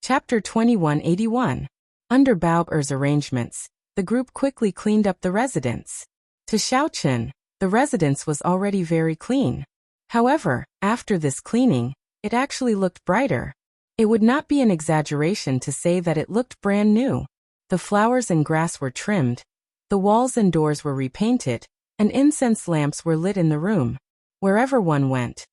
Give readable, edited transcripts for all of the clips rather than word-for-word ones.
Chapter 2181. Under Bao-er's arrangements, the group quickly cleaned up the residence. To Xiaochen, the residence was already very clean. However, after this cleaning, it actually looked brighter. It would not be an exaggeration to say that it looked brand new. The flowers and grass were trimmed, the walls and doors were repainted, and incense lamps were lit in the room. Wherever one went,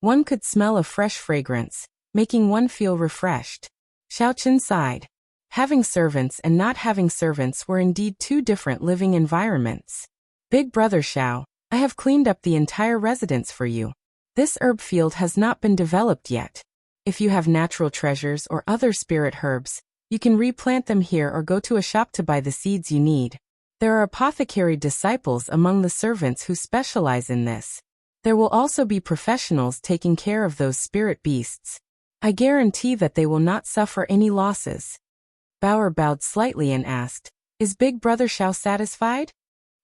one could smell a fresh fragrance, making one feel refreshed. Xiaochen sighed. Having servants and not having servants were indeed two different living environments. Big brother Xiao, I have cleaned up the entire residence for you. This herb field has not been developed yet. If you have natural treasures or other spirit herbs, you can replant them here or go to a shop to buy the seeds you need. There are apothecary disciples among the servants who specialize in this. There will also be professionals taking care of those spirit beasts. I guarantee that they will not suffer any losses. Bao-er bowed slightly and asked, Is Big Brother Xiao satisfied?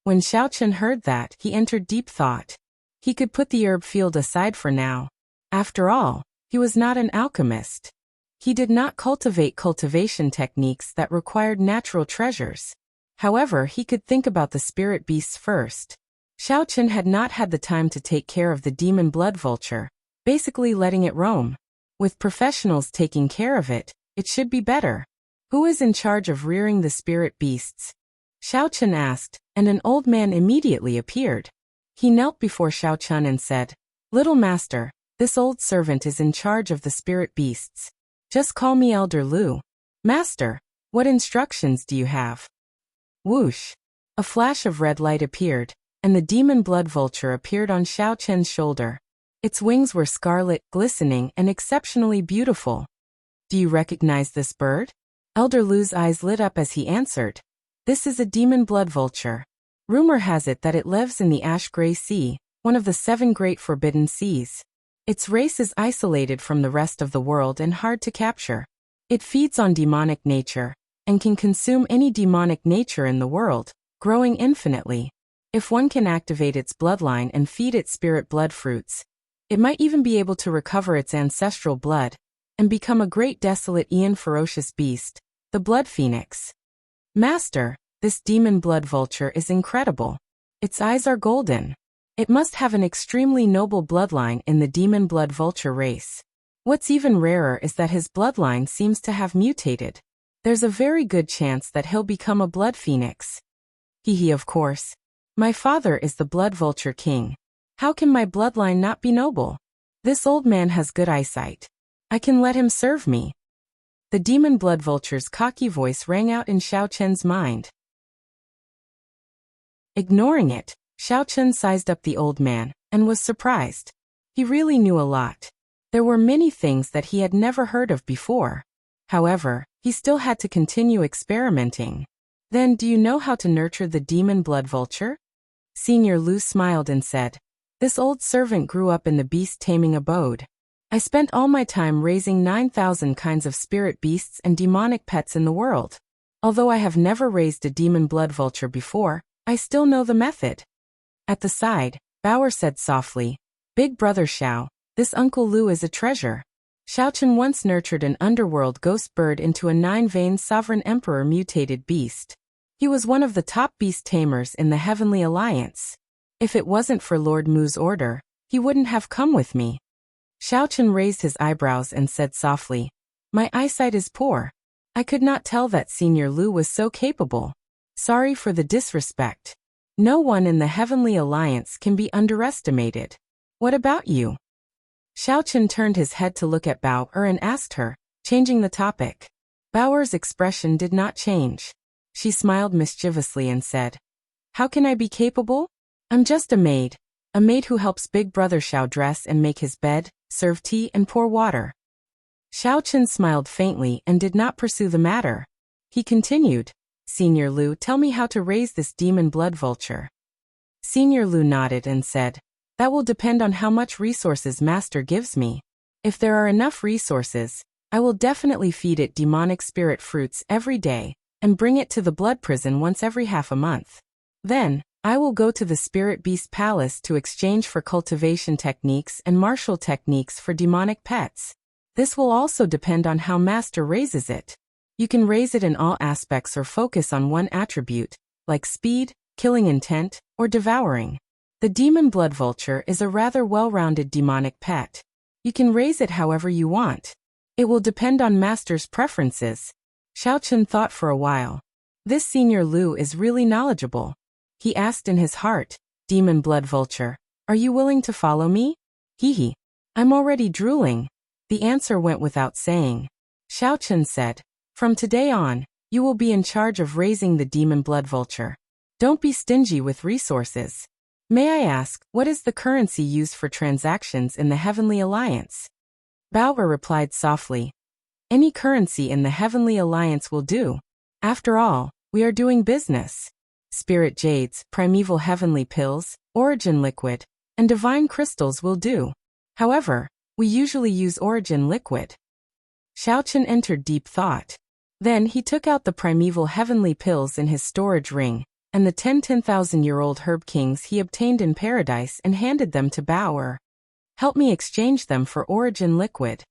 When Xiaochen heard that, he entered deep thought. He could put the herb field aside for now. After all, he was not an alchemist. He did not cultivate cultivation techniques that required natural treasures. However, he could think about the spirit beasts first. Xiaochen had not had the time to take care of the demon blood vulture, basically letting it roam. With professionals taking care of it, it should be better. Who is in charge of rearing the spirit beasts? Xiaochen asked, and an old man immediately appeared. He knelt before Xiaochen and said, Little master, this old servant is in charge of the spirit beasts. Just call me Elder Lu. Master, what instructions do you have? Whoosh! A flash of red light appeared, and the demon blood vulture appeared on Xiaochen's shoulder. Its wings were scarlet, glistening, and exceptionally beautiful. Do you recognize this bird? Elder Lu's eyes lit up as he answered. This is a demon blood vulture. Rumor has it that it lives in the Ash-Gray Sea, one of the 7 great forbidden seas. Its race is isolated from the rest of the world and hard to capture. It feeds on demonic nature, and can consume any demonic nature in the world, growing infinitely. If one can activate its bloodline and feed it spirit blood fruits, it might even be able to recover its ancestral blood, and become a great desolate Aeon ferocious beast, the blood phoenix. Master, this demon blood vulture is incredible. Its eyes are golden. It must have an extremely noble bloodline in the demon blood vulture race. What's even rarer is that his bloodline seems to have mutated. There's a very good chance that he'll become a blood phoenix. He of course. My father is the blood vulture king. How can my bloodline not be noble? This old man has good eyesight. I can let him serve me. The demon blood vulture's cocky voice rang out in Xiaochen's mind. Ignoring it, Xiaochen sized up the old man, and was surprised. He really knew a lot. There were many things that he had never heard of before. However, he still had to continue experimenting. Then, do you know how to nurture the demon blood vulture? Senior Lu smiled and said, This old servant grew up in the beast-taming abode. I spent all my time raising 9,000 kinds of spirit beasts and demonic pets in the world. Although I have never raised a demon blood vulture before, I still know the method. At the side, Bao-er said softly, Big brother Xiao, this Uncle Lu is a treasure. Xiaochen once nurtured an underworld ghost bird into a 9-veined sovereign emperor mutated beast. He was one of the top beast tamers in the Heavenly Alliance. If it wasn't for Lord Mu's order, he wouldn't have come with me. Xiaochen raised his eyebrows and said softly, My eyesight is poor. I could not tell that Senior Lu was so capable. Sorry for the disrespect. No one in the Heavenly Alliance can be underestimated. What about you? Xiaochen turned his head to look at Bao-er and asked her, changing the topic. Bao-er's expression did not change. She smiled mischievously and said, How can I be capable? I'm just a maid who helps Big Brother Xiao dress and make his bed, serve tea and pour water. Xiaochen smiled faintly and did not pursue the matter. He continued, Senior Lu, tell me how to raise this demon blood vulture. Senior Lu nodded and said, That will depend on how much resources Master gives me. If there are enough resources, I will definitely feed it demonic spirit fruits every day, and bring it to the blood prison once every half a month. Then, I will go to the Spirit Beast Palace to exchange for cultivation techniques and martial techniques for demonic pets. This will also depend on how Master raises it. You can raise it in all aspects or focus on one attribute, like speed, killing intent, or devouring. The demon blood vulture is a rather well-rounded demonic pet. You can raise it however you want. It will depend on Master's preferences. Xiaochen thought for a while. This Senior Lu is really knowledgeable. He asked in his heart, Demon blood vulture, are you willing to follow me? Hee. I'm already drooling. The answer went without saying. Xiaochen said, from today on, you will be in charge of raising the demon blood vulture. Don't be stingy with resources. May I ask, what is the currency used for transactions in the Heavenly Alliance? Bao'er replied softly. Any currency in the Heavenly Alliance will do. After all, we are doing business. Spirit jades, primeval heavenly pills, origin liquid, and divine crystals will do. However, we usually use origin liquid. Xiaochen entered deep thought. Then he took out the primeval heavenly pills in his storage ring, and the 10,000-year-old herb kings he obtained in paradise and handed them to Bao'er. Help me exchange them for origin liquid.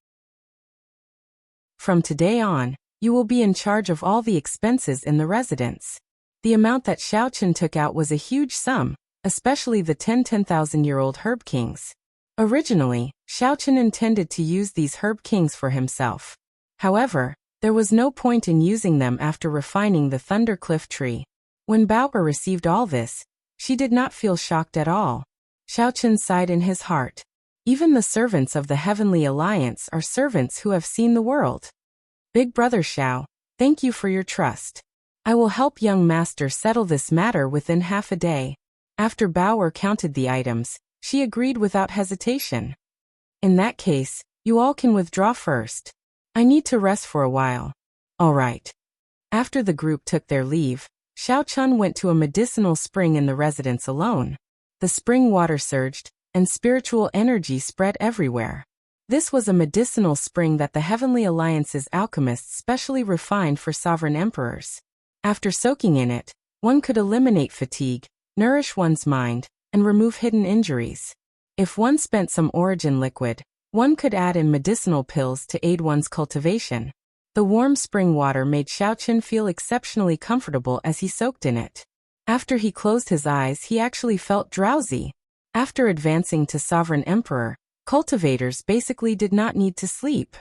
From today on, you will be in charge of all the expenses in the residence. The amount that Xiaochen took out was a huge sum, especially the 10,000-year-old herb kings. Originally, Xiaochen intended to use these herb kings for himself. However, there was no point in using them after refining the Thundercliff tree. When Bao'er received all this, she did not feel shocked at all. Xiaochen sighed in his heart. Even the servants of the Heavenly Alliance are servants who have seen the world. Big Brother Xiao, thank you for your trust. I will help young Master settle this matter within half a day. After Bao'er counted the items, she agreed without hesitation. In that case, you all can withdraw first. I need to rest for a while. All right. After the group took their leave, Xiaochen went to a medicinal spring in the residence alone. The spring water surged, and spiritual energy spread everywhere. This was a medicinal spring that the Heavenly Alliance's alchemists specially refined for sovereign emperors. After soaking in it, one could eliminate fatigue, nourish one's mind, and remove hidden injuries. If one spent some origin liquid, one could add in medicinal pills to aid one's cultivation. The warm spring water made Xiaochen feel exceptionally comfortable as he soaked in it. After he closed his eyes, he actually felt drowsy. After advancing to Sovereign Emperor, cultivators basically did not need to sleep.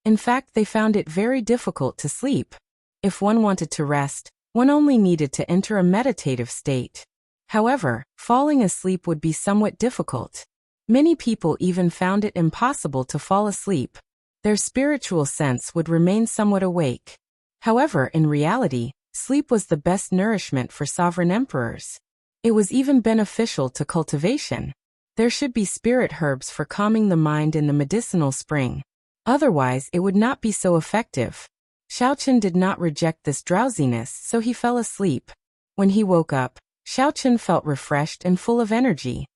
In fact, they found it very difficult to sleep. If one wanted to rest, one only needed to enter a meditative state. However, falling asleep would be somewhat difficult. Many people even found it impossible to fall asleep. Their spiritual sense would remain somewhat awake. However, in reality, sleep was the best nourishment for sovereign emperors. It was even beneficial to cultivation. There should be spirit herbs for calming the mind in the medicinal spring. Otherwise, it would not be so effective. Xiaochen did not reject this drowsiness, so he fell asleep. When he woke up, Xiaochen felt refreshed and full of energy.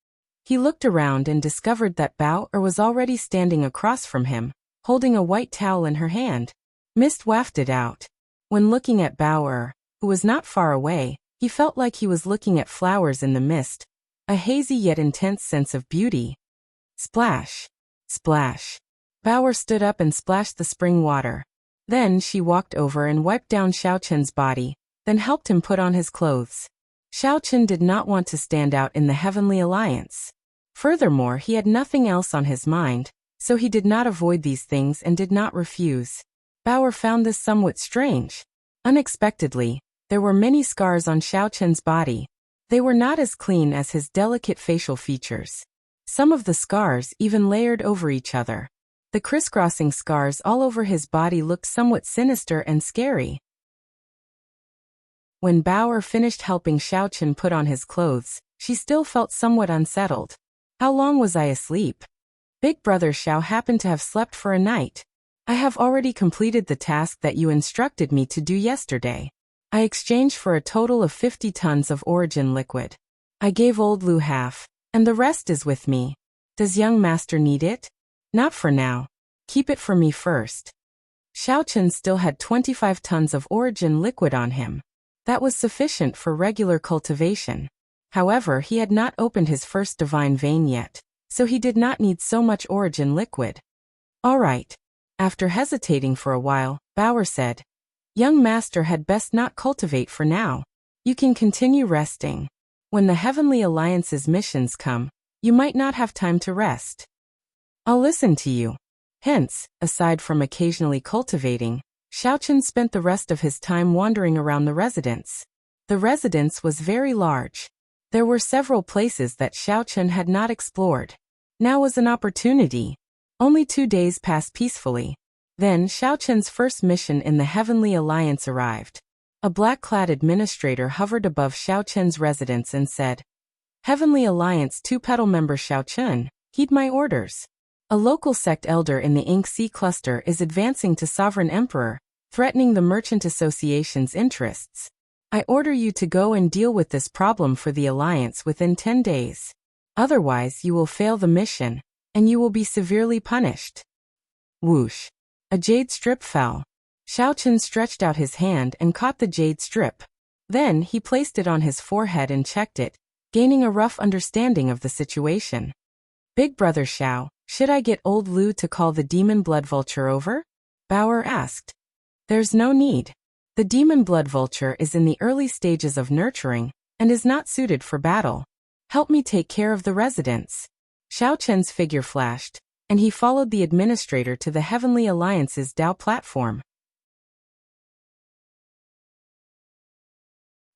He looked around and discovered that Bao'er was already standing across from him, holding a white towel in her hand. Mist wafted out. When looking at Bao'er, who was not far away, he felt like he was looking at flowers in the mist, a hazy yet intense sense of beauty. Splash! Splash! Bao'er stood up and splashed the spring water. Then she walked over and wiped down Xiaochen's body, then helped him put on his clothes. Xiaochen did not want to stand out in the Heavenly Alliance. Furthermore, he had nothing else on his mind, so he did not avoid these things and did not refuse. Bao'er found this somewhat strange. Unexpectedly, there were many scars on Xiaochen's body. They were not as clean as his delicate facial features. Some of the scars even layered over each other. The crisscrossing scars all over his body looked somewhat sinister and scary. When Bao'er finished helping Xiaochen put on his clothes, she still felt somewhat unsettled. How long was I asleep? Big Brother Xiao happened to have slept for a night. I have already completed the task that you instructed me to do yesterday. I exchanged for a total of 50 tons of origin liquid. I gave old Lu half, and the rest is with me. Does young master need it? Not for now. Keep it for me first. Xiaochen still had 25 tons of origin liquid on him. That was sufficient for regular cultivation. However, he had not opened his first divine vein yet, so he did not need so much origin liquid. All right. After hesitating for a while, Bauer said, "Young master had best not cultivate for now. You can continue resting. When the Heavenly Alliance's missions come, you might not have time to rest. I'll listen to you." Hence, aside from occasionally cultivating, Xiaochen spent the rest of his time wandering around the residence. The residence was very large. There were several places that Xiaochen had not explored. Now was an opportunity. Only 2 days passed peacefully. Then Xiaochen's first mission in the Heavenly Alliance arrived. A black-clad administrator hovered above Xiaochen's residence and said, "Heavenly Alliance 2-petal member Xiaochen, heed my orders. A local sect elder in the Ink Sea cluster is advancing to Sovereign Emperor, threatening the Merchant Association's interests. I order you to go and deal with this problem for the Alliance within 10 days. Otherwise you will fail the mission, and you will be severely punished." Whoosh! A jade strip fell. Xiaochen stretched out his hand and caught the jade strip. Then he placed it on his forehead and checked it, gaining a rough understanding of the situation. "Big brother Xiao, should I get old Lu to call the demon blood vulture over?" Bauer asked. "There's no need. The demon blood vulture is in the early stages of nurturing and is not suited for battle. Help me take care of the residents." Xiaochen's figure flashed, and he followed the administrator to the Heavenly Alliance's Dao platform.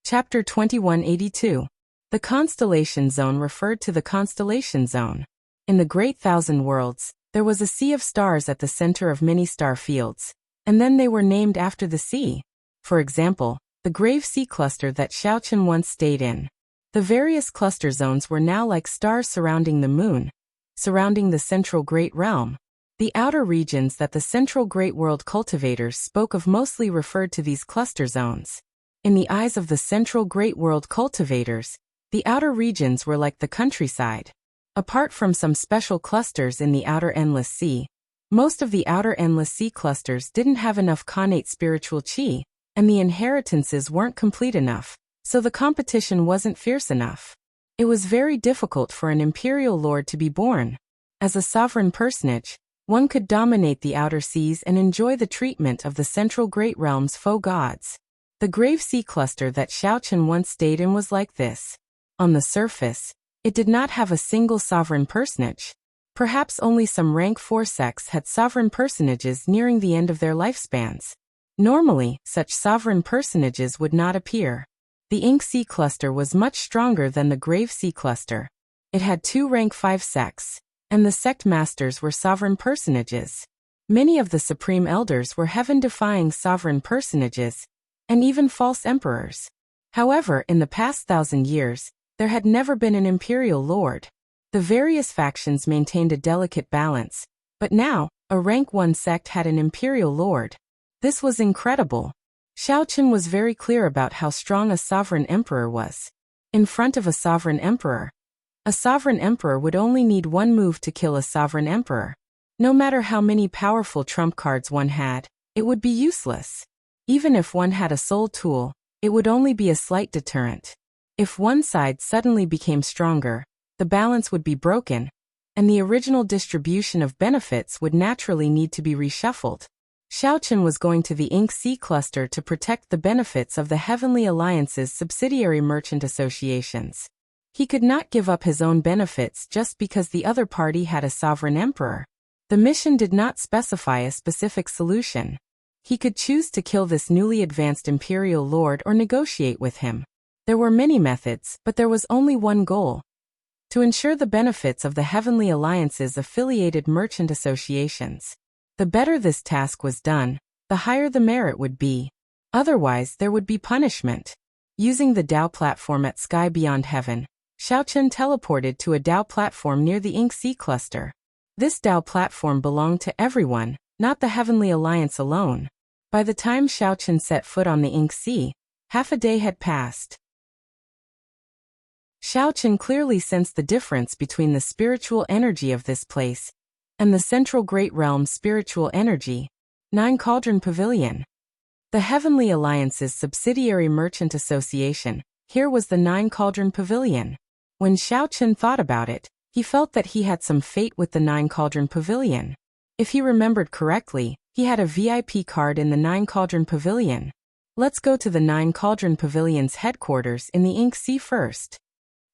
Chapter 2182. The Constellation Zone referred to the Constellation Zone. In the Great Thousand Worlds, there was a sea of stars at the center of many star fields, and then they were named after the sea. For example, the Grave Sea cluster that Xiaochen once stayed in. The various cluster zones were now like stars surrounding the moon, surrounding the Central Great Realm. The outer regions that the Central Great World cultivators spoke of mostly referred to these cluster zones. In the eyes of the Central Great World cultivators, the outer regions were like the countryside. Apart from some special clusters in the Outer Endless Sea, most of the Outer Endless Sea clusters didn't have enough connate spiritual qi, and the inheritances weren't complete enough, so the competition wasn't fierce enough. It was very difficult for an imperial lord to be born. As a sovereign personage, one could dominate the outer seas and enjoy the treatment of the Central Great Realm's foe gods. The Grave Sea cluster that Xiaochen once stayed in was like this. On the surface, it did not have a single sovereign personage. Perhaps only some rank 4 sects had sovereign personages nearing the end of their lifespans. Normally, such sovereign personages would not appear. The Ink Sea cluster was much stronger than the Grave Sea cluster. It had 2 rank 5 sects, and the sect masters were sovereign personages. Many of the supreme elders were heaven-defying sovereign personages, and even false emperors. However, in the past 1,000 years, there had never been an imperial lord. The various factions maintained a delicate balance, but now, a rank 1 sect had an imperial lord. This was incredible. Xiaochen was very clear about how strong a sovereign emperor was. In front of a sovereign emperor would only need one move to kill a sovereign emperor. No matter how many powerful trump cards one had, it would be useless. Even if one had a soul tool, it would only be a slight deterrent. If one side suddenly became stronger, the balance would be broken, and the original distribution of benefits would naturally need to be reshuffled. Xiaochen was going to the Ink Sea cluster to protect the benefits of the Heavenly Alliance's subsidiary merchant associations. He could not give up his own benefits just because the other party had a sovereign emperor. The mission did not specify a specific solution. He could choose to kill this newly advanced imperial lord or negotiate with him. There were many methods, but there was only one goal: to ensure the benefits of the Heavenly Alliance's affiliated merchant associations. The better this task was done, the higher the merit would be. Otherwise, there would be punishment. Using the Dao platform at Sky Beyond Heaven, Xiaochen teleported to a Dao platform near the Ink Sea cluster. This Dao platform belonged to everyone, not the Heavenly Alliance alone. By the time Xiaochen set foot on the Ink Sea, half a day had passed. Xiaochen clearly sensed the difference between the spiritual energy of this place and the Central Great Realm's spiritual energy. 9 Cauldron Pavilion. The Heavenly Alliance's subsidiary merchant association, here was the 9 Cauldron Pavilion. When Xiaochen thought about it, he felt that he had some fate with the 9 Cauldron Pavilion. If he remembered correctly, he had a VIP card in the Nine Cauldron Pavilion. Let's go to the Nine Cauldron Pavilion's headquarters in the Ink Sea first.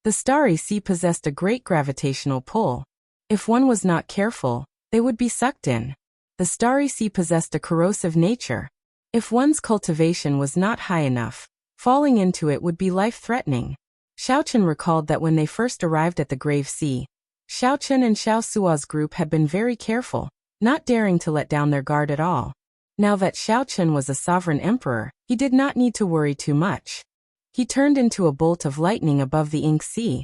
The Starry Sea possessed a great gravitational pull. If one was not careful, they would be sucked in. The Starry Sea possessed a corrosive nature. If one's cultivation was not high enough, falling into it would be life-threatening. Xiaochen recalled that when they first arrived at the Grave Sea, Xiaochen and Xiao Sua's group had been very careful, not daring to let down their guard at all. Now that Xiaochen was a sovereign emperor, he did not need to worry too much. He turned into a bolt of lightning above the Ink Sea,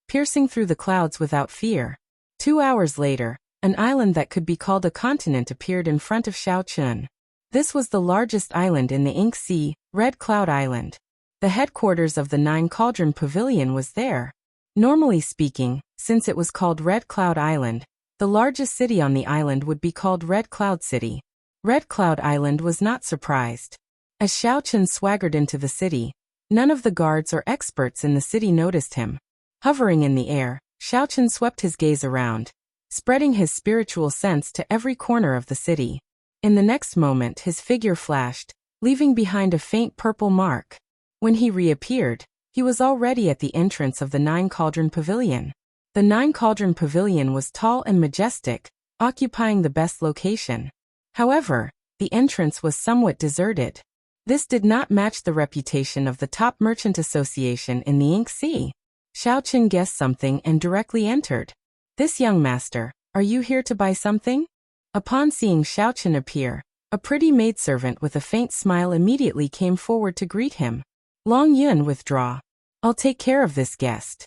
piercing through the clouds without fear. 2 hours later, an island that could be called a continent appeared in front of Xiaochen. This was the largest island in the Ink Sea, Red Cloud Island. The headquarters of the Nine Cauldron Pavilion was there. Normally speaking, since it was called Red Cloud Island, the largest city on the island would be called Red Cloud City. Red Cloud Island was not surprised. As Xiaochen swaggered into the city, none of the guards or experts in the city noticed him. Hovering in the air, Xiaochen swept his gaze around, spreading his spiritual sense to every corner of the city. In the next moment his figure flashed, leaving behind a faint purple mark. When he reappeared, he was already at the entrance of the Nine Cauldron Pavilion. The Nine Cauldron Pavilion was tall and majestic, occupying the best location. However, the entrance was somewhat deserted. This did not match the reputation of the top merchant association in the Ink Sea. Xiaochen guessed something and directly entered. "This young master, are you here to buy something?" Upon seeing Xiaochen appear, a pretty maidservant with a faint smile immediately came forward to greet him. "Long Yun, withdraw. I'll take care of this guest."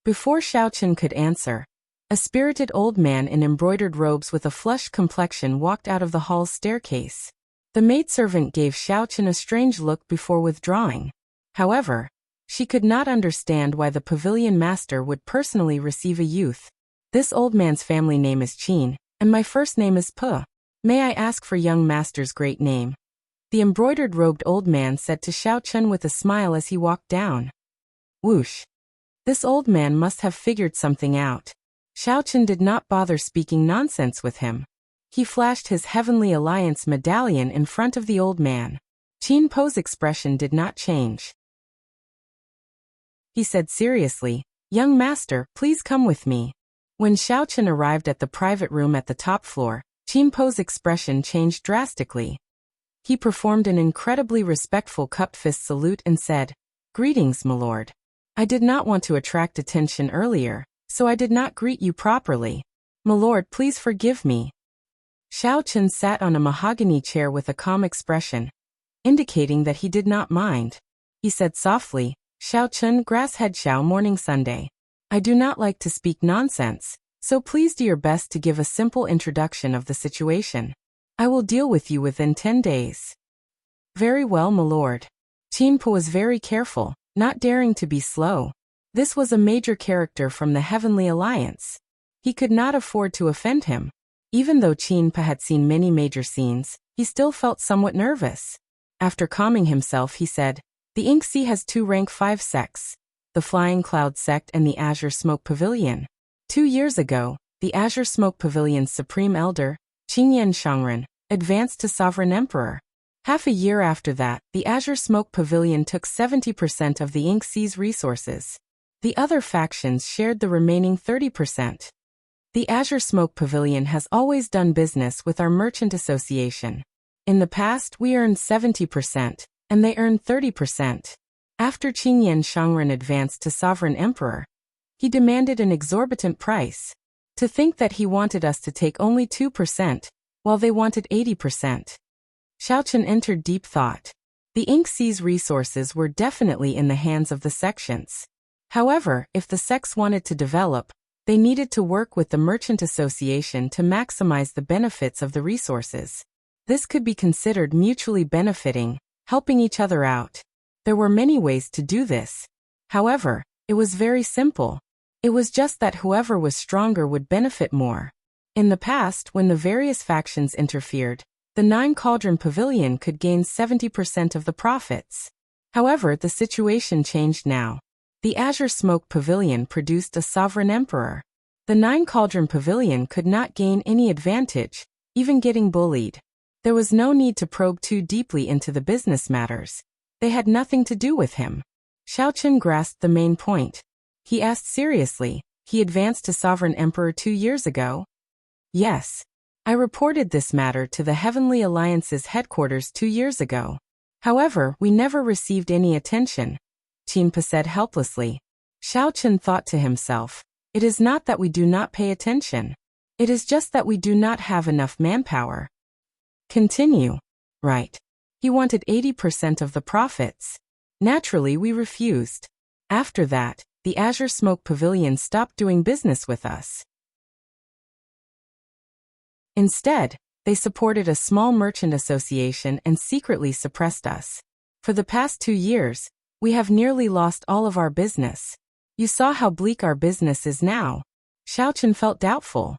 Before Xiaochen could answer, a spirited old man in embroidered robes with a flushed complexion walked out of the hall's staircase. The maidservant gave Xiaochen a strange look before withdrawing. However, she could not understand why the pavilion master would personally receive a youth. "This old man's family name is Qin, and my first name is Pu. May I ask for young master's great name?" The embroidered-robed old man said to Xiaochen with a smile as he walked down. Whoosh! This old man must have figured something out. Xiaochen did not bother speaking nonsense with him. He flashed his Heavenly Alliance medallion in front of the old man. Qin Po's expression did not change. He said seriously, "Young master, please come with me." When Xiaochen arrived at the private room at the top floor, Qin Po's expression changed drastically. He performed an incredibly respectful cupped fist salute and said, "Greetings, my lord. I did not want to attract attention earlier, so I did not greet you properly. My lord, please forgive me." Xiaochen sat on a mahogany chair with a calm expression, indicating that he did not mind. He said softly, "Xiaochen, Grasshead Xiao, Morning Sunday. I do not like to speak nonsense, so please do your best to give a simple introduction of the situation. I will deal with you within 10 days. "Very well, my lord." Qin Po was very careful, not daring to be slow. This was a major character from the Heavenly Alliance. He could not afford to offend him. Even though Qin Po had seen many major scenes, he still felt somewhat nervous. After calming himself, he said, "The Ink Sea has 2 rank 5 sects, the Flying Cloud sect and the Azure Smoke Pavilion. 2 years ago, the Azure Smoke Pavilion's supreme elder, Qingyan Shangren, advanced to sovereign emperor. Half a year after that, the Azure Smoke Pavilion took 70% of the Ink Sea's resources. The other factions shared the remaining 30%. The Azure Smoke Pavilion has always done business with our merchant association. In the past, we earned 70%, and they earned 30%. After Qingyan Shangren advanced to sovereign emperor, he demanded an exorbitant price. To think that he wanted us to take only 2%, while they wanted 80%. Xiaochen entered deep thought. The Ink Sea's resources were definitely in the hands of the sections. However, if the sects wanted to develop, they needed to work with the Merchant Association to maximize the benefits of the resources. This could be considered mutually benefiting, helping each other out. There were many ways to do this. However, it was very simple. It was just that whoever was stronger would benefit more. In the past, when the various factions interfered, the Nine Cauldron Pavilion could gain 70% of the profits. However, the situation changed now. The Azure Smoke Pavilion produced a sovereign emperor. The Nine Cauldron Pavilion could not gain any advantage, even getting bullied. There was no need to probe too deeply into the business matters. They had nothing to do with him. Xiaochen grasped the main point. He asked seriously, he advanced to Sovereign Emperor 2 years ago? Yes. I reported this matter to the Heavenly Alliance's headquarters 2 years ago. However, we never received any attention, Qinpe said helplessly. Xiaochen thought to himself, it is not that we do not pay attention. It is just that we do not have enough manpower. Continue. Right. He wanted 80% of the profits. Naturally, we refused. After that, the Azure Smoke Pavilion stopped doing business with us. Instead, they supported a small merchant association and secretly suppressed us. For the past 2 years, we have nearly lost all of our business. You saw how bleak our business is now. Xiaochen felt doubtful.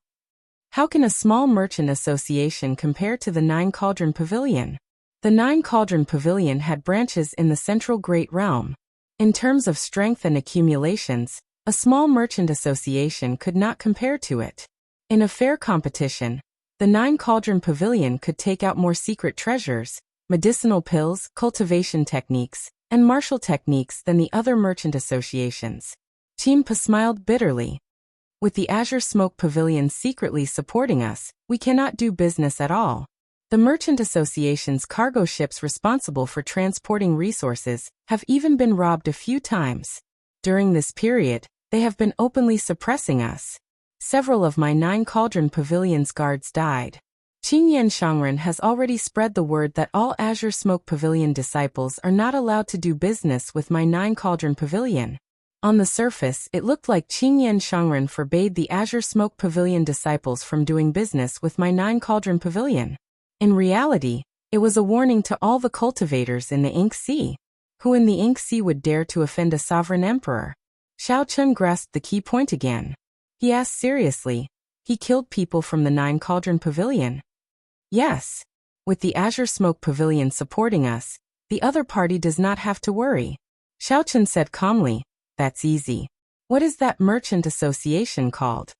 How can a small merchant association compare to the Nine Cauldron Pavilion? The Nine Cauldron Pavilion had branches in the Central Great Realm. In terms of strength and accumulations, a small merchant association could not compare to it. In a fair competition, the Nine Cauldron Pavilion could take out more secret treasures, medicinal pills, cultivation techniques, and martial techniques than the other merchant associations. Qinpe smiled bitterly. With the Azure Smoke Pavilion secretly supporting us, we cannot do business at all. The merchant association's cargo ships responsible for transporting resources have even been robbed a few times. During this period, they have been openly suppressing us. Several of my Nine Cauldron Pavilion's guards died. Qingyan Shangren has already spread the word that all Azure Smoke Pavilion disciples are not allowed to do business with my Nine Cauldron Pavilion. On the surface, it looked like Qingyan Shangren forbade the Azure Smoke Pavilion disciples from doing business with my Nine Cauldron Pavilion. In reality, it was a warning to all the cultivators in the Ink Sea. Who in the Ink Sea would dare to offend a sovereign emperor? Xiaochen grasped the key point again. He asked seriously, he killed people from the Nine Cauldron Pavilion? Yes. With the Azure Smoke Pavilion supporting us, the other party does not have to worry. Xiaochen said calmly, that's easy. What is that merchant association called?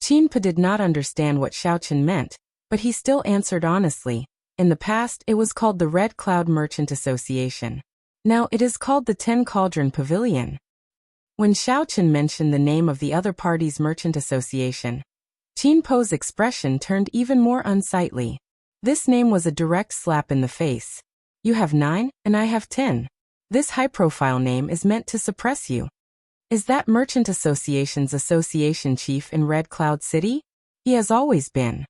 Qinpe did not understand what Xiaochen meant, but he still answered honestly. In the past, it was called the Red Cloud Merchant Association. Now it is called the 10 Cauldron Pavilion. When Xiaochen mentioned the name of the other party's merchant association, Qinpe's expression turned even more unsightly. This name was a direct slap in the face. You have 9, and I have 10. This high-profile name is meant to suppress you. Is that merchant association's association chief in Red Cloud City? He has always been.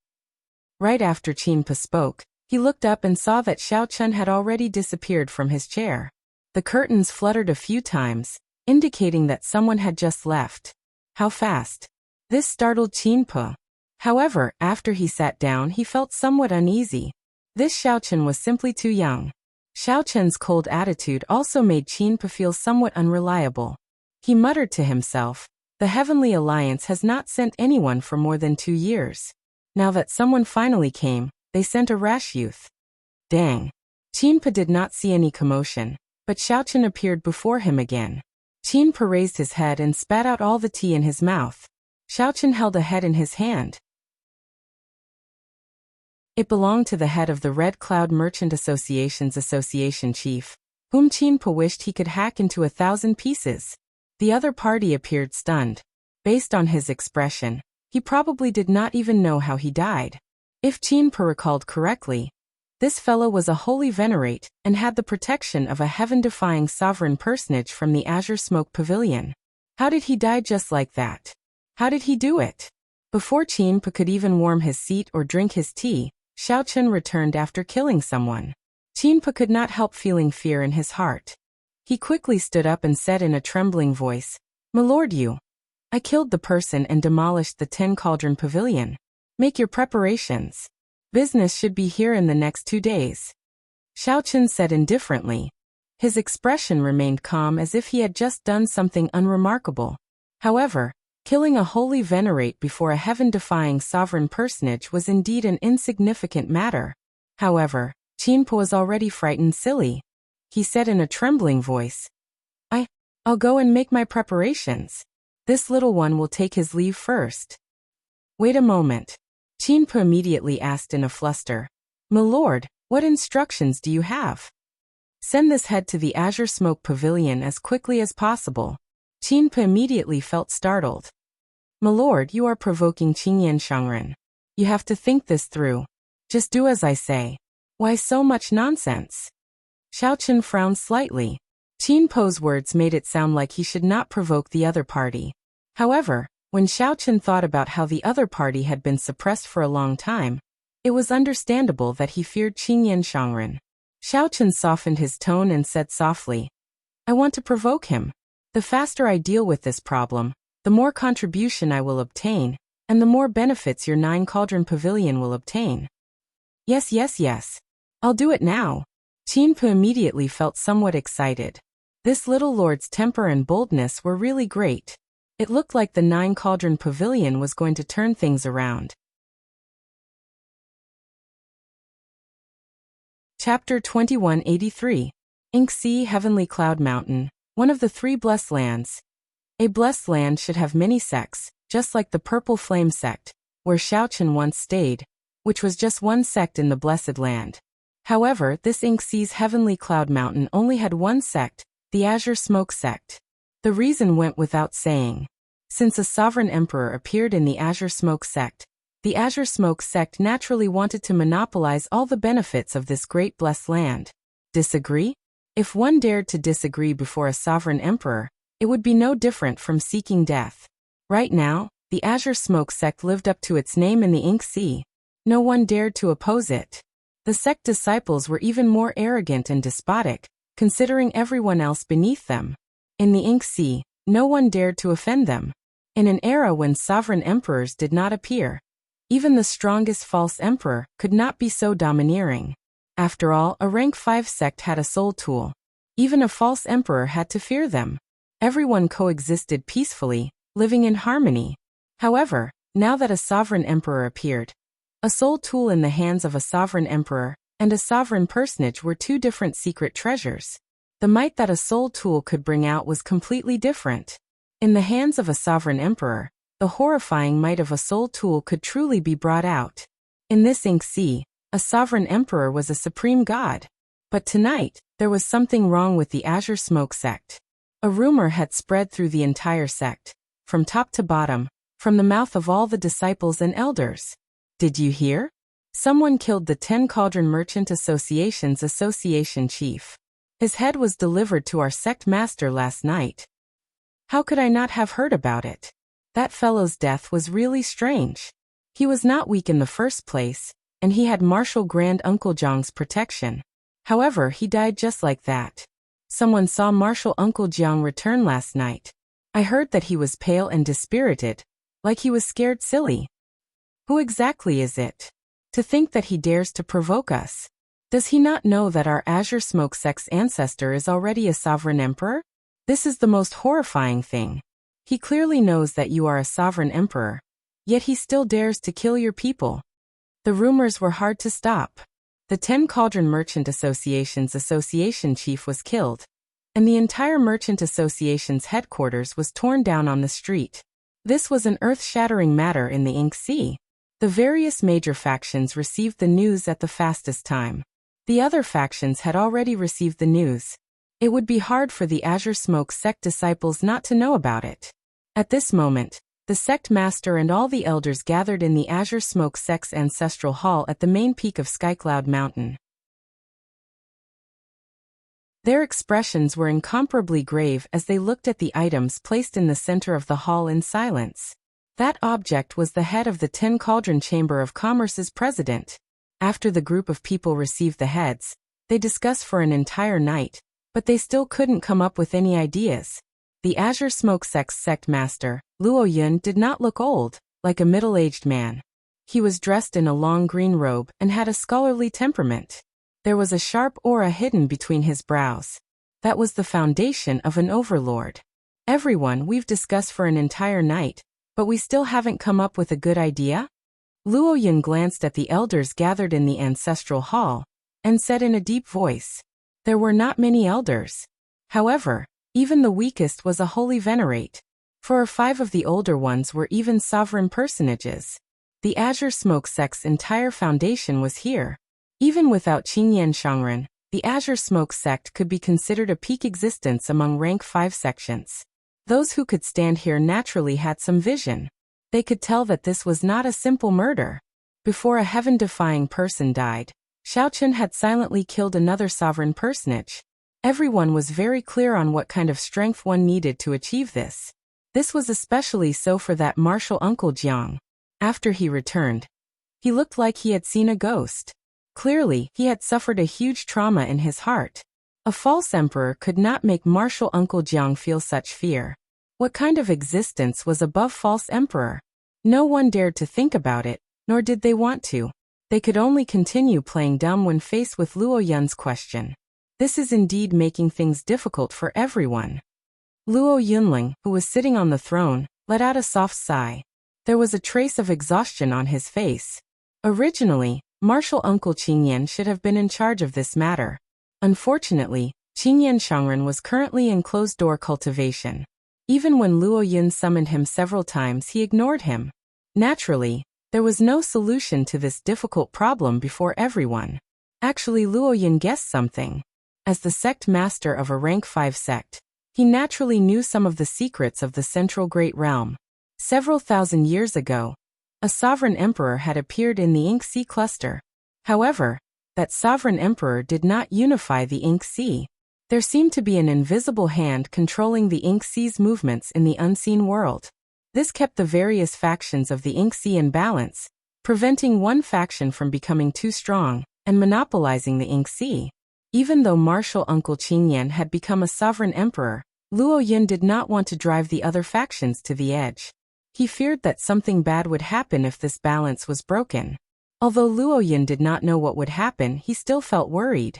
Right after Qinpe spoke, he looked up and saw that Xiaochen had already disappeared from his chair. The curtains fluttered a few times, indicating that someone had just left. How fast? This startled Qinpe. However, after he sat down he felt somewhat uneasy. This Xiaochen was simply too young. Xiaochen's cold attitude also made Qinpe feel somewhat unreliable. He muttered to himself, the Heavenly Alliance has not sent anyone for more than 2 years. Now that someone finally came, they sent a rash youth. Dang. Qinpe did not see any commotion, but Xiaochen appeared before him again. Qinpe raised his head and spat out all the tea in his mouth. Xiaochen held a head in his hand. It belonged to the head of the Red Cloud Merchant Association's association chief, whom Qinpe wished he could hack into 1,000 pieces. The other party appeared stunned. Based on his expression, he probably did not even know how he died. If Qinpe recalled correctly, this fellow was a holy venerate and had the protection of a heaven-defying sovereign personage from the Azure Smoke Pavilion. How did he die just like that? How did he do it? Before Qinpe could even warm his seat or drink his tea, Xiaochen returned after killing someone. Qinpe could not help feeling fear in his heart. He quickly stood up and said in a trembling voice, "My lord, I killed the person and demolished the 10 Cauldron Pavilion. Make your preparations. Business should be here in the next 2 days." Xiaochen said indifferently. His expression remained calm as if he had just done something unremarkable. However, killing a holy venerate before a heaven-defying sovereign personage was indeed an insignificant matter. However, Qinpe was already frightened silly. He said in a trembling voice, I'll go and make my preparations. This little one will take his leave first. Wait a moment. Qin Pe immediately asked in a fluster. "My lord, what instructions do you have?" "Send this head to the Azure Smoke Pavilion as quickly as possible." Qin Pe immediately felt startled. "My lord, you are provoking Qingyan Shangren. You have to think this through. Just do as I say." "Why so much nonsense?" Xiaoqun frowned slightly. Qin Pe's words made it sound like he should not provoke the other party. However, when Xiaoqun thought about how the other party had been suppressed for a long time, it was understandable that he feared Qingyan Shangren. Xiaoqun softened his tone and said softly, "I want to provoke him. The faster I deal with this problem, the more contribution I will obtain, and the more benefits your 9 Cauldron Pavilion will obtain." Yes. I'll do it now." Qin Pe immediately felt somewhat excited. This little lord's temper and boldness were really great. It looked like the 9 Cauldron Pavilion was going to turn things around. Chapter 2183. Inxi Heavenly Cloud Mountain, one of the 3 blessed lands. A blessed land should have many sects, just like the Purple Flame sect, where Xiaoqun once stayed, which was just one sect in the Blessed Land. However, this Inxi's Heavenly Cloud Mountain only had one sect, the Azure Smoke sect. The reason went without saying. Since a sovereign emperor appeared in the Azure Smoke sect, the Azure Smoke sect naturally wanted to monopolize all the benefits of this great blessed land. Disagree? If one dared to disagree before a sovereign emperor, it would be no different from seeking death. Right now, the Azure Smoke sect lived up to its name in the Inxi. No one dared to oppose it. The sect disciples were even more arrogant and despotic, considering everyone else beneath them. In the Inxi, no one dared to offend them. In an era when sovereign emperors did not appear, even the strongest false emperor could not be so domineering. After all, a rank 5 sect had a soul tool. Even a false emperor had to fear them. Everyone coexisted peacefully, living in harmony. However, now that a sovereign emperor appeared, a soul tool in the hands of a sovereign emperor and a sovereign personage were 2 different secret treasures. The might that a soul tool could bring out was completely different. In the hands of a sovereign emperor, the horrifying might of a soul tool could truly be brought out. In this Inxi, a sovereign emperor was a supreme god. But tonight, there was something wrong with the Azure Smoke sect. A rumor had spread through the entire sect, from top to bottom, from the mouth of all the disciples and elders. Did you hear? Someone killed the 10 Cauldron Merchant Association's association chief. His head was delivered to our sect master last night. How could I not have heard about it? That fellow's death was really strange. He was not weak in the first place, and he had Marshal Grand Uncle Jiang's protection. However, he died just like that. Someone saw Marshal Uncle Jiang return last night. I heard that he was pale and dispirited, like he was scared silly. Who exactly is it? To think that he dares to provoke us. Does he not know that our Azure Smoke sect's ancestor is already a sovereign emperor? This is the most horrifying thing. He clearly knows that you are a sovereign emperor, yet he still dares to kill your people. The rumors were hard to stop. The 10 Cauldron Merchant Association's association chief was killed, and the entire Merchant Association's headquarters was torn down on the street. This was an earth-shattering matter in the Inxi. The various major factions received the news at the fastest time. The other factions had already received the news. It would be hard for the Azure Smoke sect disciples not to know about it. At this moment, the sect master and all the elders gathered in the Azure Smoke sect's ancestral hall at the main peak of Skycloud Mountain. Their expressions were incomparably grave as they looked at the items placed in the center of the hall in silence. That object was the head of the 10 Cauldron Chamber of Commerce's president. After the group of people received the heads, they discussed for an entire night, but they still couldn't come up with any ideas. The Azure Smoke sect's sect master, Luo Yun, did not look old, like a middle-aged man. He was dressed in a long green robe and had a scholarly temperament. There was a sharp aura hidden between his brows. That was the foundation of an overlord. Everyone, we've discussed for an entire night, but we still haven't come up with a good idea? Luo Yun glanced at the elders gathered in the ancestral hall, and said in a deep voice, there were not many elders. However, even the weakest was a holy venerate. 4 or 5 of the older ones were even sovereign personages. The Azure Smoke sect's entire foundation was here. Even without Qingyan Shangren, the Azure Smoke sect could be considered a peak existence among rank 5 sections. Those who could stand here naturally had some vision. They could tell that this was not a simple murder. Before a heaven-defying person died, Xiaochen had silently killed another sovereign personage. Everyone was very clear on what kind of strength one needed to achieve this. This was especially so for that martial uncle Jiang. After he returned, he looked like he had seen a ghost. Clearly, he had suffered a huge trauma in his heart. A false emperor could not make martial uncle Jiang feel such fear. What kind of existence was above false emperor? No one dared to think about it, nor did they want to. They could only continue playing dumb when faced with Luo Yun's question. This is indeed making things difficult for everyone. Luo Yunling, who was sitting on the throne, let out a soft sigh. There was a trace of exhaustion on his face. Originally, martial uncle Qingyan should have been in charge of this matter. Unfortunately, Qingyan Shangren was currently in closed-door cultivation. Even when Luo Yun summoned him several times, he ignored him. Naturally, there was no solution to this difficult problem before everyone. Actually, Luo Yun guessed something. As the sect master of a rank 5 sect, he naturally knew some of the secrets of the Central Great Realm. Several thousand years ago, a sovereign emperor had appeared in the Ink Sea cluster. However, that sovereign emperor did not unify the Ink Sea. There seemed to be an invisible hand controlling the Ink Sea's movements in the unseen world. This kept the various factions of the Ink Sea in balance, preventing one faction from becoming too strong and monopolizing the Ink Sea. Even though martial uncle Qingyan had become a sovereign emperor, Luo Yun did not want to drive the other factions to the edge. He feared that something bad would happen if this balance was broken. Although Luo Yun did not know what would happen, he still felt worried.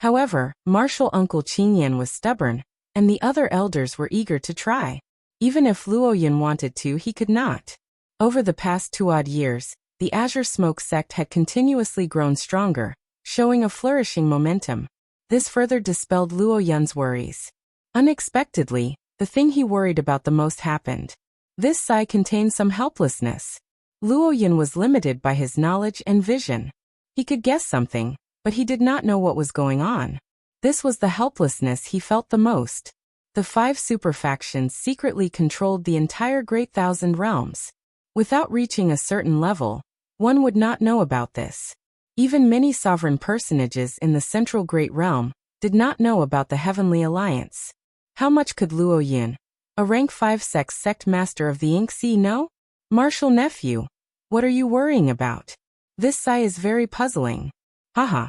However, martial uncle Qingyan was stubborn, and the other elders were eager to try. Even if Luo Yun wanted to, he could not. Over the past 2 odd years, the Azure Smoke sect had continuously grown stronger, showing a flourishing momentum. This further dispelled Luo Yun's worries. Unexpectedly, the thing he worried about the most happened. This sigh contained some helplessness. Luo Yun was limited by his knowledge and vision. He could guess something, but he did not know what was going on. This was the helplessness he felt the most. The 5 super factions secretly controlled the entire Great Thousand Realms. Without reaching a certain level, one would not know about this. Even many sovereign personages in the Central Great Realm did not know about the Heavenly Alliance. How much could Luo Yun, a rank 5 sect master of the Ink Sea, know? Martial nephew, what are you worrying about? This sigh is very puzzling. Haha.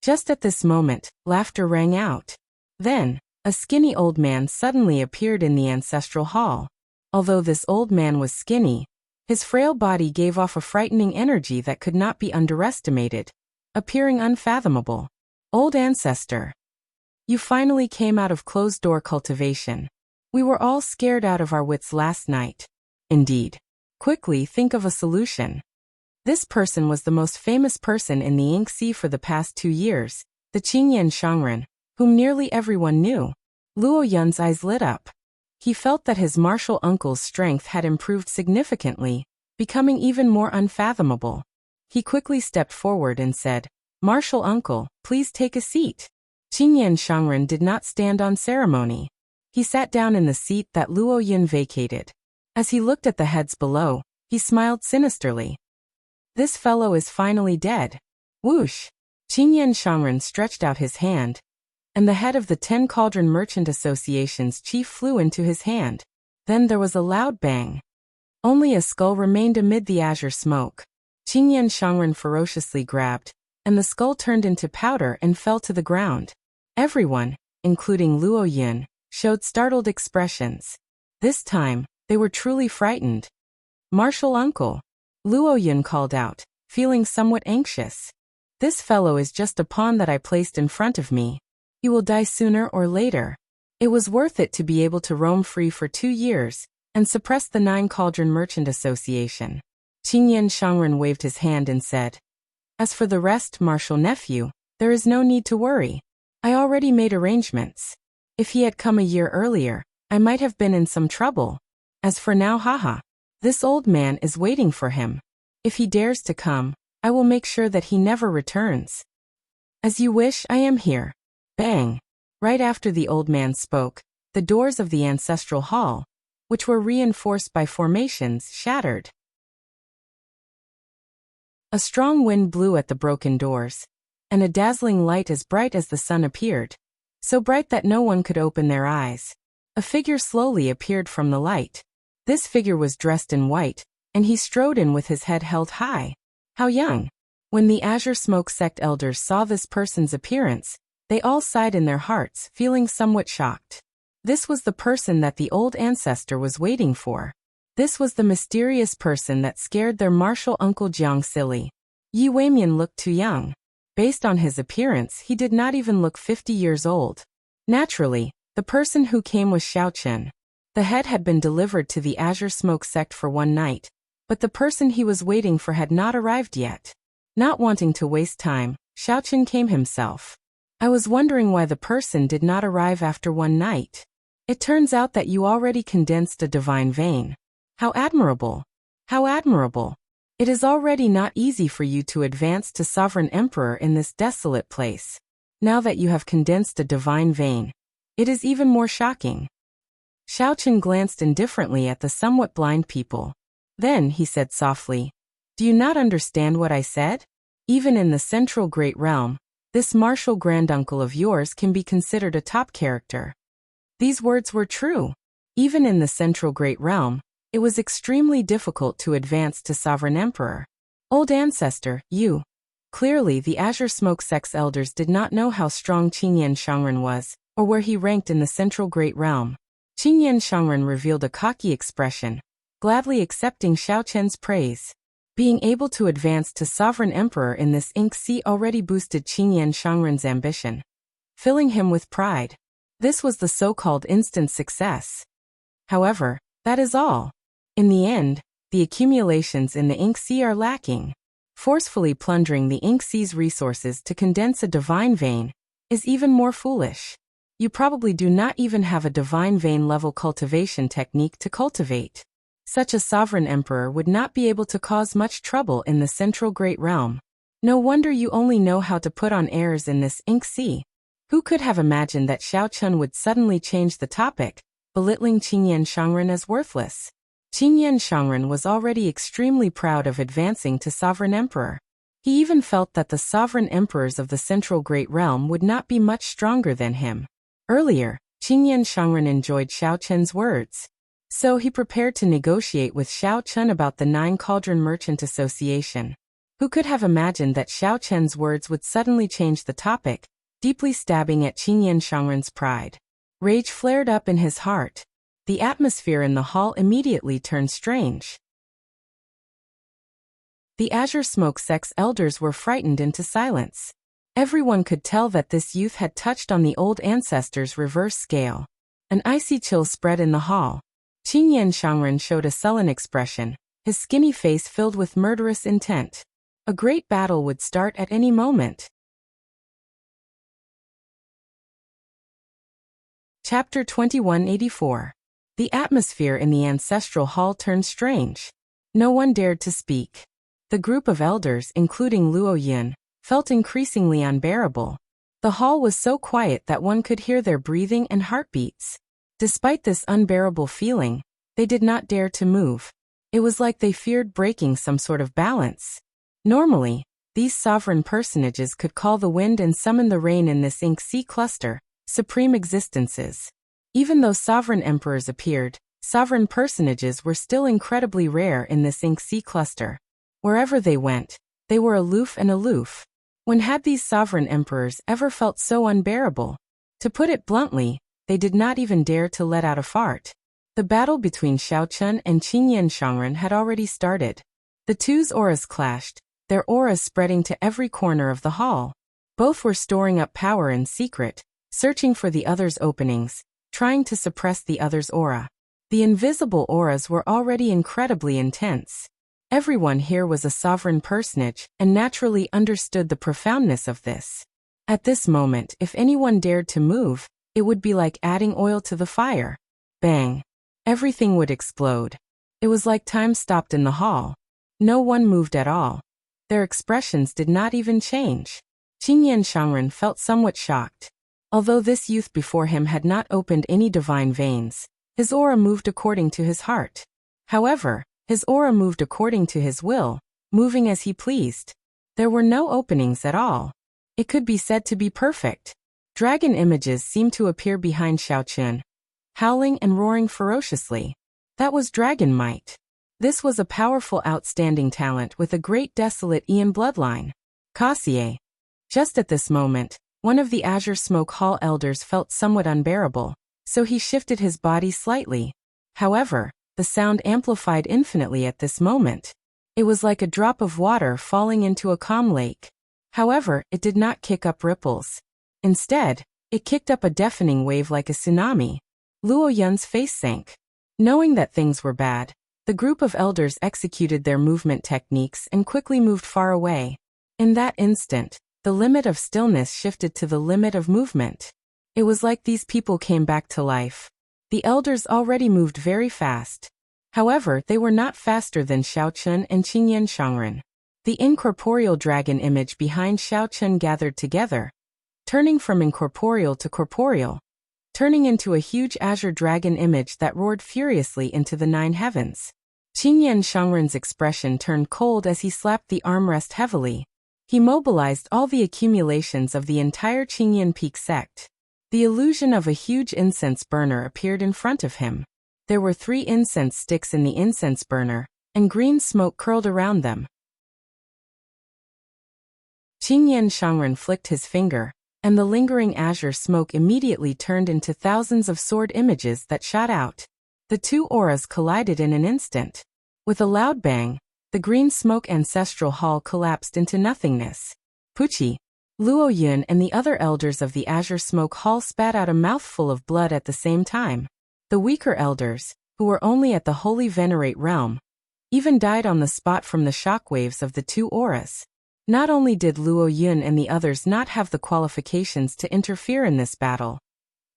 Just at this moment, laughter rang out. Then, a skinny old man suddenly appeared in the ancestral hall. Although this old man was skinny, his frail body gave off a frightening energy that could not be underestimated, appearing unfathomable. Old ancestor. You finally came out of closed-door cultivation. We were all scared out of our wits last night. Indeed. Quickly think of a solution. This person was the most famous person in the Ink Sea for the past 2 years, the Qingyan Shangren, whom nearly everyone knew. Luo Yun's eyes lit up. He felt that his martial uncle's strength had improved significantly, becoming even more unfathomable. He quickly stepped forward and said, "Martial uncle, please take a seat." Qingyan Shangren did not stand on ceremony. He sat down in the seat that Luo Yun vacated. As he looked at the heads below, he smiled sinisterly. This fellow is finally dead. Whoosh! Qingyan Shangren stretched out his hand, and the head of the 10 Cauldron Merchant Association's chief flew into his hand. Then there was a loud bang. Only a skull remained amid the azure smoke. Qingyan Shangren ferociously grabbed, and the skull turned into powder and fell to the ground. Everyone, including Luo Yun, showed startled expressions. This time, they were truly frightened. "Martial uncle," Luo Yun called out, feeling somewhat anxious. "This fellow is just a pawn that I placed in front of me. He will die sooner or later. It was worth it to be able to roam free for 2 years and suppress the 9 Cauldron Merchant Association." Qingyan Shangren waved his hand and said, "As for the rest, martial nephew, there is no need to worry. I already made arrangements. If he had come a year earlier, I might have been in some trouble. As for now, haha. This old man is waiting for him. If he dares to come, I will make sure that he never returns. As you wish, I am here. Bang! Right after the old man spoke, the doors of the ancestral hall, which were reinforced by formations, shattered. A strong wind blew at the broken doors, and a dazzling light as bright as the sun appeared, so bright that no one could open their eyes. A figure slowly appeared from the light. This figure was dressed in white, and he strode in with his head held high. How young! When the Azure Smoke Sect elders saw this person's appearance, they all sighed in their hearts, feeling somewhat shocked. This was the person that the old ancestor was waiting for. This was the mysterious person that scared their martial uncle Jiang silly. Yi Weimian looked too young. Based on his appearance, he did not even look 50 years old. Naturally, the person who came was Xiaochen. The head had been delivered to the Azure Smoke Sect for one night, but the person he was waiting for had not arrived yet. Not wanting to waste time, Xiaochen came himself. I was wondering why the person did not arrive after one night. It turns out that you already condensed a divine vein. How admirable! How admirable! It is already not easy for you to advance to Sovereign Emperor in this desolate place. Now that you have condensed a divine vein, it is even more shocking. Xiaochen glanced indifferently at the somewhat blind people. Then he said softly, "Do you not understand what I said? Even in the Central Great Realm, this martial granduncle of yours can be considered a top character." These words were true. Even in the Central Great Realm, it was extremely difficult to advance to Sovereign Emperor. Old Ancestor, you. Clearly the Azure Smoke Sect's elders did not know how strong Qingyan Shangren was, or where he ranked in the Central Great Realm. Qingyan Shangren revealed a cocky expression, gladly accepting Xiaochen's praise. Being able to advance to Sovereign Emperor in this ink sea already boosted Qingyan Shangren's ambition, filling him with pride. This was the so-called instant success. However, that is all. In the end, the accumulations in the ink sea are lacking. Forcefully plundering the ink sea's resources to condense a divine vein is even more foolish. You probably do not even have a divine vein level cultivation technique to cultivate. Such a sovereign emperor would not be able to cause much trouble in the Central Great Realm. No wonder you only know how to put on airs in this ink sea. Who could have imagined that Xiaochen would suddenly change the topic, belittling Qingyan Shangren as worthless? Qingyan Shangren was already extremely proud of advancing to Sovereign Emperor. He even felt that the Sovereign Emperors of the Central Great Realm would not be much stronger than him. Earlier, Qingyan Shangren enjoyed Xiaochen's words. So he prepared to negotiate with Xiaochen about the Nine Cauldron Merchant Association. Who could have imagined that Xiaochen's words would suddenly change the topic, deeply stabbing at Qingyan Shangren's pride. Rage flared up in his heart. The atmosphere in the hall immediately turned strange. The Azure Smoke Sect's elders were frightened into silence. Everyone could tell that this youth had touched on the old ancestors' reverse scale. An icy chill spread in the hall. Qingyan Shangren showed a sullen expression, his skinny face filled with murderous intent. A great battle would start at any moment. Chapter 2184. The atmosphere in the ancestral hall turned strange. No one dared to speak. The group of elders, including Luo Yun, felt increasingly unbearable. The hall was so quiet that one could hear their breathing and heartbeats. Despite this unbearable feeling, they did not dare to move. It was like they feared breaking some sort of balance. Normally, these sovereign personages could call the wind and summon the rain in this ink sea cluster, supreme existences. Even though sovereign emperors appeared, sovereign personages were still incredibly rare in this ink sea cluster. Wherever they went, they were aloof and aloof. When had these sovereign emperors ever felt so unbearable? To put it bluntly, they did not even dare to let out a fart. The battle between Xiaochen and Qingyan Shangren had already started. The two's auras clashed, their auras spreading to every corner of the hall. Both were storing up power in secret, searching for the other's openings, trying to suppress the other's aura. The invisible auras were already incredibly intense. Everyone here was a sovereign personage and naturally understood the profoundness of this. At this moment, if anyone dared to move, it would be like adding oil to the fire. Bang! Everything would explode. It was like time stopped in the hall. No one moved at all. Their expressions did not even change. Qingyan Shangren felt somewhat shocked. Although this youth before him had not opened any divine veins, his aura moved according to his heart. However, his aura moved according to his will, moving as he pleased. There were no openings at all. It could be said to be perfect. Dragon images seemed to appear behind Xiaoqun, howling and roaring ferociously. That was dragon might. This was a powerful, outstanding talent with a great desolate Ian bloodline. Kassier. Just at this moment, one of the Azure Smoke Hall elders felt somewhat unbearable, so he shifted his body slightly. However, the sound amplified infinitely at this moment. It was like a drop of water falling into a calm lake. However, it did not kick up ripples. Instead, it kicked up a deafening wave like a tsunami. Luo Yun's face sank. Knowing that things were bad, the group of elders executed their movement techniques and quickly moved far away. In that instant, the limit of stillness shifted to the limit of movement. It was like these people came back to life. The elders already moved very fast. However, they were not faster than Xiaoqun and Qingyan Shangren. The incorporeal dragon image behind Xiaoqun gathered together, turning from incorporeal to corporeal, turning into a huge azure dragon image that roared furiously into the 9 heavens. Qingyan Shangren's expression turned cold as he slapped the armrest heavily. He mobilized all the accumulations of the entire Qingyan Peak sect. The illusion of a huge incense burner appeared in front of him. There were 3 incense sticks in the incense burner, and green smoke curled around them. Qingyan Shangren flicked his finger, and the lingering azure smoke immediately turned into thousands of sword images that shot out. The 2 auras collided in an instant. With a loud bang, the green smoke ancestral hall collapsed into nothingness. Puchi, Luo Yun and the other elders of the azure smoke hall spat out a mouthful of blood at the same time. The weaker elders, who were only at the holy venerate realm, even died on the spot from the shockwaves of the 2 auras. Not only did Luo Yun and the others not have the qualifications to interfere in this battle,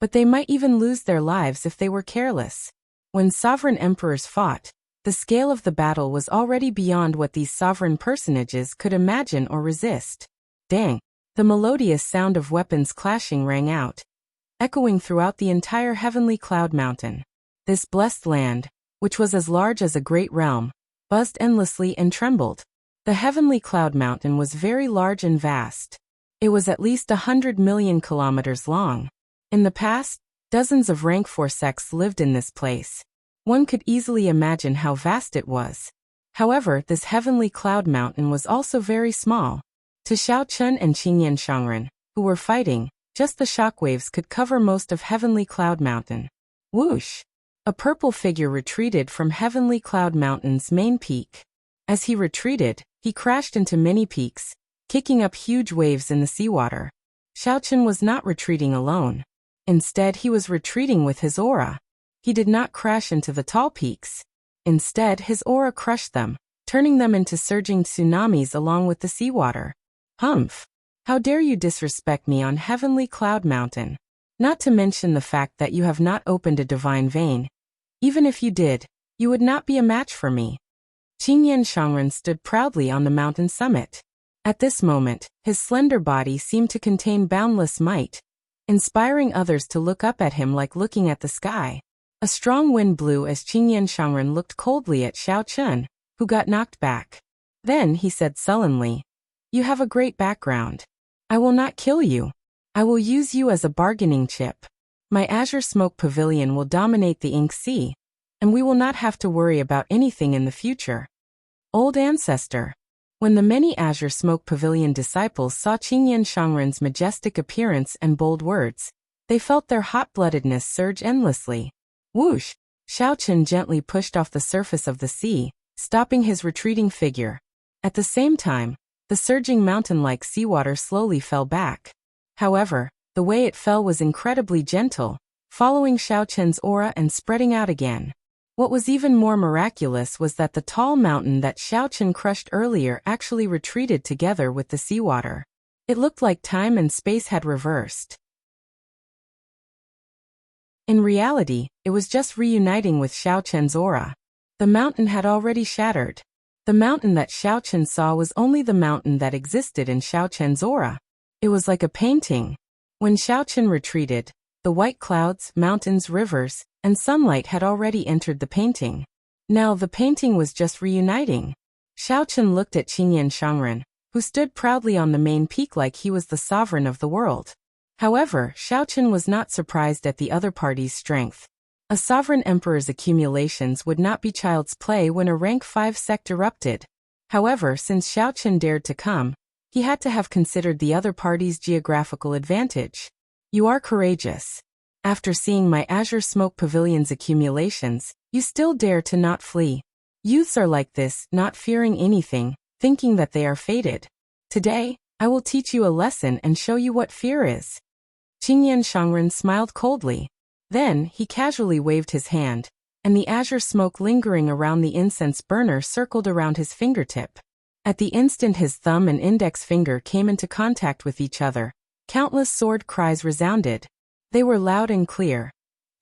but they might even lose their lives if they were careless. When sovereign emperors fought, the scale of the battle was already beyond what these sovereign personages could imagine or resist. Dang! The melodious sound of weapons clashing rang out, echoing throughout the entire heavenly cloud mountain. This blessed land, which was as large as a great realm, buzzed endlessly and trembled. The heavenly cloud mountain was very large and vast. It was at least 100 million kilometers long. In the past, dozens of rank 4 sects lived in this place. One could easily imagine how vast it was. However, this heavenly cloud mountain was also very small. To Xiaoqun and Qingyan Shangren, who were fighting, just the shockwaves could cover most of heavenly cloud mountain. Whoosh! A purple figure retreated from heavenly cloud mountain's main peak. As he retreated, he crashed into many peaks, kicking up huge waves in the seawater. Xiaoqun was not retreating alone. Instead, he was retreating with his aura. He did not crash into the tall peaks. Instead, his aura crushed them, turning them into surging tsunamis along with the seawater. Humph! How dare you disrespect me on Heavenly Cloud Mountain? Not to mention the fact that you have not opened a divine vein. Even if you did, you would not be a match for me. Qingyan Shangren stood proudly on the mountain summit. At this moment, his slender body seemed to contain boundless might, inspiring others to look up at him like looking at the sky. A strong wind blew as Qingyan Shangren looked coldly at Xiaoqun, who got knocked back. Then he said sullenly, "You have a great background. I will not kill you. I will use you as a bargaining chip. My azure smoke pavilion will dominate the ink sea, and we will not have to worry about anything in the future." Old ancestor. When the many azure smoke pavilion disciples saw Qingyan Shangren's majestic appearance and bold words, they felt their hot-bloodedness surge endlessly. Whoosh! Xiaoqun gently pushed off the surface of the sea, stopping his retreating figure. At the same time, the surging mountain-like seawater slowly fell back. However, the way it fell was incredibly gentle, following Xiaoqun's aura and spreading out again. What was even more miraculous was that the tall mountain that Xiaoqun crushed earlier actually retreated together with the seawater. It looked like time and space had reversed. In reality, it was just reuniting with Xiaoqun's aura. The mountain had already shattered. The mountain that Xiao Chen saw was only the mountain that existed in Xiao Chen's aura. It was like a painting. When Xiao Chen retreated, the white clouds, mountains, rivers, and sunlight had already entered the painting. Now the painting was just reuniting. Xiao Chen looked at Qingyan Shangren, who stood proudly on the main peak like he was the sovereign of the world. However, Xiao Chen was not surprised at the other party's strength. A sovereign emperor's accumulations would not be child's play when a rank 5 sect erupted. However, since Xiao Chen dared to come, he had to have considered the other party's geographical advantage. You are courageous. After seeing my Azure Smoke Pavilion's accumulations, you still dare to not flee. Youths are like this, not fearing anything, thinking that they are fated. Today, I will teach you a lesson and show you what fear is. Qingyan Shangren smiled coldly. Then, he casually waved his hand, and the azure smoke lingering around the incense burner circled around his fingertip. At the instant his thumb and index finger came into contact with each other, countless sword cries resounded. They were loud and clear,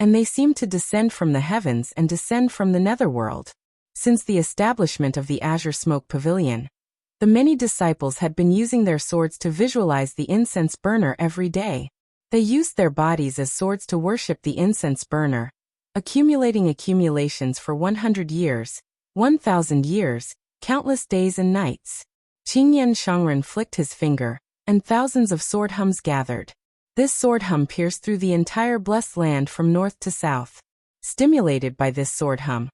and they seemed to descend from the heavens and descend from the netherworld. Since the establishment of the Azure Smoke Pavilion, the many disciples had been using their swords to visualize the incense burner every day. They used their bodies as swords to worship the incense burner, accumulating accumulations for 100 years, 1,000 years, countless days and nights. Qingyan Shangren flicked his finger, and thousands of sword hums gathered. This sword hum pierced through the entire blessed land from north to south. Stimulated by this sword hum,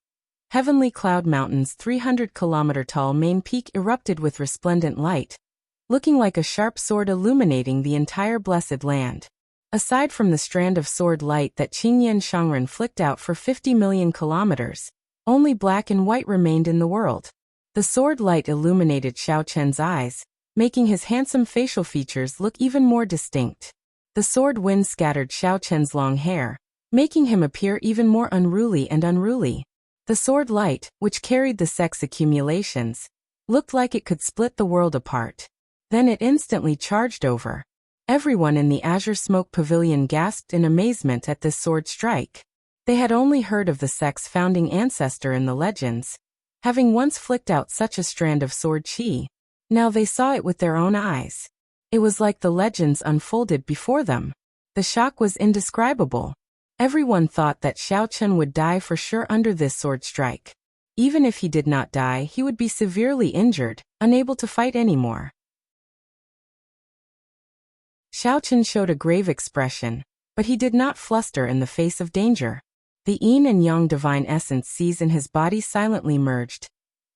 Heavenly Cloud Mountain's 300-kilometer-tall main peak erupted with resplendent light, looking like a sharp sword illuminating the entire blessed land. Aside from the strand of sword light that Qingyan Shangren flicked out for 50 million kilometers, only black and white remained in the world. The sword light illuminated Xiao Chen's eyes, making his handsome facial features look even more distinct. The sword wind scattered Xiao Chen's long hair, making him appear even more unruly and unruly. The sword light, which carried the sex accumulations, looked like it could split the world apart. Then it instantly charged over. Everyone in the Azure Smoke Pavilion gasped in amazement at this sword strike. They had only heard of the sect's founding ancestor in the legends, having once flicked out such a strand of sword chi. Now they saw it with their own eyes. It was like the legends unfolded before them. The shock was indescribable. Everyone thought that Xiao Chen would die for sure under this sword strike. Even if he did not die, he would be severely injured, unable to fight anymore. Xiao Chen showed a grave expression, but he did not fluster in the face of danger. The yin and yang divine essence seized in his body silently merged,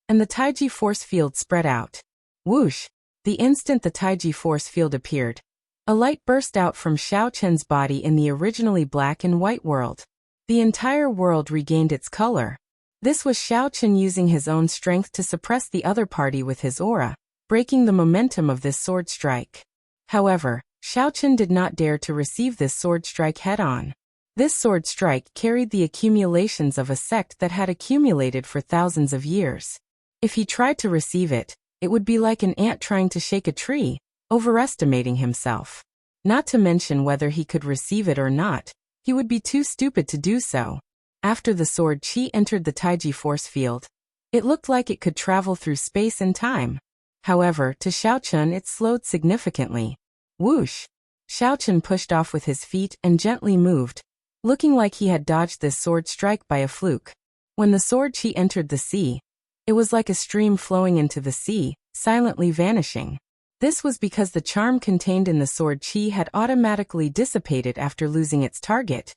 and the Taiji force field spread out. Whoosh! The instant the Taiji force field appeared, a light burst out from Xiao Chen's body in the originally black and white world. The entire world regained its color. This was Xiao Chen using his own strength to suppress the other party with his aura, breaking the momentum of this sword strike. However, Xiao Chen did not dare to receive this sword strike head-on. This sword strike carried the accumulations of a sect that had accumulated for thousands of years. If he tried to receive it, it would be like an ant trying to shake a tree, overestimating himself. Not to mention whether he could receive it or not, he would be too stupid to do so. After the sword chi entered the Taiji force field, it looked like it could travel through space and time. However, to Xiao Chen it slowed significantly. Whoosh! Xiao Chen pushed off with his feet and gently moved, looking like he had dodged this sword strike by a fluke. When the sword chi entered the sea, it was like a stream flowing into the sea, silently vanishing. This was because the charm contained in the sword chi had automatically dissipated after losing its target,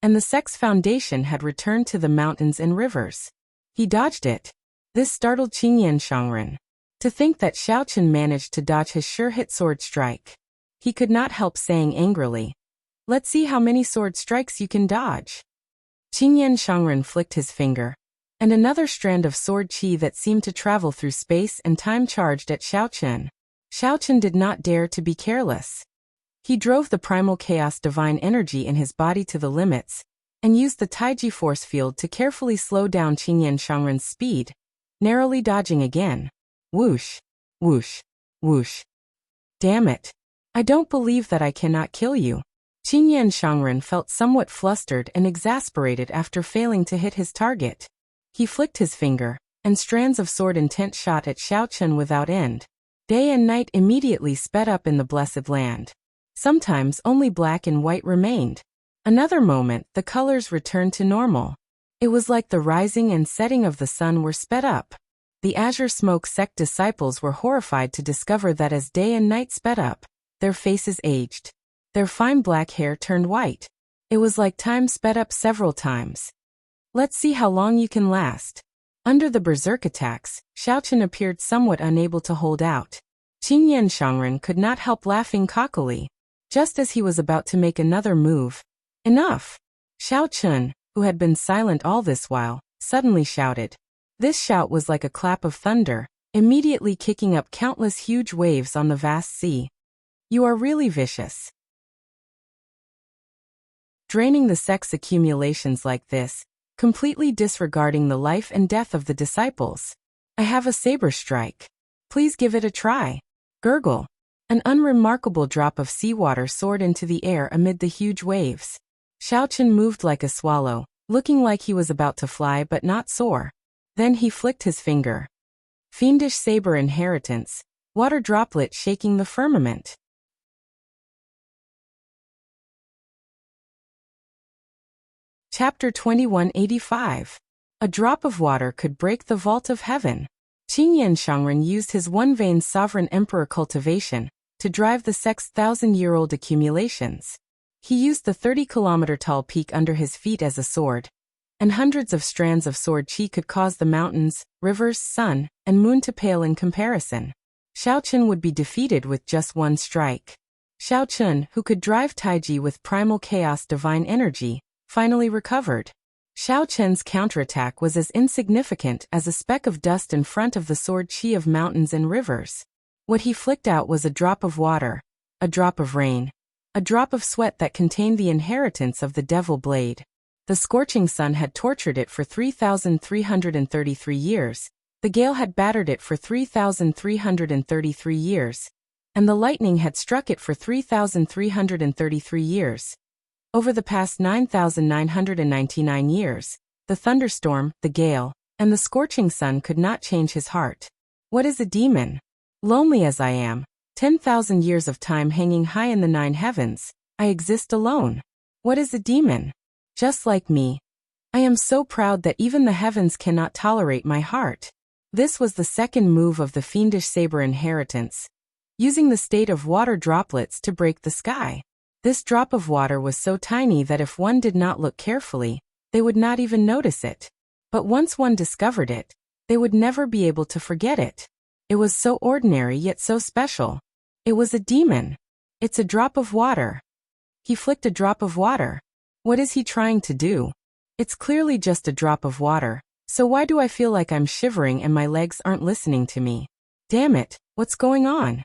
and the sect's foundation had returned to the mountains and rivers. He dodged it. This startled Qingyan Shangren. To think that Xiao Chen managed to dodge his sure-hit sword strike. He could not help saying angrily, "Let's see how many sword strikes you can dodge." Qingyan Shangren flicked his finger, and another strand of sword chi that seemed to travel through space and time charged at Xiao Chen. Xiao Chen did not dare to be careless. He drove the primal chaos divine energy in his body to the limits, and used the Taiji force field to carefully slow down Qingyan Shangren's speed, narrowly dodging again. Whoosh! Whoosh! Whoosh! Damn it! I don't believe that I cannot kill you. Qingyan Shangren felt somewhat flustered and exasperated after failing to hit his target. He flicked his finger, and strands of sword intent shot at Xiaochen without end. Day and night immediately sped up in the blessed land. Sometimes only black and white remained. Another moment, the colors returned to normal. It was like the rising and setting of the sun were sped up. The Azure Smoke sect disciples were horrified to discover that as day and night sped up, their faces aged. Their fine black hair turned white. It was like time sped up several times. Let's see how long you can last. Under the berserk attacks, Xiaochen appeared somewhat unable to hold out. Qingyan Shangren could not help laughing cockily. Just as he was about to make another move. Enough! Xiaochen, who had been silent all this while, suddenly shouted. This shout was like a clap of thunder, immediately kicking up countless huge waves on the vast sea. You are really vicious. Draining the sect's accumulations like this, completely disregarding the life and death of the disciples. I have a saber strike. Please give it a try. Gurgle. An unremarkable drop of seawater soared into the air amid the huge waves. Xiaochen moved like a swallow, looking like he was about to fly but not soar. Then he flicked his finger. Fiendish saber inheritance, water droplet shaking the firmament. Chapter 2185. A drop of water could break the vault of heaven. Qingyan Shangren used his one-vein sovereign emperor cultivation to drive the sect's 1,000-year-old accumulations. He used the 30-kilometer-tall peak under his feet as a sword, and hundreds of strands of sword chi could cause the mountains, rivers, sun, and moon to pale in comparison. Xiaochen would be defeated with just one strike. Xiaochen, who could drive Taiji with primal chaos divine energy, finally recovered. Xiaochen's counterattack was as insignificant as a speck of dust in front of the sword chi of mountains and rivers. What he flicked out was a drop of water, a drop of rain, a drop of sweat that contained the inheritance of the devil blade. The scorching sun had tortured it for 3,333 years, the gale had battered it for 3,333 years, and the lightning had struck it for 3,333 years. Over the past 9,999 years, the thunderstorm, the gale, and the scorching sun could not change his heart. What is a demon? Lonely as I am, 10,000 years of time hanging high in the 9 heavens, I exist alone. What is a demon? Just like me. I am so proud that even the heavens cannot tolerate my heart. This was the second move of the fiendish saber inheritance, using the state of water droplets to break the sky. This drop of water was so tiny that if one did not look carefully, they would not even notice it. But once one discovered it, they would never be able to forget it. It was so ordinary yet so special. It was a demon. It's a drop of water. He flicked a drop of water. What is he trying to do? It's clearly just a drop of water, so why do I feel like I'm shivering and my legs aren't listening to me? Damn it, what's going on?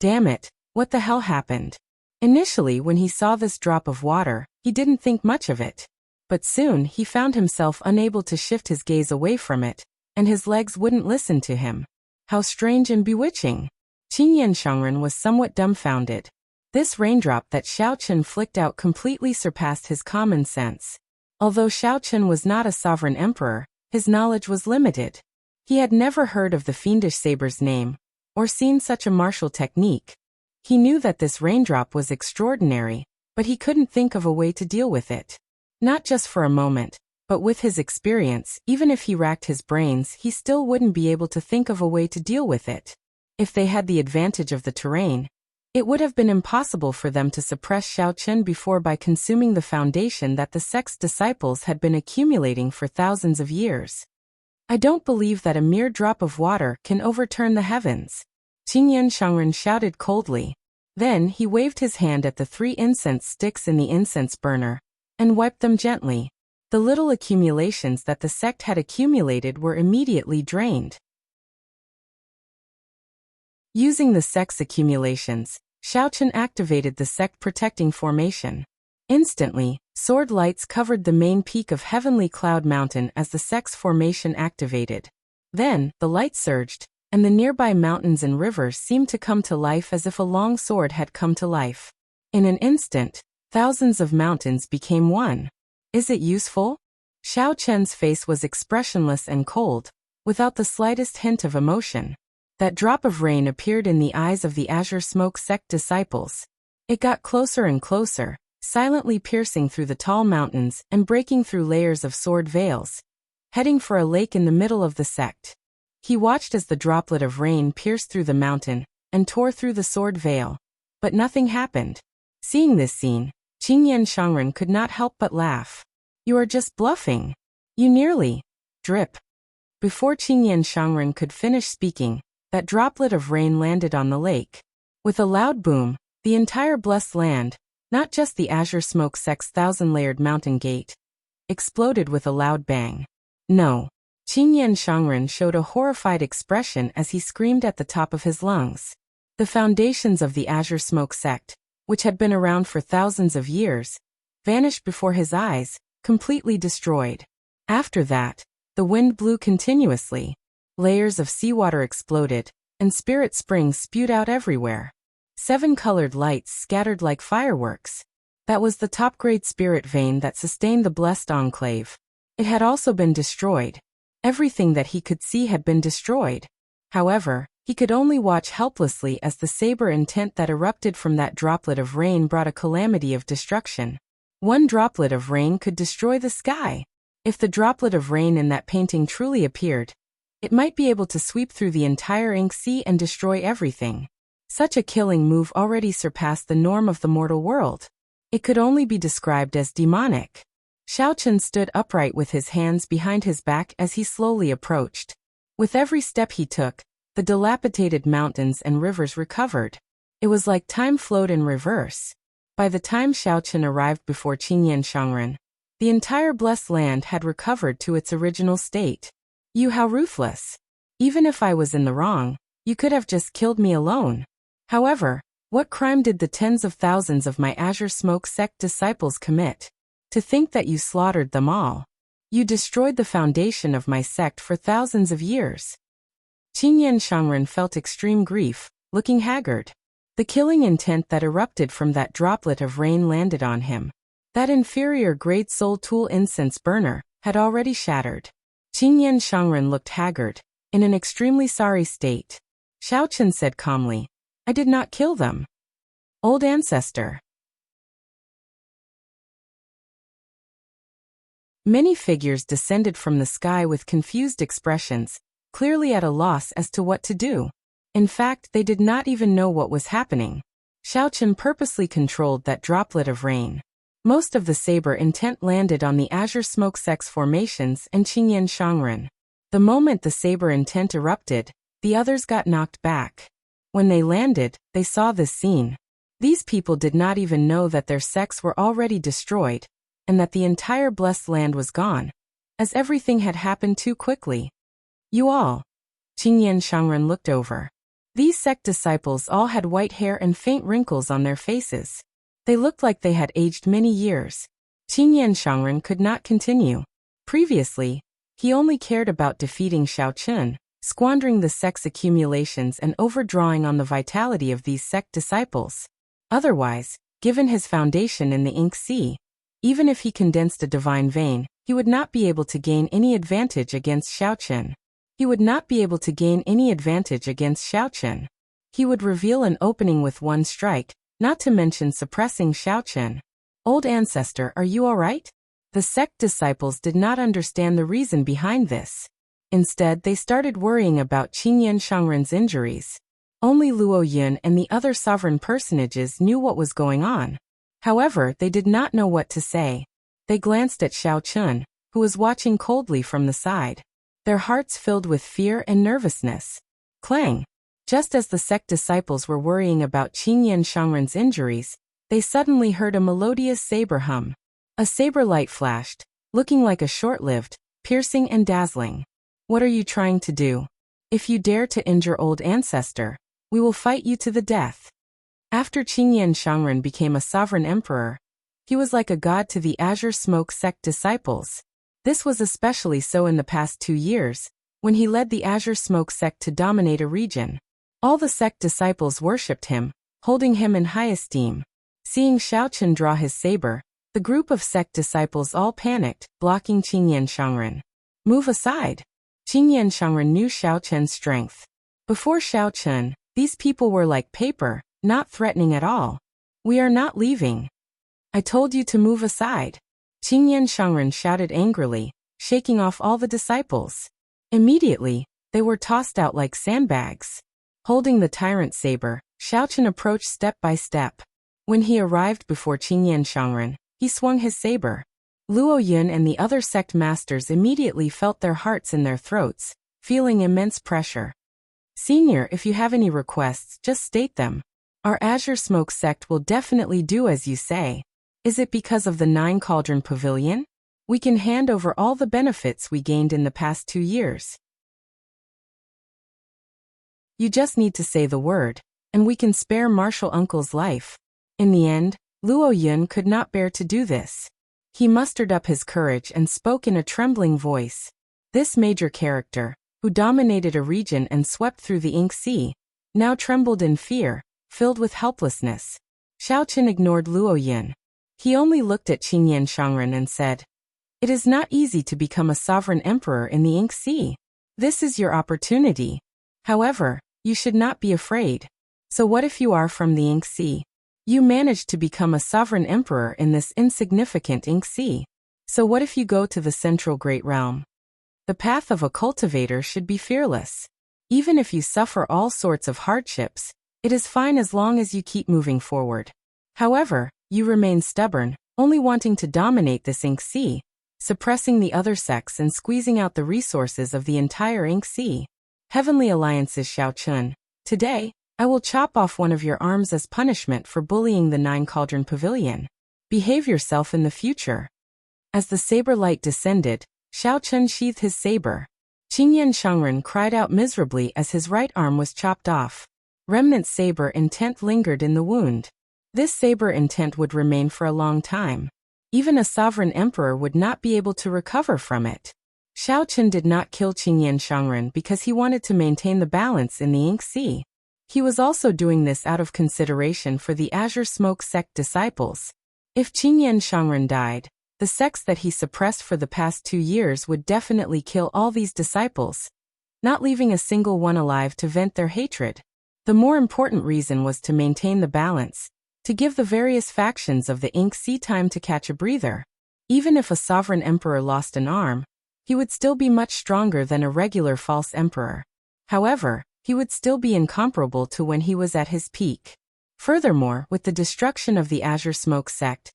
Damn it, what the hell happened? Initially, when he saw this drop of water, he didn't think much of it. But soon he found himself unable to shift his gaze away from it, and his legs wouldn't listen to him. How strange and bewitching. Qingyan Shangren was somewhat dumbfounded. This raindrop that Xiaochen flicked out completely surpassed his common sense. Although Xiaochen was not a sovereign emperor, his knowledge was limited. He had never heard of the fiendish saber's name, or seen such a martial technique. He knew that this raindrop was extraordinary, but he couldn't think of a way to deal with it. Not just for a moment, but with his experience, even if he racked his brains, he still wouldn't be able to think of a way to deal with it. If they had the advantage of the terrain, it would have been impossible for them to suppress Xiaochen before by consuming the foundation that the sect's disciples had been accumulating for thousands of years. I don't believe that a mere drop of water can overturn the heavens. Qingyan Shangren shouted coldly. Then he waved his hand at the 3 incense sticks in the incense burner, and wiped them gently. The little accumulations that the sect had accumulated were immediately drained. Using the sect's accumulations, Xiaochen activated the sect protecting formation. Instantly, sword lights covered the main peak of Heavenly Cloud Mountain as the sect's formation activated. Then, the light surged, and the nearby mountains and rivers seemed to come to life as if a long sword had come to life. In an instant, thousands of mountains became one. Is it useful? Xiao Chen's face was expressionless and cold, without the slightest hint of emotion. That drop of rain appeared in the eyes of the Azure Smoke sect disciples. It got closer and closer, silently piercing through the tall mountains and breaking through layers of sword veils, heading for a lake in the middle of the sect. He watched as the droplet of rain pierced through the mountain and tore through the sword veil, but nothing happened. Seeing this scene, Qingyan Shangren could not help but laugh. "You are just bluffing. You nearly..." Drip. Before Qingyan Shangren could finish speaking, that droplet of rain landed on the lake. With a loud boom, the entire blessed land, not just the Azure Smoke sect's thousand-layered mountain gate, exploded with a loud bang. "No." Qingyan Shangren showed a horrified expression as he screamed at the top of his lungs. The foundations of the Azure Smoke sect, which had been around for thousands of years, vanished before his eyes, completely destroyed. After that, the wind blew continuously. Layers of seawater exploded, and spirit springs spewed out everywhere. 7 colored lights scattered like fireworks. That was the top-grade spirit vein that sustained the blessed enclave. It had also been destroyed. Everything that he could see had been destroyed. However, he could only watch helplessly as the saber intent that erupted from that droplet of rain brought a calamity of destruction. One droplet of rain could destroy the sky. If the droplet of rain in that painting truly appeared, it might be able to sweep through the entire ink sea and destroy everything. Such a killing move already surpassed the norm of the mortal world. It could only be described as demonic. Xiaochen stood upright with his hands behind his back as he slowly approached. With every step he took, the dilapidated mountains and rivers recovered. It was like time flowed in reverse. By the time Xiaochen arrived before Qingyan Shangren, the entire blessed land had recovered to its original state. "You, how ruthless. Even if I was in the wrong, you could have just killed me alone. However, what crime did the tens of thousands of my Azure Smoke sect disciples commit? To think that you slaughtered them all. You destroyed the foundation of my sect for thousands of years." Qingyan Shangren felt extreme grief, looking haggard. The killing intent that erupted from that droplet of rain landed on him. That inferior-grade soul tool incense burner had already shattered. Qingyan Shangren looked haggard, in an extremely sorry state. Xiaochen said calmly, "I did not kill them. Old ancestor." Many figures descended from the sky with confused expressions, clearly at a loss as to what to do. In fact, they did not even know what was happening. Xiaochen purposely controlled that droplet of rain. Most of the saber intent landed on the Azure Smoke sect's formations and Qingyan Shangren. The moment the saber intent erupted, the others got knocked back. When they landed, they saw this scene. These people did not even know that their sects were already destroyed, and that the entire blessed land was gone, as everything had happened too quickly. "You all." Qingyan Shangren looked over. These sect disciples all had white hair and faint wrinkles on their faces. They looked like they had aged many years. Qingyan Shangren could not continue. Previously, he only cared about defeating Xiaochen, squandering the sect's accumulations and overdrawing on the vitality of these sect disciples. Otherwise, given his foundation in the ink sea, even if he condensed a divine vein, he would not be able to gain any advantage against Xiaochen. He would not be able to gain any advantage against Xiaochen. He would reveal an opening with one strike, not to mention suppressing Xiaochen. "Old ancestor, are you all right?" The sect disciples did not understand the reason behind this. Instead, they started worrying about Qingyan Shangren's injuries. Only Luo Yun and the other sovereign personages knew what was going on. However, they did not know what to say. They glanced at Xiaochen, who was watching coldly from the side. Their hearts filled with fear and nervousness. Clang! Just as the sect disciples were worrying about Qingyan Shangren's injuries, they suddenly heard a melodious saber hum. A saber light flashed, looking like a short-lived, piercing and dazzling. "What are you trying to do? If you dare to injure old ancestor, we will fight you to the death." After Qingyan Shangren became a sovereign emperor, he was like a god to the Azure Smoke sect disciples. This was especially so in the past 2 years, when he led the Azure Smoke sect to dominate a region. All the sect disciples worshipped him, holding him in high esteem. Seeing Xiaochen draw his saber, The group of sect disciples all panicked, blocking Qingyan Shangren. Move aside. Qingyan Shangren knew Xiao Chen's strength. Before Xiao Chen, these people were like paper, not threatening at all. We are not leaving. I told you to move aside. Qingyan Shangren shouted angrily, shaking off all the disciples. Immediately, they were tossed out like sandbags. Holding the tyrant saber, Xiao Chen approached step by step. When he arrived before Qingyan Shangren, he swung his saber. Luo Yun and the other sect masters immediately felt their hearts in their throats, feeling immense pressure. Senior, if you have any requests, just state them. Our Azure Smoke sect will definitely do as you say. Is it because of the 9 Cauldron Pavilion? We can hand over all the benefits we gained in the past 2 years. You just need to say the word, and we can spare Marshal Uncle's life. In the end, Luo Yun could not bear to do this. He mustered up his courage and spoke in a trembling voice. This major character, who dominated a region and swept through the Ink Sea, now trembled in fear, filled with helplessness. Xiao Chen ignored Luo Yun. He only looked at Qingyan Shangren and said, "It is not easy to become a sovereign emperor in the Ink Sea. This is your opportunity. However, you should not be afraid. So what if you are from the Ink Sea? You managed to become a sovereign emperor in this insignificant Ink Sea. So what if you go to the central great realm? The path of a cultivator should be fearless. Even if you suffer all sorts of hardships, it is fine as long as you keep moving forward. However, you remain stubborn, only wanting to dominate this Ink Sea, suppressing the other sects and squeezing out the resources of the entire Ink Sea. Heavenly Alliance's Xiao Chen. Today, I will chop off one of your arms as punishment for bullying the 9 Cauldron Pavilion. Behave yourself in the future." As the saber light descended, Xiao Chen sheathed his saber. Qingyan Shangren cried out miserably as his right arm was chopped off. Remnant saber intent lingered in the wound. This saber intent would remain for a long time. Even a sovereign emperor would not be able to recover from it. Xiao Chen did not kill Qingyan Shangren because he wanted to maintain the balance in the Ink Sea. He was also doing this out of consideration for the Azure Smoke sect disciples. If Qingyan Shangren died, the sects that he suppressed for the past 2 years would definitely kill all these disciples, not leaving a single one alive to vent their hatred. The more important reason was to maintain the balance, to give the various factions of the Ink Sea time to catch a breather. Even if a sovereign emperor lost an arm, he would still be much stronger than a regular false emperor. However, he would still be incomparable to when he was at his peak. Furthermore, with the destruction of the Azure Smoke sect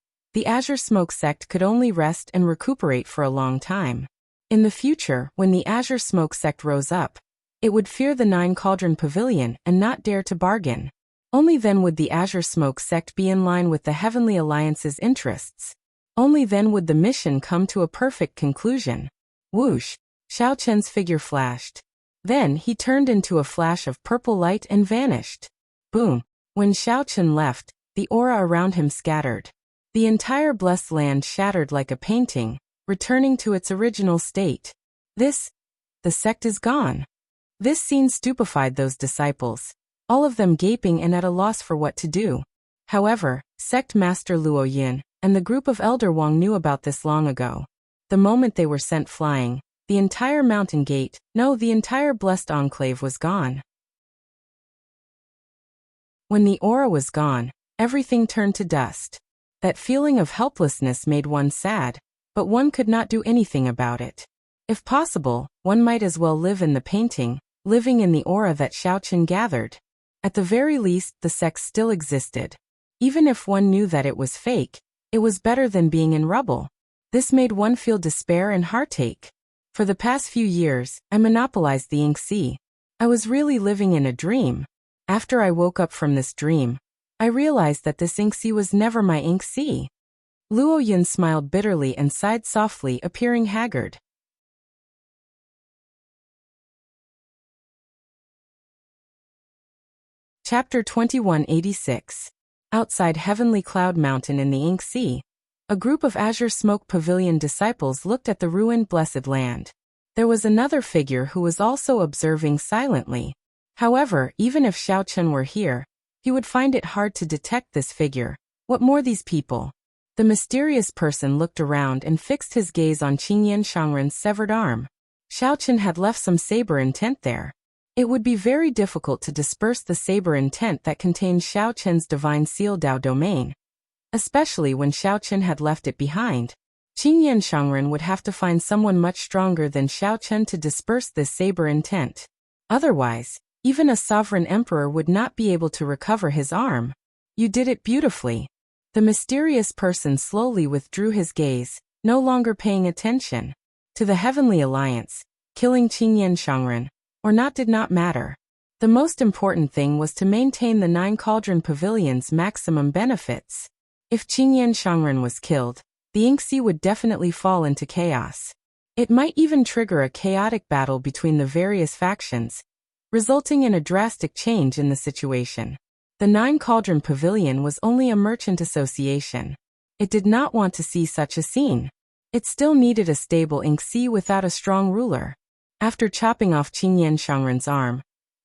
could only rest and recuperate for a long time. In the future, when the Azure Smoke sect rose up, it would fear the 9 Cauldron Pavilion and not dare to bargain. Only then would the Azure Smoke sect be in line with the Heavenly Alliance's interests. Only then would the mission come to a perfect conclusion. Whoosh! Xiao Chen's figure flashed. Then he turned into a flash of purple light and vanished. Boom! When Xiao Chen left, the aura around him scattered. The entire blessed land shattered like a painting, returning to its original state. The sect is gone. This scene stupefied those disciples, all of them gaping and at a loss for what to do. However, Sect Master Luo Yin and the group of Elder Wang knew about this long ago. The moment they were sent flying, the entire mountain gate, no, the entire blessed enclave was gone. When the aura was gone, everything turned to dust. That feeling of helplessness made one sad, but one could not do anything about it. If possible, one might as well live in the painting, living in the aura that Xiao Chen gathered. At the very least, the sect still existed. Even if one knew that it was fake, it was better than being in rubble. This made one feel despair and heartache. For the past few years, I monopolized the Ink Sea. I was really living in a dream. After I woke up from this dream, I realized that this Ink Sea was never my Ink Sea. Luo Yun smiled bitterly and sighed softly, appearing haggard. Chapter 2186. Outside Heavenly Cloud Mountain in the Ink Sea, a group of Azure Smoke Pavilion disciples looked at the ruined blessed land. There was another figure who was also observing silently. However, even if Xiao Chen were here, he would find it hard to detect this figure. What more these people? The mysterious person looked around and fixed his gaze on Qingyan Shangren's severed arm. Xiaochen had left some saber intent there. It would be very difficult to disperse the saber intent that contained Xiaochen's divine seal Dao domain, especially when Xiaochen had left it behind. Qingyan Shangren would have to find someone much stronger than Xiaochen to disperse this saber intent. Otherwise, even a sovereign emperor would not be able to recover his arm. You did it beautifully. The mysterious person slowly withdrew his gaze, no longer paying attention to the Heavenly Alliance. Killing Qingyan Shangren or not did not matter. The most important thing was to maintain the 9 Cauldron Pavilion's maximum benefits. If Qingyan Shangren was killed, the Yingxi would definitely fall into chaos. It might even trigger a chaotic battle between the various factions, resulting in a drastic change in the situation. The 9 Cauldron Pavilion was only a merchant association. It did not want to see such a scene. It still needed a stable Yingxi without a strong ruler. After chopping off Qingyan Shangren's arm,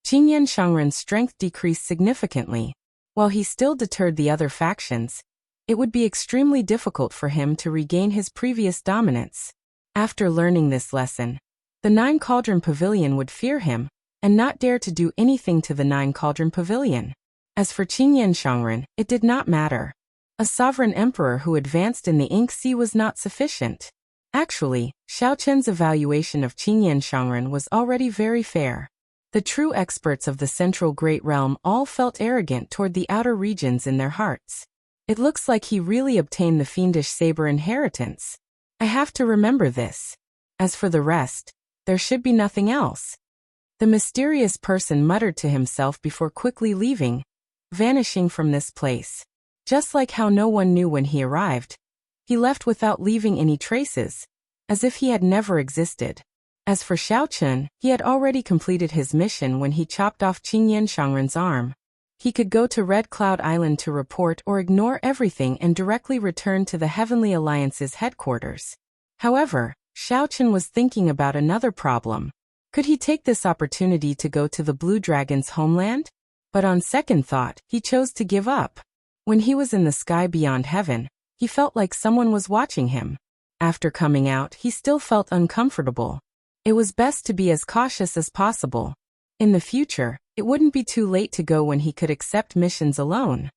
Qingyan Shangren's strength decreased significantly. While he still deterred the other factions, it would be extremely difficult for him to regain his previous dominance. After learning this lesson, the 9 Cauldron Pavilion would fear him and not dare to do anything to the 9 Cauldron Pavilion. As for Qingyan Shangren, it did not matter. A sovereign emperor who advanced in the Yingxi was not sufficient. Actually, Xiaochen's evaluation of Qingyan Shangren was already very fair. The true experts of the Central Great Realm all felt arrogant toward the outer regions in their hearts. It looks like he really obtained the fiendish saber inheritance. I have to remember this. As for the rest, there should be nothing else. The mysterious person muttered to himself before quickly leaving, vanishing from this place. Just like how no one knew when he arrived, he left without leaving any traces, as if he had never existed. As for Xiaochen, he had already completed his mission when he chopped off Qingyan Shangren's arm. He could go to Red Cloud Island to report or ignore everything and directly return to the Heavenly Alliance's headquarters. However, Xiaochen was thinking about another problem. Could he take this opportunity to go to the Blue Dragon's homeland? But on second thought, he chose to give up. When he was in the sky beyond heaven, he felt like someone was watching him. After coming out, he still felt uncomfortable. It was best to be as cautious as possible. In the future, it wouldn't be too late to go when he could accept missions alone.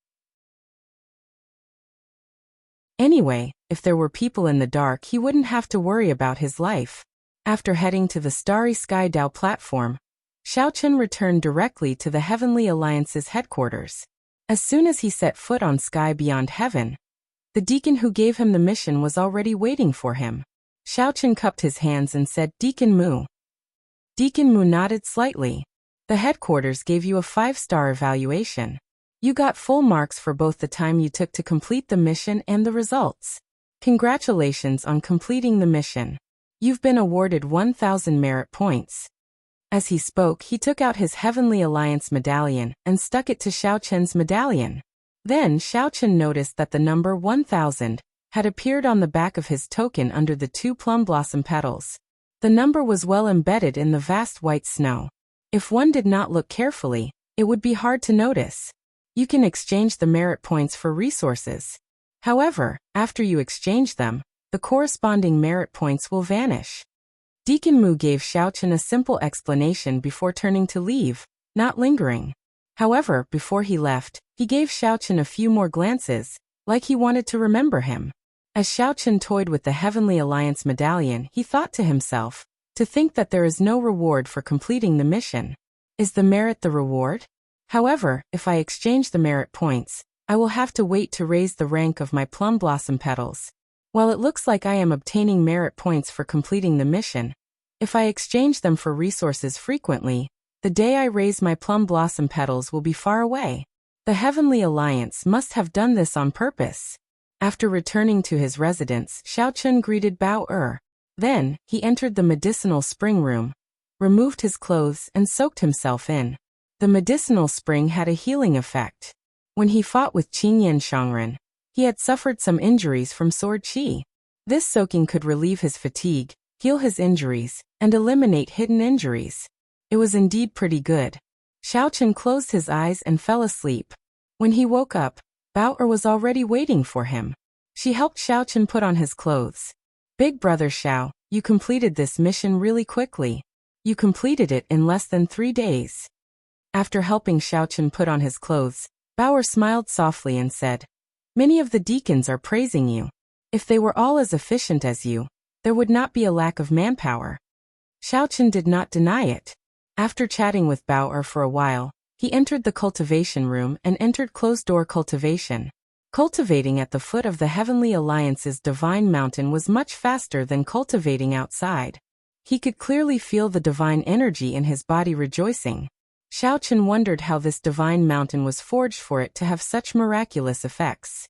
Anyway, if there were people in the dark, he wouldn't have to worry about his life. After heading to the Starry Sky Dao platform, Xiaochen returned directly to the Heavenly Alliance's headquarters. As soon as he set foot on Sky Beyond Heaven, the deacon who gave him the mission was already waiting for him. Xiaochen cupped his hands and said, "Deacon Mu." Deacon Mu nodded slightly. The headquarters gave you a 5-star evaluation. You got full marks for both the time you took to complete the mission and the results. Congratulations on completing the mission. You've been awarded 1,000 merit points. As he spoke, he took out his Heavenly Alliance medallion and stuck it to Xiaochen's medallion. Then Xiaochen noticed that the number 1,000 had appeared on the back of his token under the 2 plum blossom petals. The number was well embedded in the vast white snow. If one did not look carefully, it would be hard to notice. You can exchange the merit points for resources. However, after you exchange them, the corresponding merit points will vanish. Deacon Mu gave Xiaochen a simple explanation before turning to leave, not lingering. However, before he left, he gave Xiaochen a few more glances, like he wanted to remember him. As Xiaochen toyed with the Heavenly Alliance medallion, he thought to himself, to think that there is no reward for completing the mission. Is the merit the reward? However, if I exchange the merit points, I will have to wait to raise the rank of my plum blossom petals. While it looks like I am obtaining merit points for completing the mission, if I exchange them for resources frequently, the day I raise my plum blossom petals will be far away. The Heavenly Alliance must have done this on purpose. After returning to his residence, Xiaochen greeted Bao. Then, he entered the medicinal spring room, removed his clothes and soaked himself in. The medicinal spring had a healing effect. When he fought with Qingyan Shangren, he had suffered some injuries from sword qi. This soaking could relieve his fatigue, heal his injuries, and eliminate hidden injuries. It was indeed pretty good. Xiaochen closed his eyes and fell asleep. When he woke up, Bao was already waiting for him. She helped Xiaochen put on his clothes. Big brother Xiao, you completed this mission really quickly. You completed it in less than 3 days. After helping Xiaochen put on his clothes, Bauer smiled softly and said, Many of the deacons are praising you. If they were all as efficient as you, there would not be a lack of manpower. Xiaochen did not deny it. After chatting with Bauer for a while, he entered the cultivation room and entered closed-door cultivation. Cultivating at the foot of the Heavenly Alliance's divine mountain was much faster than cultivating outside. He could clearly feel the divine energy in his body rejoicing. Xiaochen wondered how this divine mountain was forged for it to have such miraculous effects.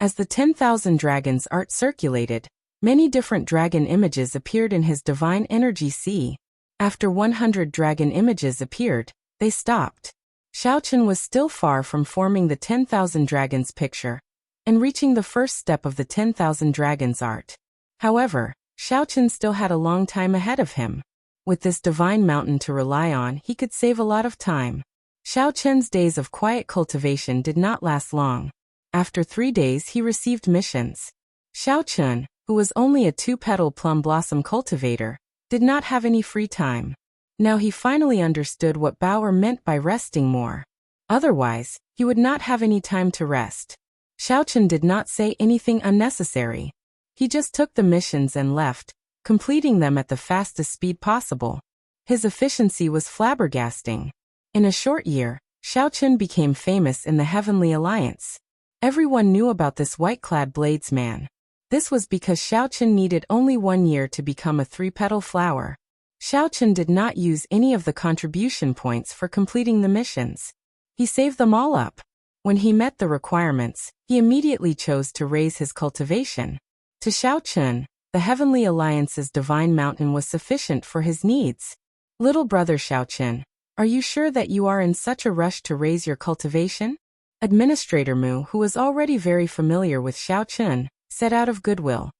As the 10,000 dragons art circulated, many different dragon images appeared in his divine energy sea. After 100 dragon images appeared, they stopped. Xiaochen was still far from forming the 10,000 dragons picture and reaching the first step of the 10,000 dragons art. However, Xiaochen still had a long time ahead of him. With this divine mountain to rely on, he could save a lot of time. Xiaochen's days of quiet cultivation did not last long. After 3 days he received missions. Xiaochen, who was only a 2-petal plum blossom cultivator, did not have any free time. Now he finally understood what Bauer meant by resting more. Otherwise, he would not have any time to rest. Xiaochen did not say anything unnecessary. He just took the missions and left, completing them at the fastest speed possible. His efficiency was flabbergasting. In a short year, Xiaochen became famous in the Heavenly Alliance. Everyone knew about this white-clad bladesman. This was because Xiaochen needed only 1 year to become a 3-petal flower. Xiaochen did not use any of the contribution points for completing the missions. He saved them all up. When he met the requirements, he immediately chose to raise his cultivation. To Xiaochen, the Heavenly Alliance's divine mountain was sufficient for his needs. Little brother Xiaochen, are you sure that you are in such a rush to raise your cultivation? Administrator Mu, who was already very familiar with Xiaochen, said out of goodwill.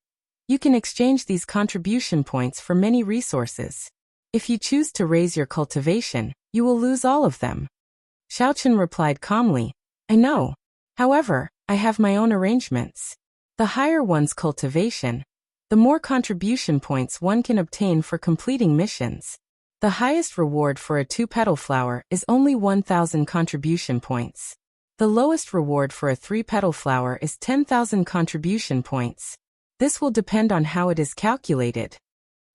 You can exchange these contribution points for many resources. If you choose to raise your cultivation, you will lose all of them. Xiaochen replied calmly, I know. However, I have my own arrangements. The higher one's cultivation, the more contribution points one can obtain for completing missions. The highest reward for a 2-petal flower is only 1,000 contribution points. The lowest reward for a 3-petal flower is 10,000 contribution points. This will depend on how it is calculated.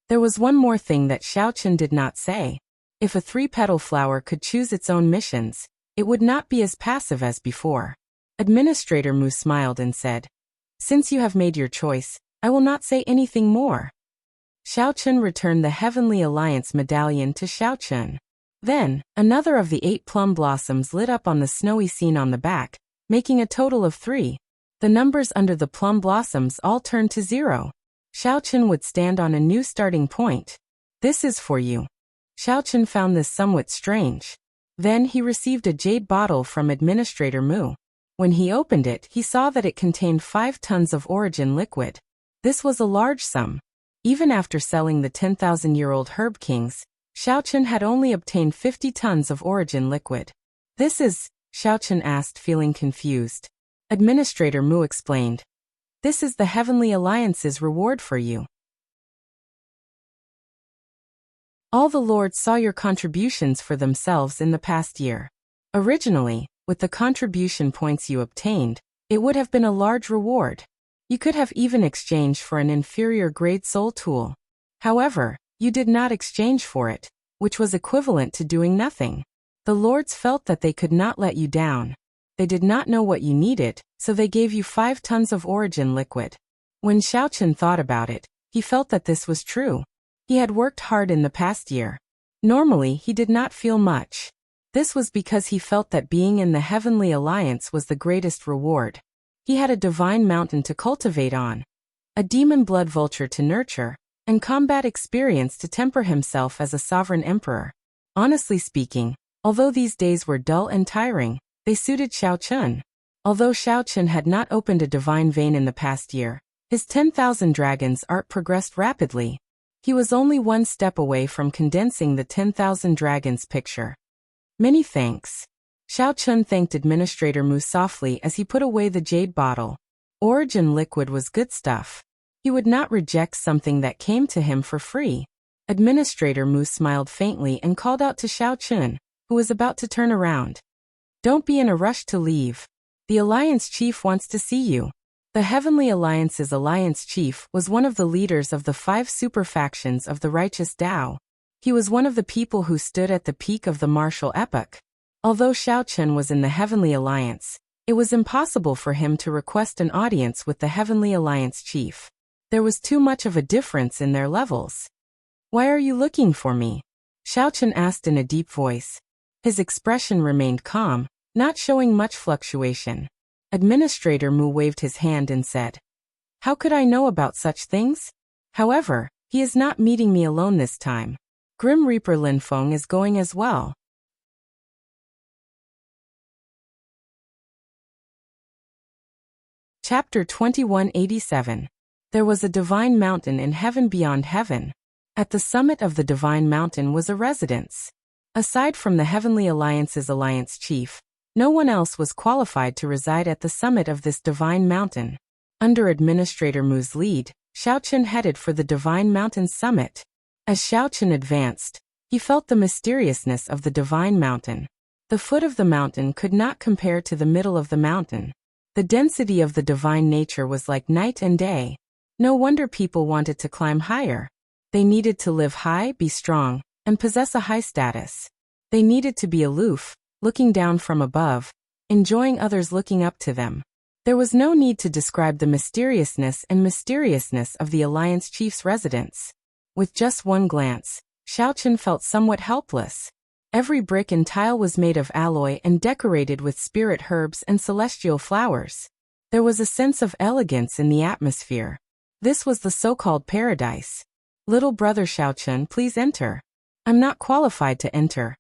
There was one more thing that Xiaochen did not say. If a 3-petal flower could choose its own missions, it would not be as passive as before. Administrator Mu smiled and said, Since you have made your choice, I will not say anything more. Xiaochen returned the Heavenly Alliance medallion to Xiaochen. Then, another of the 8 plum blossoms lit up on the snowy scene on the back, making a total of 3. The numbers under the plum blossoms all turned to 0. Xiaochen would stand on a new starting point. This is for you. Xiaochen found this somewhat strange. Then he received a jade bottle from Administrator Mu. When he opened it, he saw that it contained 5 tons of origin liquid. This was a large sum. Even after selling the 10,000-year-old herb kings, Xiaochen had only obtained 50 tons of origin liquid. This is, Xiaochen asked, feeling confused. Administrator Mu explained. This is the Heavenly Alliance's reward for you. All the lords saw your contributions for themselves in the past year. Originally, with the contribution points you obtained, it would have been a large reward. You could have even exchanged for an inferior grade soul tool. However, you did not exchange for it, which was equivalent to doing nothing. The lords felt that they could not let you down. They did not know what you needed, so they gave you 5 tons of origin liquid. When Xiaochen thought about it, he felt that this was true. He had worked hard in the past year. Normally, he did not feel much. This was because he felt that being in the Heavenly Alliance was the greatest reward. He had a divine mountain to cultivate on, a demon blood vulture to nurture, and combat experience to temper himself as a sovereign emperor. Honestly speaking, although these days were dull and tiring, they suited Xiaochen. Although Xiaochen had not opened a divine vein in the past year, his 10,000 dragons art progressed rapidly. He was only 1 step away from condensing the 10,000 dragons picture. Many thanks. Xiao Chun thanked Administrator Mu softly as he put away the jade bottle. Origin liquid was good stuff. He would not reject something that came to him for free. Administrator Mu smiled faintly and called out to Xiao Chun, who was about to turn around. Don't be in a rush to leave. The Alliance Chief wants to see you. The Heavenly Alliance's Alliance Chief was one of the leaders of the 5 super factions of the Righteous Tao. He was one of the people who stood at the peak of the martial epoch. Although Xiao Chun was in the Heavenly Alliance, it was impossible for him to request an audience with the Heavenly Alliance Chief. There was too much of a difference in their levels. Why are you looking for me? Xiao Chun asked in a deep voice. His expression remained calm, not showing much fluctuation. Administrator Mu waved his hand and said, How could I know about such things? However, he is not meeting me alone this time. Grim Reaper Lin Feng is going as well. Chapter 2187. There was a divine mountain in heaven beyond heaven. At the summit of the divine mountain was a residence. Aside from the Heavenly Alliance's Alliance Chief, no one else was qualified to reside at the summit of this divine mountain. Under Administrator Mu's lead, Xiao Chun headed for the divine mountain's summit. As Xiao Chun advanced, he felt the mysteriousness of the divine mountain. The foot of the mountain could not compare to the middle of the mountain. The density of the divine nature was like night and day. No wonder people wanted to climb higher. They needed to live high, be strong, and possess a high status. They needed to be aloof, looking down from above, enjoying others looking up to them. There was no need to describe the mysteriousness of the Alliance Chief's residence. With just one glance, Xiao Chun felt somewhat helpless. Every brick and tile was made of alloy and decorated with spirit herbs and celestial flowers. There was a sense of elegance in the atmosphere. This was the so-called paradise. Little brother Xiao Chun, please enter. I'm not qualified to enter.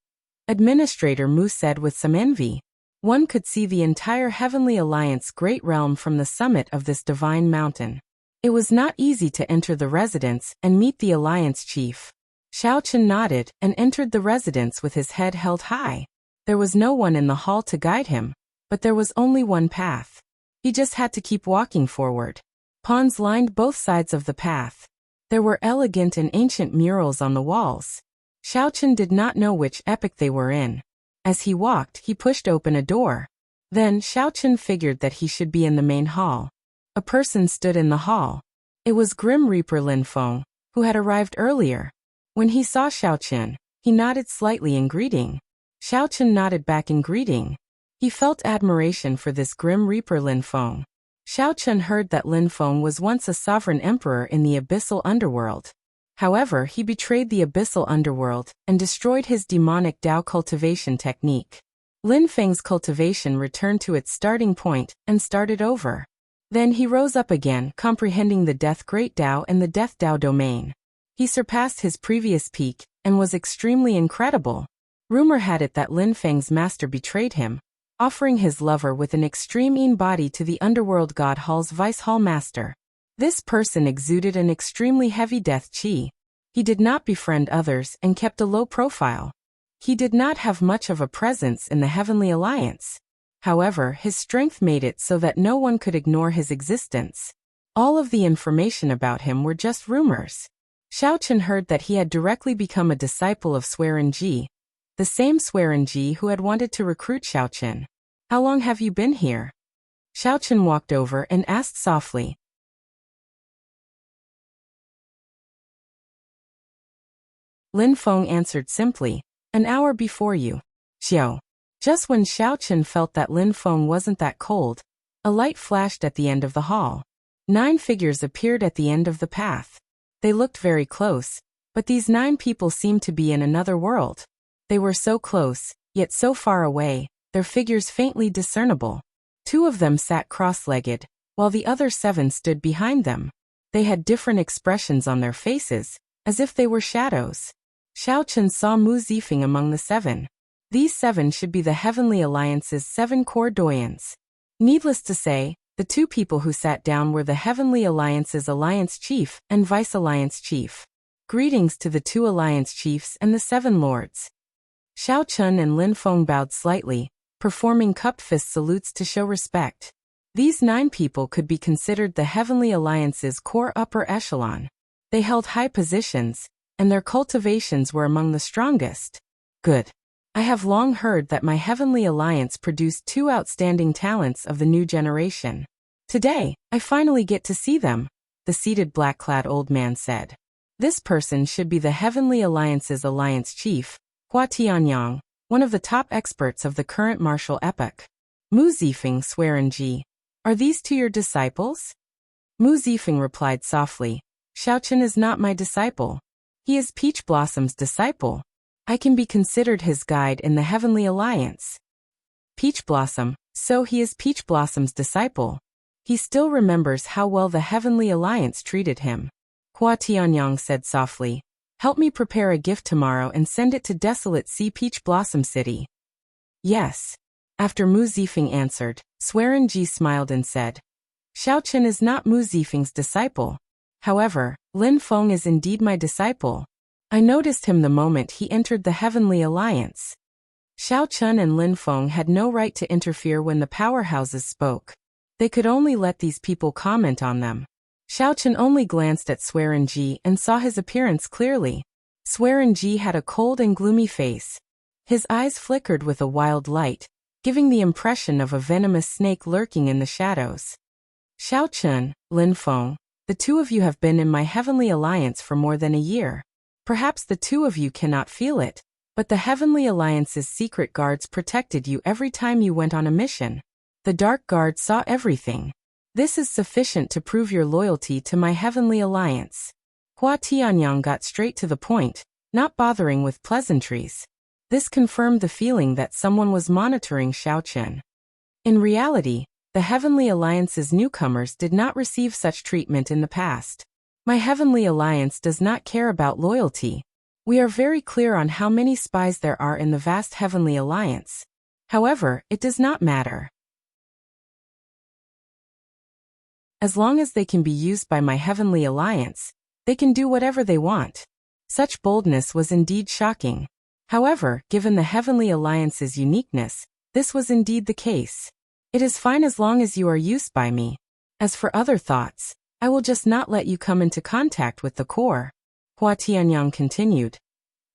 Administrator Mu said with some envy. One could see the entire Heavenly Alliance great realm from the summit of this divine mountain. It was not easy to enter the residence and meet the Alliance Chief. Xiao Chun nodded and entered the residence with his head held high. There was no one in the hall to guide him, but there was only one path. He just had to keep walking forward. Pawns lined both sides of the path. There were elegant and ancient murals on the walls. Xiao Chun did not know which epoch they were in. As he walked, he pushed open a door. Then Xiao Chun figured that he should be in the main hall. A person stood in the hall. It was Grim Reaper Lin Feng, who had arrived earlier. When he saw Xiao Chun, he nodded slightly in greeting. Xiao Chun nodded back in greeting. He felt admiration for this Grim Reaper Lin Feng. Xiao Chun heard that Lin Feng was once a sovereign emperor in the abyssal underworld. However, he betrayed the abyssal underworld and destroyed his demonic Dao cultivation technique. Lin Feng's cultivation returned to its starting point and started over. Then he rose up again, comprehending the Death Great Dao and the Death Dao domain. He surpassed his previous peak and was extremely incredible. Rumor had it that Lin Feng's master betrayed him, offering his lover with an extreme body to the underworld god hall's vice hall master. This person exuded an extremely heavy death qi. He did not befriend others and kept a low profile. He did not have much of a presence in the Heavenly Alliance. However, his strength made it so that no one could ignore his existence. All of the information about him were just rumors. Xiao Chun heard that he had directly become a disciple of Swearenji, the same Swearenji who had wanted to recruit Xiao Chun. How long have you been here? Xiao Chun walked over and asked softly. Lin Feng answered simply, an hour before you. Xiao. Just when Xiao Chun felt that Lin Feng wasn't that cold, a light flashed at the end of the hall. 9 figures appeared at the end of the path. They looked very close, but these 9 people seemed to be in another world. They were so close, yet so far away, their figures faintly discernible. 2 of them sat cross-legged, while the other 7 stood behind them. They had different expressions on their faces, as if they were shadows. Xiao Chun saw Mu Zifeng among the 7. These 7 should be the Heavenly Alliance's 7 core doyens. Needless to say, the 2 people who sat down were the Heavenly Alliance's Alliance Chief and Vice Alliance Chief. Greetings to the 2 Alliance Chiefs and the 7 Lords. Xiao Chun and Lin Feng bowed slightly, performing cupped fist salutes to show respect. These 9 people could be considered the Heavenly Alliance's core upper echelon. They held high positions, and their cultivations were among the strongest. Good. I have long heard that my Heavenly Alliance produced 2 outstanding talents of the new generation. Today, I finally get to see them, the seated black-clad old man said. This person should be the Heavenly Alliance's alliance chief, Hua Tianyang, one of the top experts of the current martial epoch. Mu Zifeng Swearenji. Are these 2 your disciples? Mu Zifeng replied softly. Xiaochen is not my disciple. He is Peach Blossom's disciple. I can be considered his guide in the Heavenly Alliance. Peach Blossom, so he is Peach Blossom's disciple. He still remembers how well the Heavenly Alliance treated him. Hua Tianyang said softly. Help me prepare a gift tomorrow and send it to Desolate Sea Peach Blossom City. Yes. After Mu Zifeng answered, Swearenji smiled and said, Xiaochen is not Mu Zifeng's disciple. However, Lin Feng is indeed my disciple. I noticed him the moment he entered the Heavenly Alliance. Xiaochen and Lin Feng had no right to interfere when the powerhouses spoke. They could only let these people comment on them. Xiaochen only glanced at Swearenji and saw his appearance clearly. Swearenji had a cold and gloomy face. His eyes flickered with a wild light, giving the impression of a venomous snake lurking in the shadows. Xiaochen, Lin Feng, the 2 of you have been in my Heavenly Alliance for more than a year. Perhaps the 2 of you cannot feel it, but the Heavenly Alliance's secret guards protected you every time you went on a mission. The Dark Guard saw everything. This is sufficient to prove your loyalty to my Heavenly Alliance. Hua Tianyang got straight to the point, not bothering with pleasantries. This confirmed the feeling that someone was monitoring Xiaochen. In reality, the Heavenly Alliance's newcomers did not receive such treatment in the past. My Heavenly Alliance does not care about loyalty. We are very clear on how many spies there are in the vast Heavenly Alliance. However, it does not matter. As long as they can be used by my Heavenly Alliance, they can do whatever they want. Such boldness was indeed shocking. However, given the Heavenly Alliance's uniqueness, this was indeed the case. It is fine as long as you are used by me. As for other thoughts, I will just not let you come into contact with the core. Hua Tianyang continued.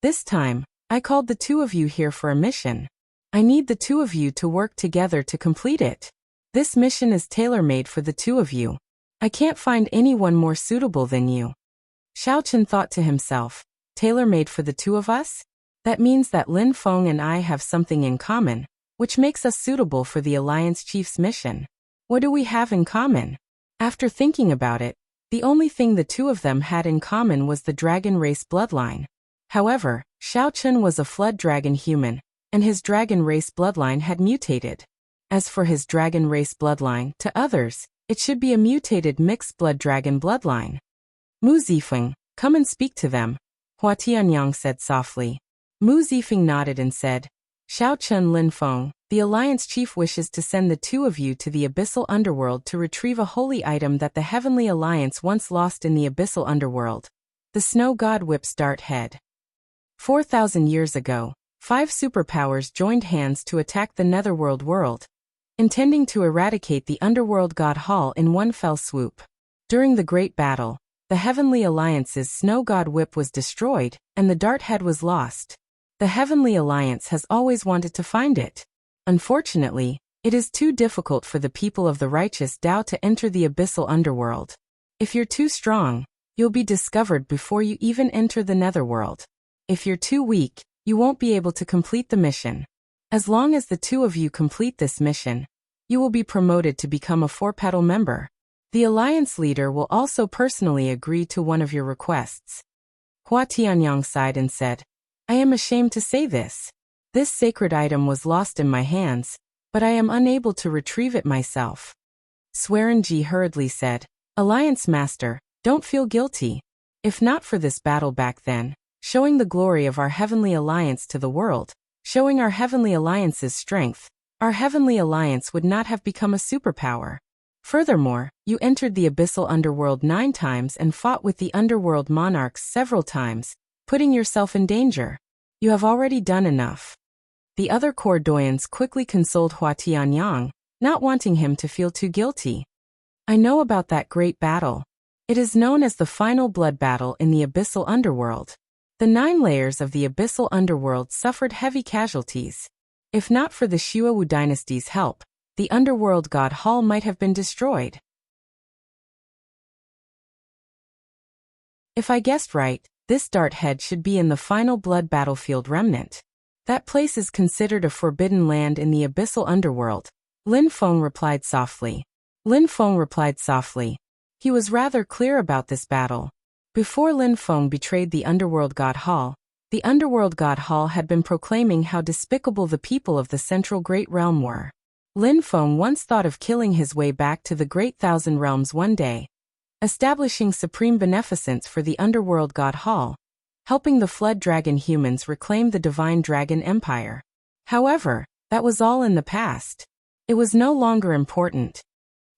This time, I called the 2 of you here for a mission. I need the 2 of you to work together to complete it. This mission is tailor-made for the 2 of you. I can't find anyone more suitable than you. Xiaochen thought to himself, tailor-made for the 2 of us? That means that Lin Feng and I have something in common, which makes us suitable for the Alliance Chief's mission. What do we have in common? After thinking about it, the only thing the 2 of them had in common was the dragon race bloodline. However, Xiaochen was a flood dragon human, and his dragon race bloodline had mutated. As for his dragon race bloodline, to others, it should be a mutated mixed blood dragon bloodline. Mu Zifeng, come and speak to them, Hua Tianyang said softly. Mu Zifeng nodded and said, Xiaochen Lin Feng, the Alliance Chief wishes to send the 2 of you to the Abyssal Underworld to retrieve a holy item that the Heavenly Alliance once lost in the Abyssal Underworld. The Snow God Whip's Dart Head. 4,000 years ago, 5 superpowers joined hands to attack the Netherworld world, intending to eradicate the Underworld God Hall in one fell swoop. During the Great Battle, the Heavenly Alliance's Snow God Whip was destroyed, and the Dart Head was lost. The Heavenly Alliance has always wanted to find it. Unfortunately, it is too difficult for the people of the righteous Tao to enter the Abyssal Underworld. If you're too strong, you'll be discovered before you even enter the Netherworld. If you're too weak, you won't be able to complete the mission. As long as the 2 of you complete this mission, you will be promoted to become a 4-petal member. The Alliance leader will also personally agree to one of your requests. Hua Tianyang sighed and said, I am ashamed to say this. This sacred item was lost in my hands, but I am unable to retrieve it myself. Swearenji hurriedly said, Alliance Master, don't feel guilty. If not for this battle back then, showing the glory of our Heavenly Alliance to the world, showing our Heavenly Alliance's strength, our Heavenly Alliance would not have become a superpower. Furthermore, you entered the Abyssal Underworld 9 times and fought with the Underworld Monarchs several times, putting yourself in danger. You have already done enough. The other Cordoyans quickly consoled Hua Tianyang, not wanting him to feel too guilty. I know about that great battle. It is known as the final blood battle in the abyssal underworld. The 9 layers of the abyssal underworld suffered heavy casualties. If not for the Xuewu dynasty's help, the underworld god hall might have been destroyed. If I guessed right, this dart head should be in the final blood battlefield remnant. That place is considered a forbidden land in the abyssal underworld, Lin Feng replied softly. He was rather clear about this battle. Before Lin Feng betrayed the underworld god hall, the underworld god hall had been proclaiming how despicable the people of the central great realm were. Lin Feng once thought of killing his way back to the great thousand realms one day, establishing supreme beneficence for the underworld god hall, helping the flood dragon humans reclaim the divine dragon empire. However, that was all in the past. It was no longer important.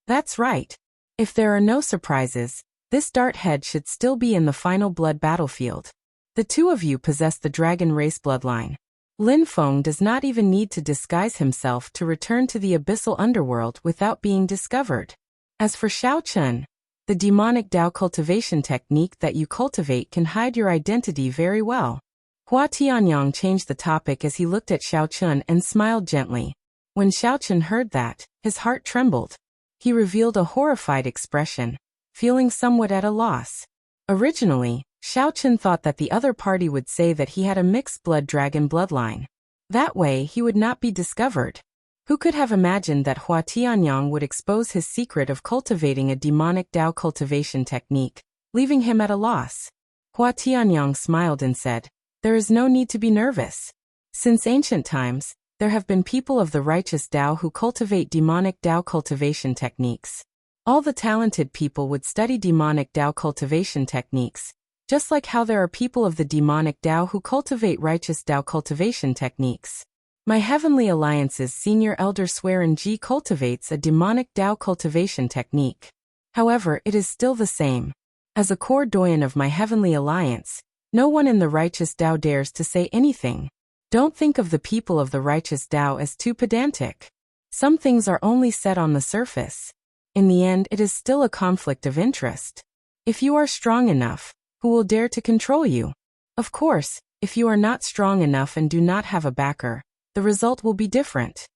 That's right. If there are no surprises, this dart head should still be in the final blood battlefield. The 2 of you possess the dragon race bloodline. Lin Feng does not even need to disguise himself to return to the abyssal underworld without being discovered. As for Xiaochun, the demonic Dao cultivation technique that you cultivate can hide your identity very well. Hua Tianyang changed the topic as he looked at Xiaochun and smiled gently. When Xiaochun heard that, his heart trembled. He revealed a horrified expression, feeling somewhat at a loss. Originally, Xiaochun thought that the other party would say that he had a mixed blood dragon bloodline. That way he would not be discovered. Who could have imagined that Hua Tianyang would expose his secret of cultivating a demonic Dao cultivation technique, leaving him at a loss? Hua Tianyang smiled and said, "There is no need to be nervous. Since ancient times, there have been people of the righteous Dao who cultivate demonic Dao cultivation techniques. All the talented people would study demonic Dao cultivation techniques, just like how there are people of the demonic Dao who cultivate righteous Dao cultivation techniques. My Heavenly Alliance's senior elder Swearin Ji cultivates a demonic Dao cultivation technique. However, it is still the same. As a core doyen of my Heavenly Alliance, no one in the righteous Dao dares to say anything. Don't think of the people of the righteous Dao as too pedantic. Some things are only said on the surface. In the end, it is still a conflict of interest. If you are strong enough, who will dare to control you? Of course, if you are not strong enough and do not have a backer, the result will be different."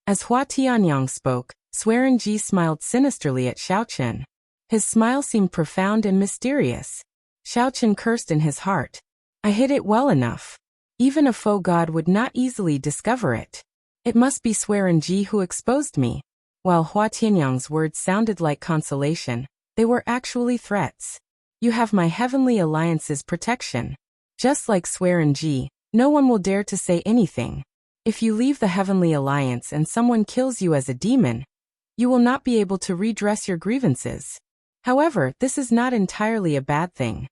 As Hua Tianyang spoke, Swearin Ji smiled sinisterly at Xiaochun. His smile seemed profound and mysterious. Xiaochun cursed in his heart. I hid it well enough. Even a faux god would not easily discover it. It must be Swearin Ji who exposed me. While Hua Tianyang's words sounded like consolation, they were actually threats. You have my Heavenly Alliance's protection. Just like Swearin Ji, no one will dare to say anything. If you leave the Heavenly Alliance and someone kills you as a demon, you will not be able to redress your grievances. However, this is not entirely a bad thing.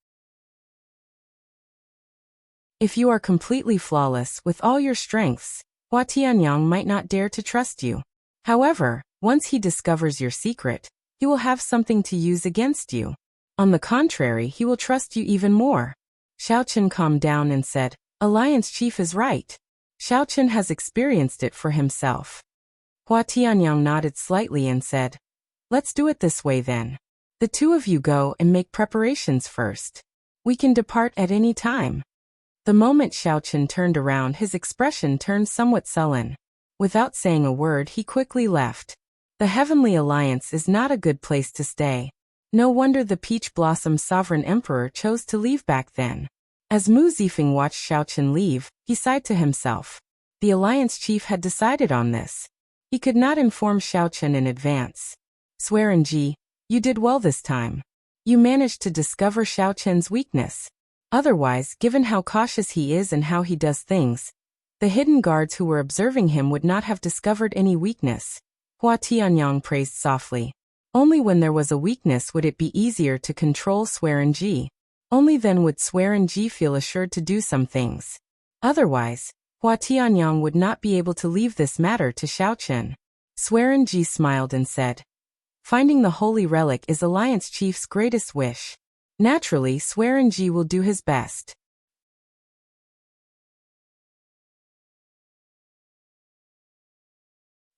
If you are completely flawless with all your strengths, Hua Tianyang might not dare to trust you. However, once he discovers your secret, he will have something to use against you. On the contrary, he will trust you even more. Xiaochun calmed down and said, Alliance Chief is right. Xiaochun has experienced it for himself. Hua Tianyang nodded slightly and said, Let's do it this way then. The 2 of you go and make preparations first. We can depart at any time. The moment Xiaochun turned around, his expression turned somewhat sullen. Without saying a word, he quickly left. The Heavenly Alliance is not a good place to stay. No wonder the Peach Blossom Sovereign Emperor chose to leave back then. As Mu Zifeng watched Xiaochun leave, he sighed to himself. The Alliance Chief had decided on this. He could not inform Xiaochun in advance. Swearin Ji, you did well this time. You managed to discover Xiaochun's weakness. Otherwise, given how cautious he is and how he does things, the hidden guards who were observing him would not have discovered any weakness. Hua Tianyang praised softly. Only when there was a weakness would it be easier to control Swearin Ji. Only then would Swearin Ji feel assured to do some things. Otherwise, Hua Tianyang would not be able to leave this matter to Xiaochun. Swearin Ji smiled and said, Finding the holy relic is Alliance Chief's greatest wish. Naturally, Swearin Ji will do his best.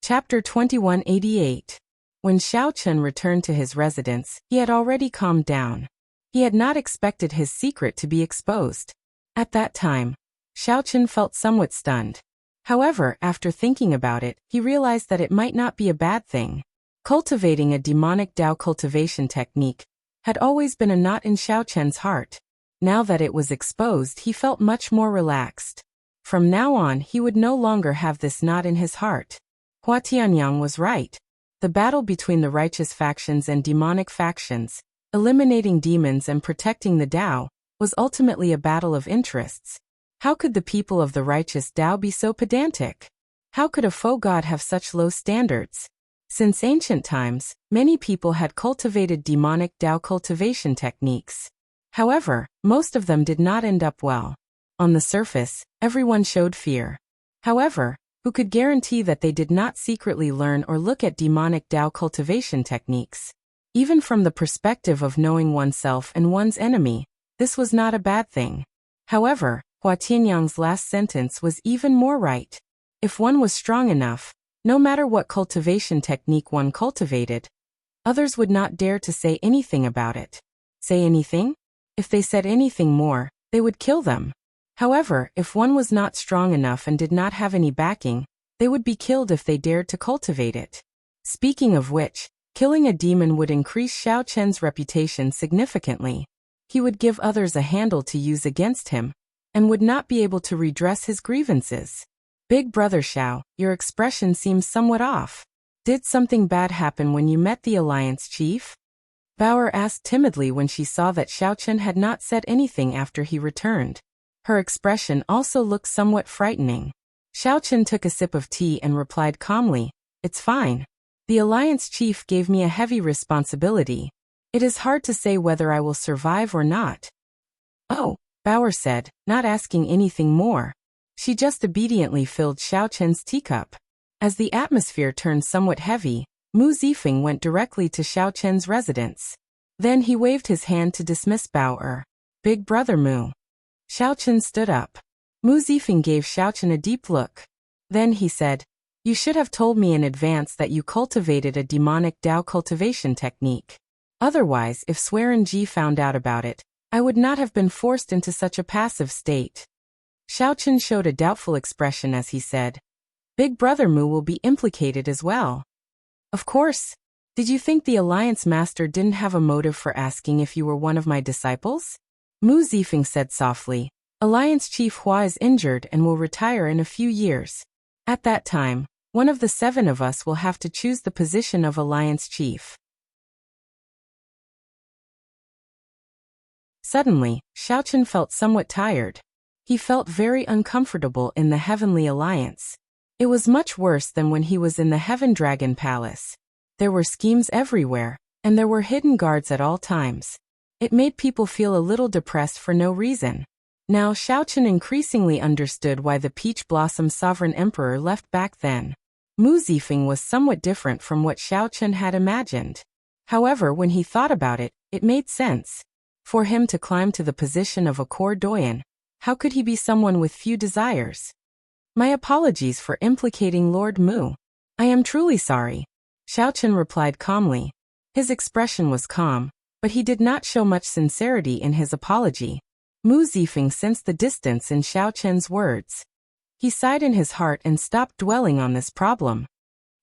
Chapter 2188. When Xiaochen returned to his residence, he had already calmed down. He had not expected his secret to be exposed. At that time, Xiaochen felt somewhat stunned. However, after thinking about it, he realized that it might not be a bad thing. Cultivating a demonic Dao cultivation technique had always been a knot in Xiaochen's heart. Now that it was exposed, he felt much more relaxed. From now on, he would no longer have this knot in his heart. Hua Tianyang was right. The battle between the righteous factions and demonic factions, eliminating demons and protecting the Dao, was ultimately a battle of interests. How could the people of the righteous Dao be so pedantic? How could a faux god have such low standards? Since ancient times, many people had cultivated demonic Dao cultivation techniques. However, most of them did not end up well. On the surface, everyone showed fear. However, who could guarantee that they did not secretly learn or look at demonic Dao cultivation techniques? Even from the perspective of knowing oneself and one's enemy, this was not a bad thing. However, Hua Tianyang's last sentence was even more right. If one was strong enough, no matter what cultivation technique one cultivated, others would not dare to say anything about it. Say anything? If they said anything more, they would kill them. However, if one was not strong enough and did not have any backing, they would be killed if they dared to cultivate it. Speaking of which, killing a demon would increase Xiaochen's reputation significantly. He would give others a handle to use against him, and would not be able to redress his grievances. Big Brother Xiao, your expression seems somewhat off. Did something bad happen when you met the Alliance Chief? Bauer asked timidly when she saw that Xiaochen had not said anything after he returned. Her expression also looked somewhat frightening. Xiaochen took a sip of tea and replied calmly, "It's fine. The Alliance Chief gave me a heavy responsibility. It is hard to say whether I will survive or not." "Oh," Bauer said, not asking anything more. She just obediently filled Xiaochen's teacup. As the atmosphere turned somewhat heavy, Mu Zifeng went directly to Xiaochen's residence. Then he waved his hand to dismiss Bauer. "Big Brother Mu." Xiaochen stood up. Mu Zifeng gave Xiaochen a deep look. Then he said, "You should have told me in advance that you cultivated a demonic Dao cultivation technique. Otherwise, if Swearin Ji found out about it, I would not have been forced into such a passive state." Xiaochen showed a doubtful expression as he said, "Big Brother Mu will be implicated as well." "Of course. Did you think the Alliance Master didn't have a motive for asking if you were one of my disciples?" Mu Zifeng said softly, "Alliance Chief Hua is injured and will retire in a few years. At that time, one of the 7 of us will have to choose the position of Alliance Chief." Suddenly, Xiaochen felt somewhat tired. He felt very uncomfortable in the Heavenly Alliance. It was much worse than when he was in the Heaven Dragon Palace. There were schemes everywhere, and there were hidden guards at all times. It made people feel a little depressed for no reason. Now Xiaochen increasingly understood why the Peach Blossom Sovereign Emperor left back then. Mu Zifeng was somewhat different from what Xiaochen had imagined. However, when he thought about it, it made sense. For him to climb to the position of a core doyen, how could he be someone with few desires? "My apologies for implicating Lord Mu. I am truly sorry," Xiaochen replied calmly. His expression was calm, but he did not show much sincerity in his apology. Mu Zifeng sensed the distance in Xiaochen's words. He sighed in his heart and stopped dwelling on this problem.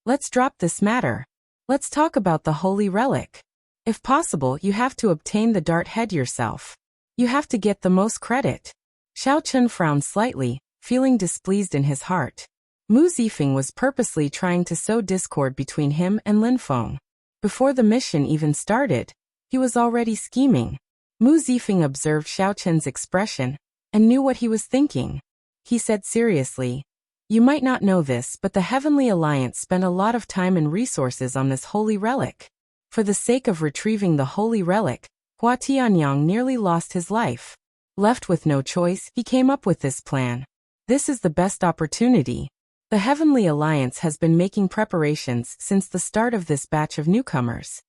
"Let's drop this matter. Let's talk about the holy relic. If possible, you have to obtain the dart head yourself. You have to get the most credit." Xiaochen frowned slightly, feeling displeased in his heart. Mu Zifeng was purposely trying to sow discord between him and Lin Feng. Before the mission even started, he was already scheming. Mu Zifeng observed Xiaochen's expression and knew what he was thinking. He said seriously, "You might not know this, but the Heavenly Alliance spent a lot of time and resources on this holy relic. For the sake of retrieving the holy relic, Hua Tianyang nearly lost his life. Left with no choice, he came up with this plan. This is the best opportunity. The Heavenly Alliance has been making preparations since the start of this batch of newcomers.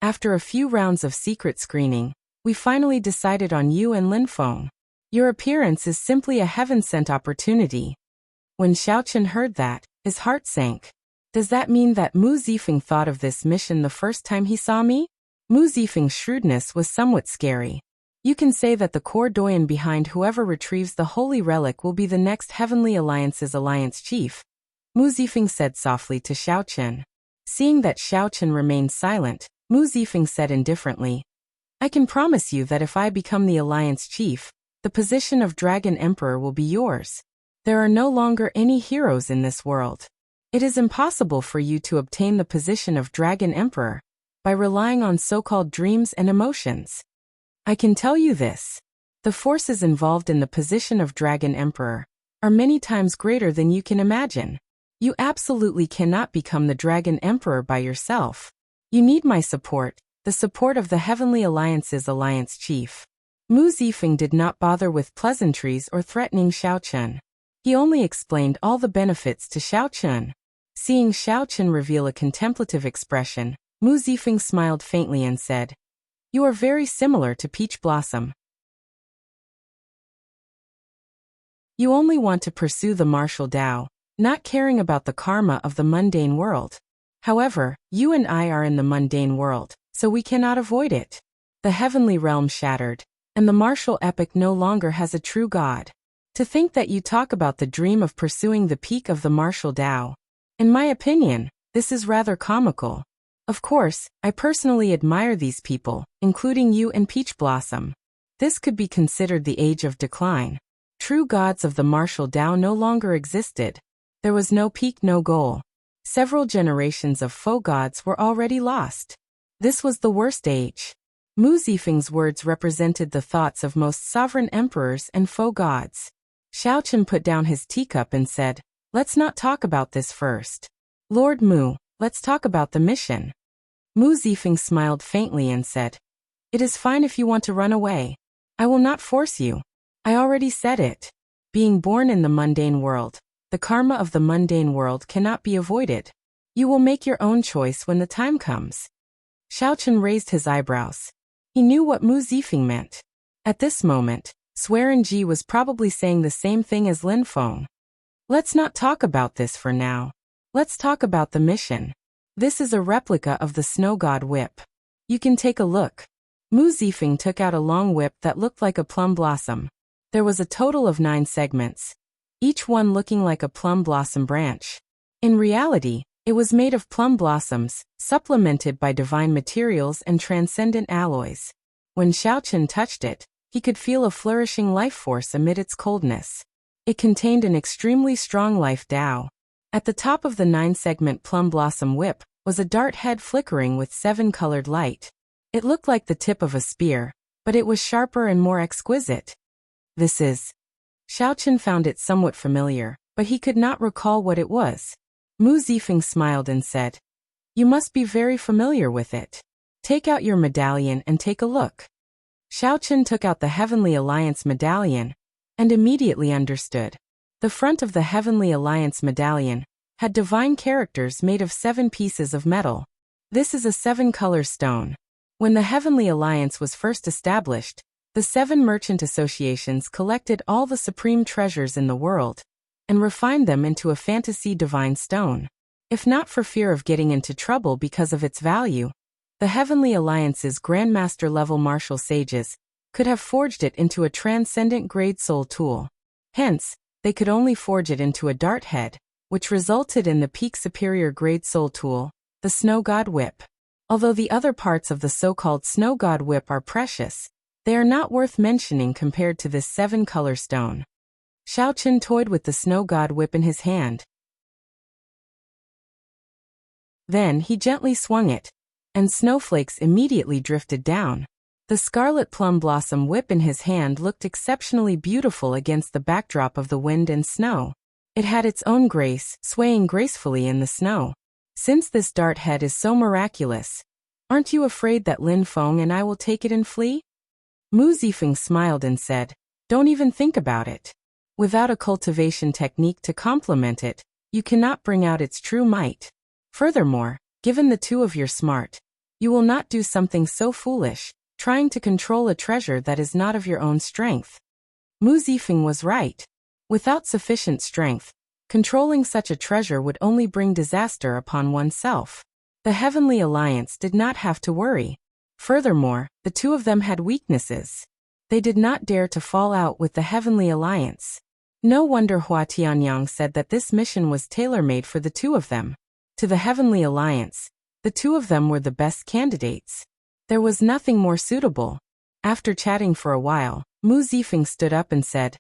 After a few rounds of secret screening, we finally decided on you and Lin Feng. Your appearance is simply a heaven-sent opportunity." When Xiaochen heard that, his heart sank. Does that mean that Mu Zifeng thought of this mission the first time he saw me? Mu Zifeng's shrewdness was somewhat scary. You can say that the core doyen behind whoever retrieves the holy relic will be the next Heavenly Alliance's alliance chief, Mu Zifeng said softly to Xiaochen. Seeing that Xiaochen remained silent, Mu Zifeng said indifferently, I can promise you that if I become the alliance chief, the position of Dragon Emperor will be yours. There are no longer any heroes in this world. It is impossible for you to obtain the position of Dragon Emperor by relying on so-called dreams and emotions. I can tell you this. The forces involved in the position of Dragon Emperor are many times greater than you can imagine. You absolutely cannot become the Dragon Emperor by yourself. You need my support, the support of the Heavenly Alliance's alliance chief. Mu Zifeng did not bother with pleasantries or threatening Xiaochen. He only explained all the benefits to Xiaochen. Seeing Xiaochen reveal a contemplative expression, Mu Zifeng smiled faintly and said, You are very similar to Peach Blossom. You only want to pursue the martial Tao, not caring about the karma of the mundane world. However, you and I are in the mundane world, so we cannot avoid it. The heavenly realm shattered, and the martial epic no longer has a true god. To think that you talk about the dream of pursuing the peak of the martial Tao. In my opinion, this is rather comical. Of course, I personally admire these people, including you and Peach Blossom. This could be considered the age of decline. True gods of the martial Tao no longer existed. There was no peak, no goal. Several generations of faux gods were already lost. This was the worst age. Mu Zifeng's words represented the thoughts of most sovereign emperors and faux gods. Xiaochen put down his teacup and said, Let's not talk about this first. Lord Mu, let's talk about the mission. Mu Zifeng smiled faintly and said, It is fine if you want to run away. I will not force you. I already said it. Being born in the mundane world, the karma of the mundane world cannot be avoided. You will make your own choice when the time comes. Xiaochen raised his eyebrows. He knew what Mu Zifeng meant. At this moment, Swearenji was probably saying the same thing as Lin Feng. Let's not talk about this for now. Let's talk about the mission. This is a replica of the Snow God whip. You can take a look. Mu Zifeng took out a long whip that looked like a plum blossom. There was a total of 9 segments, each one looking like a plum blossom branch. In reality, it was made of plum blossoms, supplemented by divine materials and transcendent alloys. When Xiaochen touched it, he could feel a flourishing life force amid its coldness. It contained an extremely strong life Tao. At the top of the 9-segment plum blossom whip was a dart head flickering with 7-colored light. It looked like the tip of a spear, but it was sharper and more exquisite. This is. Xiaochen found it somewhat familiar, but he could not recall what it was. Mu Zifeng smiled and said, You must be very familiar with it. Take out your medallion and take a look. Xiaochen took out the Heavenly Alliance medallion, and immediately understood. The front of the Heavenly Alliance medallion had divine characters made of 7 pieces of metal. This is a 7-color stone. When the Heavenly Alliance was first established, the 7 merchant associations collected all the supreme treasures in the world and refined them into a fantasy divine stone. If not for fear of getting into trouble because of its value, the Heavenly Alliance's Grandmaster-level martial sages could have forged it into a transcendent grade soul tool. Hence, they could only forge it into a dart head, which resulted in the peak superior grade soul tool, the Snow God Whip. Although the other parts of the so-called Snow God Whip are precious, they are not worth mentioning compared to this 7-color stone. Xiaochen toyed with the Snow God Whip in his hand. Then he gently swung it, and snowflakes immediately drifted down. The scarlet plum blossom whip in his hand looked exceptionally beautiful against the backdrop of the wind and snow. It had its own grace, swaying gracefully in the snow. Since this dart head is so miraculous, aren't you afraid that Lin Feng and I will take it and flee? Mu Zifeng smiled and said, Don't even think about it. Without a cultivation technique to complement it, you cannot bring out its true might. Furthermore, given the 2 of your smart, you will not do something so foolish, trying to control a treasure that is not of your own strength. Mu Zifeng was right. Without sufficient strength, Controlling such a treasure would only bring disaster upon oneself. The Heavenly Alliance did not have to worry. Furthermore, the two of them had weaknesses. They did not dare to fall out with the Heavenly Alliance. No wonder Hua Tianyang said that this mission was tailor-made for the two of them. To the Heavenly Alliance, the two of them were the best candidates. There was nothing more suitable. After chatting for a while, Mu Zifeng stood up and said,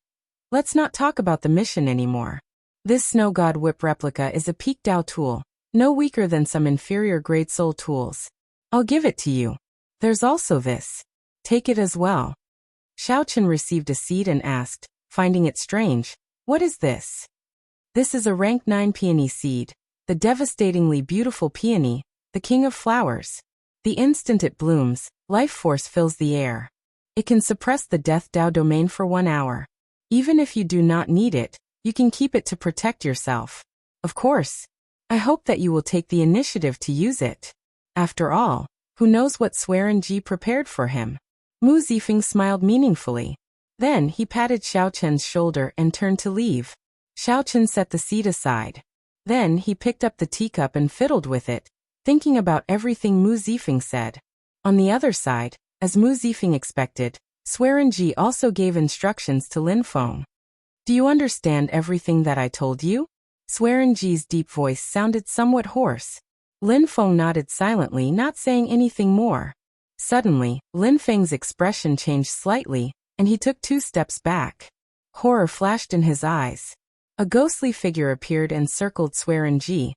"Let's not talk about the mission anymore. This Snow God Whip replica is a peak Dao tool, no weaker than some inferior grade soul tools. I'll give it to you. There's also this. Take it as well." Xiaochen received a seed and asked, finding it strange, "What is this?" "This is a rank 9 peony seed, the devastatingly beautiful peony, the king of flowers. The instant it blooms, life force fills the air. It can suppress the death Dao domain for 1 hour. Even if you do not need it, you can keep it to protect yourself. Of course, I hope that you will take the initiative to use it. After all, who knows what Swearenji prepared for him?" Mu Zifeng smiled meaningfully. Then he patted Xiaochen's shoulder and turned to leave. Xiaochen set the seed aside. Then he picked up the teacup and fiddled with it, thinking about everything Mu Zifeng said. On the other side, as Mu Zifeng expected, Swearenji also gave instructions to Lin Feng. "Do you understand everything that I told you?" Swearenji's deep voice sounded somewhat hoarse. Lin Feng nodded silently, not saying anything more. Suddenly, Lin Feng's expression changed slightly, and he took 2 steps back. Horror flashed in his eyes. A ghostly figure appeared and circled Swearenji,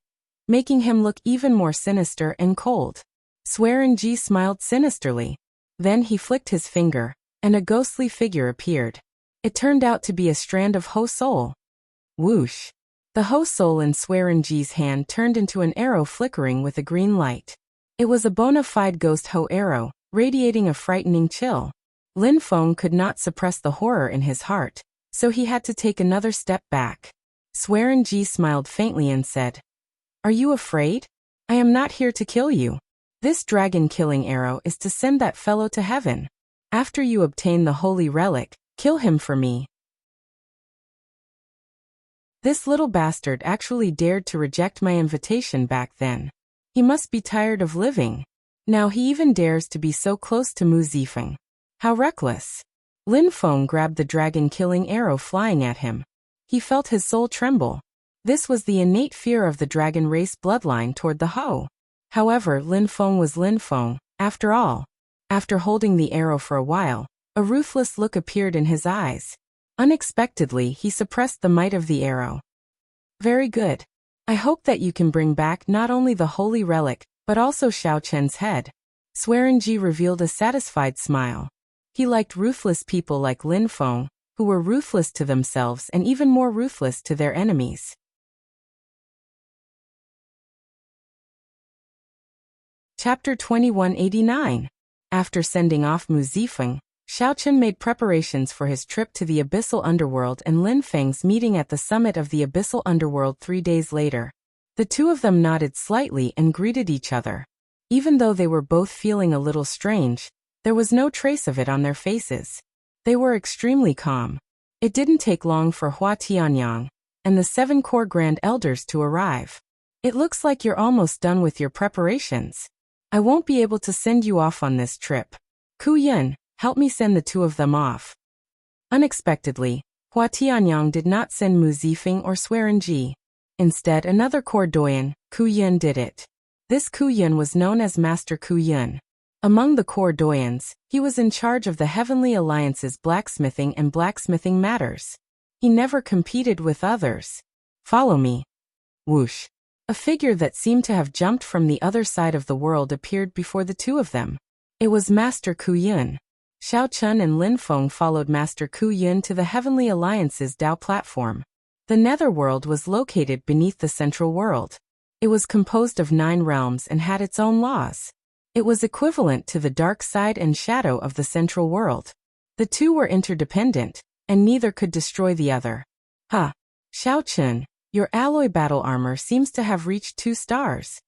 making him look even more sinister and cold. Swearenji smiled sinisterly. Then he flicked his finger, and a ghostly figure appeared. It turned out to be a strand of Ho Soul. Whoosh! The Ho Soul in Swearenji's hand turned into an arrow flickering with a green light. It was a bona fide ghost Ho arrow, radiating a frightening chill. Lin Feng could not suppress the horror in his heart, so he had to take another step back. Swearenji smiled faintly and said, "Are you afraid? I am not here to kill you. This dragon-killing arrow is to send that fellow to heaven. After you obtain the holy relic, kill him for me." This little bastard actually dared to reject my invitation back then. He must be tired of living. Now he even dares to be so close to Mu Zifeng. How reckless. Lin Feng grabbed the dragon-killing arrow flying at him. He felt his soul tremble. This was the innate fear of the dragon race bloodline toward the Ho. However, Lin Feng was Lin Feng, after all. After holding the arrow for a while, a ruthless look appeared in his eyes. Unexpectedly, he suppressed the might of the arrow. "Very good. I hope that you can bring back not only the holy relic, but also Xiaochen's head." Swearenji revealed a satisfied smile. He liked ruthless people like Lin Feng, who were ruthless to themselves and even more ruthless to their enemies. Chapter 2189. After sending off Mu Zifeng, Xiaochen made preparations for his trip to the Abyssal Underworld and Lin Feng's meeting at the summit of the Abyssal Underworld 3 days later. The two of them nodded slightly and greeted each other. Even though they were both feeling a little strange, there was no trace of it on their faces. They were extremely calm. It didn't take long for Hua Tianyang and the 7 core Grand Elders to arrive. "It looks like you're almost done with your preparations. I won't be able to send you off on this trip. Ku Yun, help me send the two of them off." Unexpectedly, Hua Tianyang did not send Mu Zifeng or Swearenji. Instead, another core doyen, Ku Yun, did it. This Ku Yun was known as Master Ku Yun. Among the core doyens, he was in charge of the Heavenly Alliance's blacksmithing and blacksmithing matters. He never competed with others. "Follow me." Whoosh! A figure that seemed to have jumped from the other side of the world appeared before the two of them. It was Master Ku Yun. Xiaochen and Lin Feng followed Master Ku Yun to the Heavenly Alliance's Dao platform. The Netherworld was located beneath the Central World. It was composed of 9 realms and had its own laws. It was equivalent to the dark side and shadow of the Central World. The two were interdependent, and neither could destroy the other. "Ha! Xiaochen, your alloy battle armor seems to have reached 2 stars.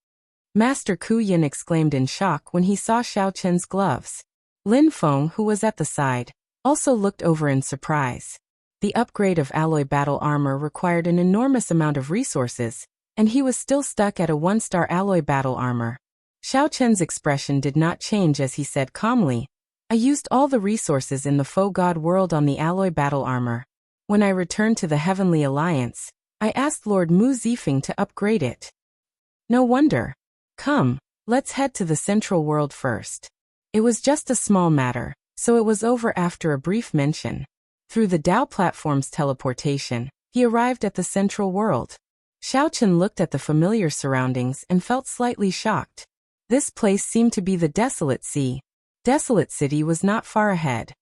Master Ku Yun exclaimed in shock when he saw Xiaochen's gloves. Lin Feng, who was at the side, also looked over in surprise. The upgrade of alloy battle armor required an enormous amount of resources, and he was still stuck at a 1-star alloy battle armor. Xiao Chen's expression did not change as he said calmly, I used all the resources in the faux god world on the alloy battle armor. When I returned to the Heavenly Alliance, I asked Lord Mu Zifeng to upgrade it. No wonder. Come, let's head to the central world first. It was just a small matter, so it was over after a brief mention. Through the Dao platform's teleportation, he arrived at the central world. Xiao Chen looked at the familiar surroundings and felt slightly shocked. This place seemed to be the Desolate Sea. Desolate City was not far ahead.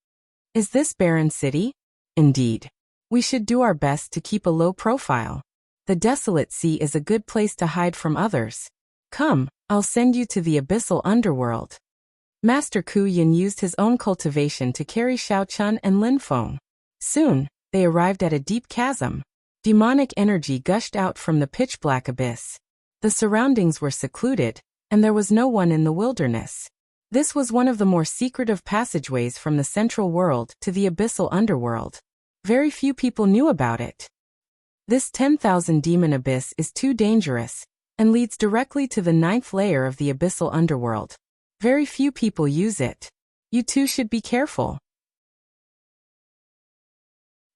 Is this barren city? Indeed. We should do our best to keep a low profile. The Desolate Sea is a good place to hide from others. Come, I'll send you to the abyssal underworld. Master Ku Yin used his own cultivation to carry Xiao Chen and Lin Feng. Soon, they arrived at a deep chasm. Demonic energy gushed out from the pitch-black abyss. The surroundings were secluded, and there was no one in the wilderness. This was one of the more secretive passageways from the central world to the abyssal underworld. Very few people knew about it. This 10,000 demon abyss is too dangerous, and leads directly to the 9th layer of the abyssal underworld. Very few people use it. You too should be careful,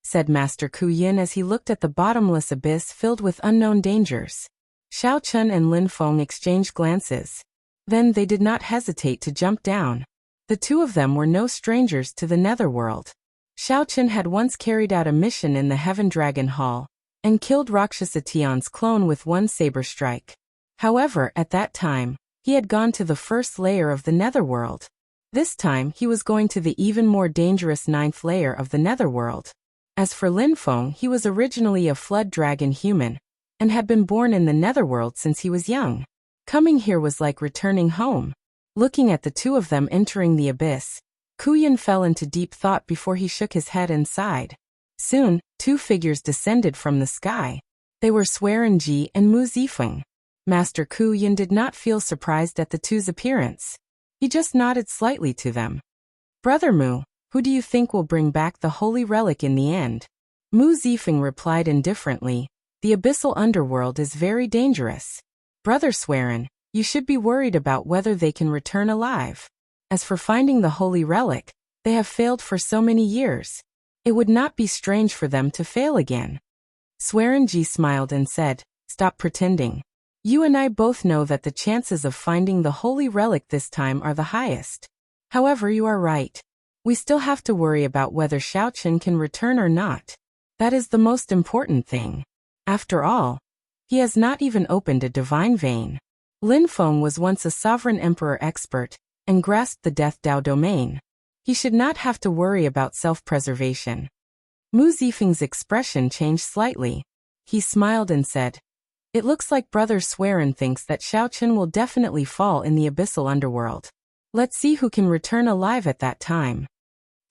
said Master Ku Yin as he looked at the bottomless abyss filled with unknown dangers. Xiao Chen and Lin Feng exchanged glances. Then they did not hesitate to jump down. The two of them were no strangers to the netherworld. Xiao Chen had once carried out a mission in the Heaven Dragon Hall, and killed Rakshasa Tian's clone with one saber strike. However, at that time, he had gone to the 1st layer of the netherworld. This time he was going to the even more dangerous 9th layer of the netherworld. As for Lin Feng, he was originally a flood dragon human, and had been born in the netherworld since he was young. Coming here was like returning home. Looking at the two of them entering the abyss, Ku Yin fell into deep thought before he shook his head and sighed. Soon, two figures descended from the sky. They were Swordsmanship and Mu Zifeng. Master Ku Yin did not feel surprised at the two's appearance. He just nodded slightly to them. Brother Mu, who do you think will bring back the holy relic in the end? Mu Zifeng replied indifferently, the abyssal underworld is very dangerous. Brother Swerin, you should be worried about whether they can return alive. As for finding the holy relic, they have failed for so many years. It would not be strange for them to fail again. Swerenji smiled and said, stop pretending. You and I both know that the chances of finding the holy relic this time are the highest. However, you are right. We still have to worry about whether Xiao Chen can return or not. That is the most important thing. After all, he has not even opened a divine vein. Lin Feng was once a sovereign emperor expert, and grasped the Death Dao domain. He should not have to worry about self-preservation. Mu Zifeng's expression changed slightly. He smiled and said, it looks like Brother Swerin thinks that Xiao Chen will definitely fall in the abyssal underworld. Let's see who can return alive at that time.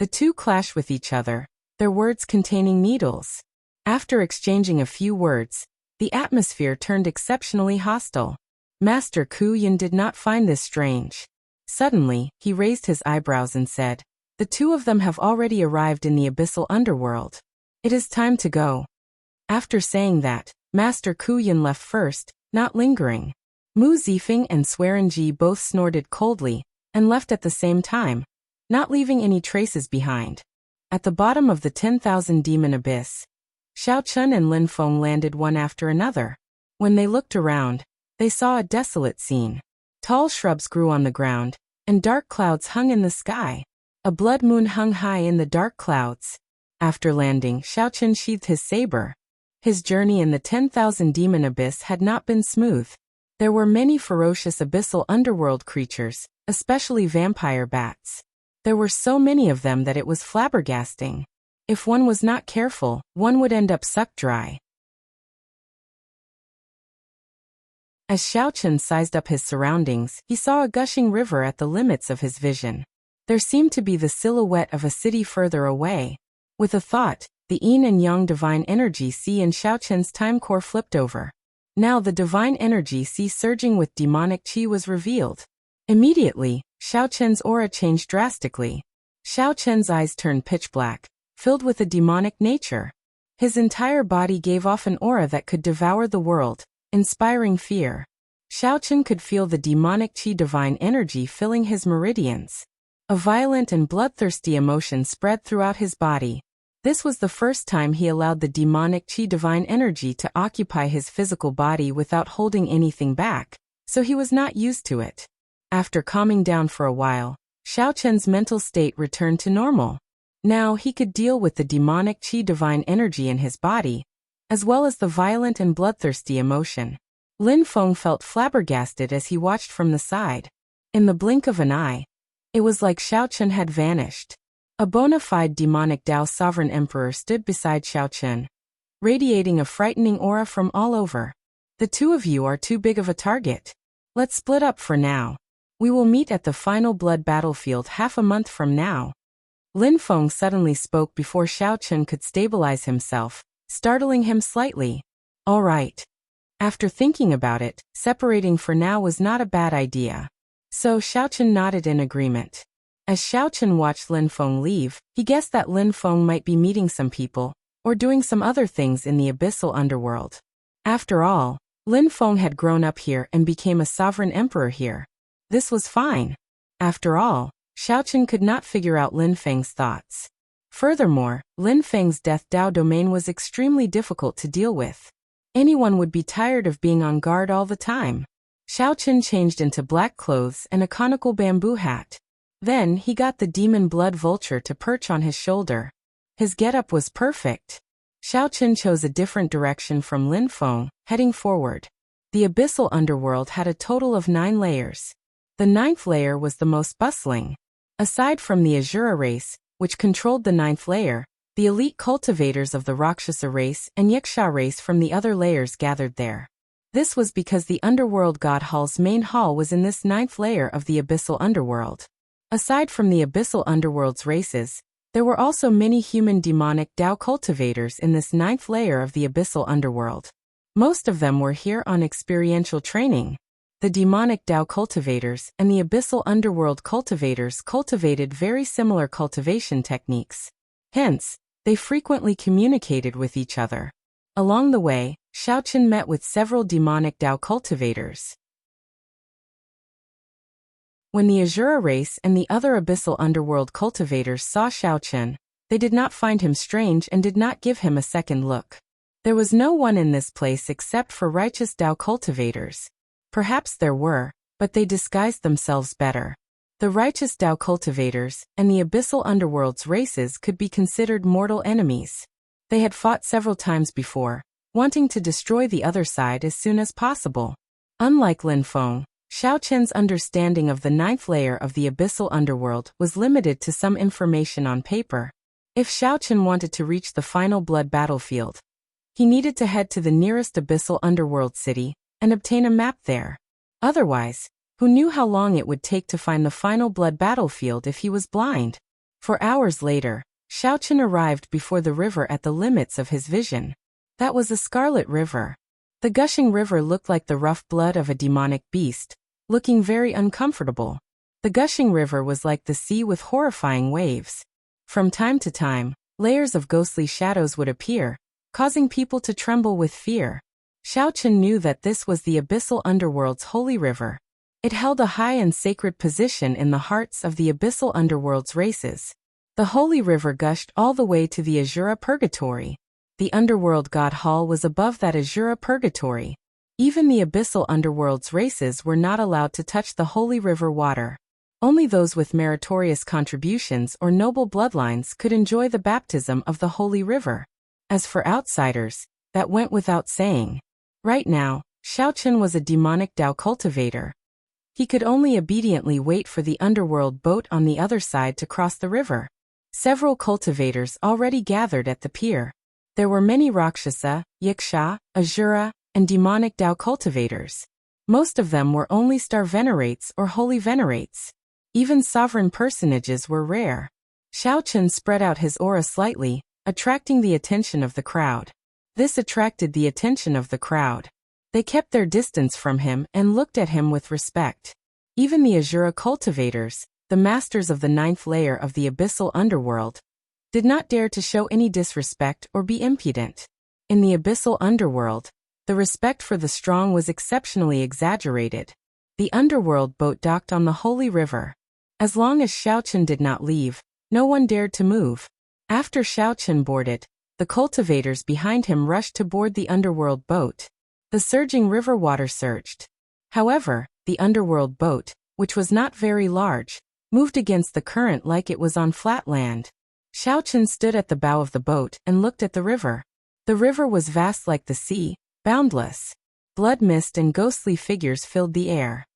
The two clashed with each other, their words containing needles. After exchanging a few words, the atmosphere turned exceptionally hostile. Master Ku Yin did not find this strange. Suddenly, he raised his eyebrows and said, the two of them have already arrived in the abyssal underworld. It is time to go. After saying that, Master Ku Yin left first, not lingering. Mu Zifeng and Swerenji both snorted coldly, and left at the same time, not leaving any traces behind. At the bottom of the 10,000 demon abyss, Xiao Chen and Lin Feng landed one after another. When they looked around, they saw a desolate scene. Tall shrubs grew on the ground, and dark clouds hung in the sky. A blood moon hung high in the dark clouds. After landing, Xiao Chen sheathed his saber. His journey in the 10,000 demon abyss had not been smooth. There were many ferocious abyssal underworld creatures, especially vampire bats. There were so many of them that it was flabbergasting. If one was not careful, one would end up sucked dry. As Xiao Chen sized up his surroundings, he saw a gushing river at the limits of his vision. There seemed to be the silhouette of a city further away. With a thought, the yin and yang divine energy sea in Xiao Chen's time core flipped over. Now the divine energy sea surging with demonic chi was revealed. Immediately, Xiao Chen's aura changed drastically. Xiao Chen's eyes turned pitch black, filled with a demonic nature. His entire body gave off an aura that could devour the world, inspiring fear. Xiaochen could feel the demonic qi divine energy filling his meridians. A violent and bloodthirsty emotion spread throughout his body. This was the first time he allowed the demonic qi divine energy to occupy his physical body without holding anything back, so he was not used to it. After calming down for a while, Xiaochen's mental state returned to normal. Now he could deal with the demonic qi divine energy in his body, as well as the violent and bloodthirsty emotion. Lin Feng felt flabbergasted as he watched from the side. In the blink of an eye, it was like Xiaochen had vanished. A bona fide demonic Dao sovereign emperor stood beside Xiaochen, radiating a frightening aura from all over. The two of you are too big of a target. Let's split up for now. We will meet at the final blood battlefield half a month from now. Lin Feng suddenly spoke before Xiaochen could stabilize himself, startling him slightly. All right. After thinking about it, separating for now was not a bad idea. So Xiaochen nodded in agreement. As Xiaochen watched Lin Feng leave, he guessed that Lin Feng might be meeting some people, or doing some other things in the abyssal underworld. After all, Lin Feng had grown up here and became a sovereign emperor here. This was fine. After all, Xiaochen could not figure out Lin Feng's thoughts. Furthermore, Lin Feng's Death Dao domain was extremely difficult to deal with. Anyone would be tired of being on guard all the time. Xiaochen changed into black clothes and a conical bamboo hat. Then he got the demon blood vulture to perch on his shoulder. His getup was perfect. Xiaochen chose a different direction from Lin Feng, heading forward. The abyssal underworld had a total of 9 layers. The 9th layer was the most bustling. Aside from the Azura race, which controlled the 9th layer, the elite cultivators of the Rakshasa race and Yiksha race from the other layers gathered there. This was because the Underworld God Hall's main hall was in this 9th layer of the abyssal underworld. Aside from the abyssal underworld's races, there were also many human demonic Dao cultivators in this 9th layer of the abyssal underworld. Most of them were here on experiential training. The demonic Dao cultivators and the abyssal underworld cultivators cultivated very similar cultivation techniques. Hence, they frequently communicated with each other. Along the way, Xiaochen met with several demonic Dao cultivators. When the Azura race and the other abyssal underworld cultivators saw Xiaochen, they did not find him strange and did not give him a second look. There was no one in this place except for righteous Dao cultivators. Perhaps there were, but they disguised themselves better. The righteous Dao cultivators and the abyssal underworld's races could be considered mortal enemies. They had fought several times before, wanting to destroy the other side as soon as possible. Unlike Lin Feng, Xiaochen's understanding of the 9th layer of the abyssal underworld was limited to some information on paper. If Xiaochen wanted to reach the final blood battlefield, he needed to head to the nearest abyssal underworld city and obtain a map there. Otherwise, who knew how long it would take to find the final blood battlefield if he was blind? For hours later, Xiaochen arrived before the river at the limits of his vision. That was a scarlet river. The gushing river looked like the rough blood of a demonic beast, looking very uncomfortable. The gushing river was like the sea with horrifying waves. From time to time, layers of ghostly shadows would appear, causing people to tremble with fear. Xiaochen knew that this was the abyssal underworld's holy river. It held a high and sacred position in the hearts of the abyssal underworld's races. The holy river gushed all the way to the Azura Purgatory. The underworld god hall was above that Azura Purgatory. Even the abyssal underworld's races were not allowed to touch the holy river water. Only those with meritorious contributions or noble bloodlines could enjoy the baptism of the holy river. As for outsiders, that went without saying. Right now, Xiaochen was a demonic Dao cultivator. He could only obediently wait for the underworld boat on the other side to cross the river. Several cultivators already gathered at the pier. There were many Rakshasa, Yiksha, Azura, and demonic Dao cultivators. Most of them were only star venerates or holy venerates. Even sovereign personages were rare. Xiaochen spread out his aura slightly, attracting the attention of the crowd. This attracted the attention of the crowd. They kept their distance from him and looked at him with respect. Even the Azura cultivators, the masters of the 9th layer of the abyssal underworld, did not dare to show any disrespect or be impudent. In the abyssal underworld, the respect for the strong was exceptionally exaggerated. The underworld boat docked on the holy river. As long as Xiaochen did not leave, no one dared to move. After Xiaochen boarded, the cultivators behind him rushed to board the underworld boat. The surging river water surged. However, the underworld boat, which was not very large, moved against the current like it was on flat land. Xiaochen stood at the bow of the boat and looked at the river. The river was vast like the sea, boundless. Blood mist and ghostly figures filled the air.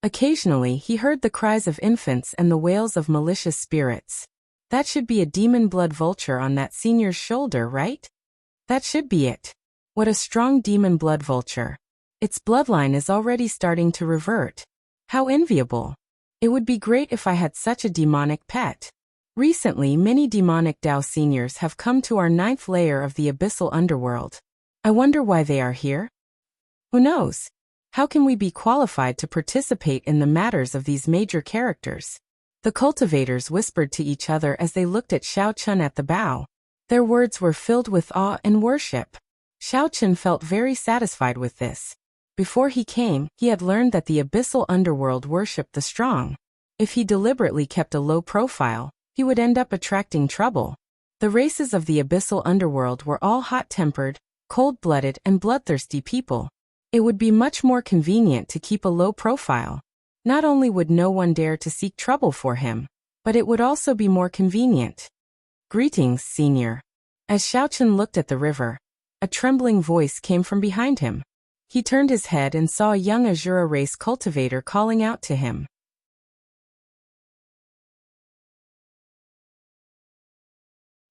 Occasionally he heard the cries of infants and the wails of malicious spirits. That should be a demon blood vulture on that senior's shoulder, right? That should be it. What a strong demon blood vulture. Its bloodline is already starting to revert. How enviable. It would be great if I had such a demonic pet. Recently many demonic Dao seniors have come to our 9th layer of the abyssal underworld. I wonder why they are here? Who knows? How can we be qualified to participate in the matters of these major characters? The cultivators whispered to each other as they looked at Xiaochen at the bow. Their words were filled with awe and worship. Xiaochen felt very satisfied with this. Before he came, he had learned that the abyssal underworld worshipped the strong. If he deliberately kept a low profile, he would end up attracting trouble. The races of the abyssal underworld were all hot-tempered, cold-blooded and bloodthirsty people. It would be much more convenient to keep a low profile. Not only would no one dare to seek trouble for him, but it would also be more convenient. Greetings, senior. As Xiaochen looked at the river, a trembling voice came from behind him. He turned his head and saw a young Azura race cultivator calling out to him.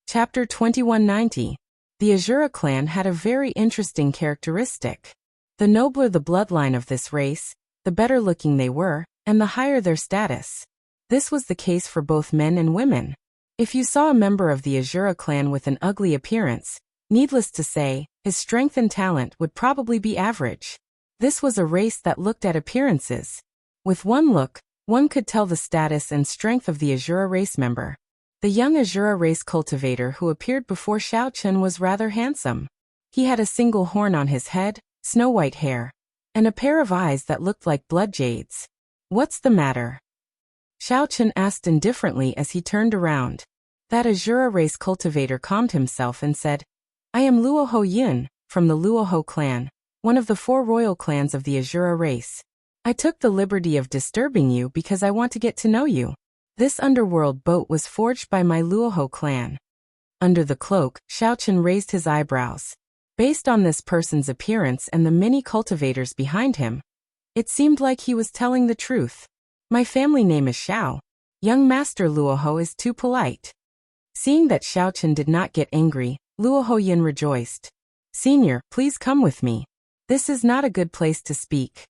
Chapter 2190. The Azura clan had a very interesting characteristic. The nobler the bloodline of this race, the better looking they were, and the higher their status. This was the case for both men and women. If you saw a member of the Azura clan with an ugly appearance, needless to say, his strength and talent would probably be average. This was a race that looked at appearances. With one look, one could tell the status and strength of the Azura race member. The young Azura race cultivator who appeared before Xiaochen was rather handsome. He had a single horn on his head, snow-white hair, and a pair of eyes that looked like blood jades. What's the matter? Xiaochen asked indifferently as he turned around. That Azura race cultivator calmed himself and said, I am Luoho Yun, from the Luoho clan, one of the 4 royal clans of the Azura race. I took the liberty of disturbing you because I want to get to know you. This underworld boat was forged by my Luoho clan. Under the cloak, Xiaochen raised his eyebrows. Based on this person's appearance and the many cultivators behind him, it seemed like he was telling the truth. My family name is Xiao. Young Master Luoho is too polite. Seeing that Xiaochen did not get angry, Luoho Yin rejoiced. Senior, please come with me. This is not a good place to speak.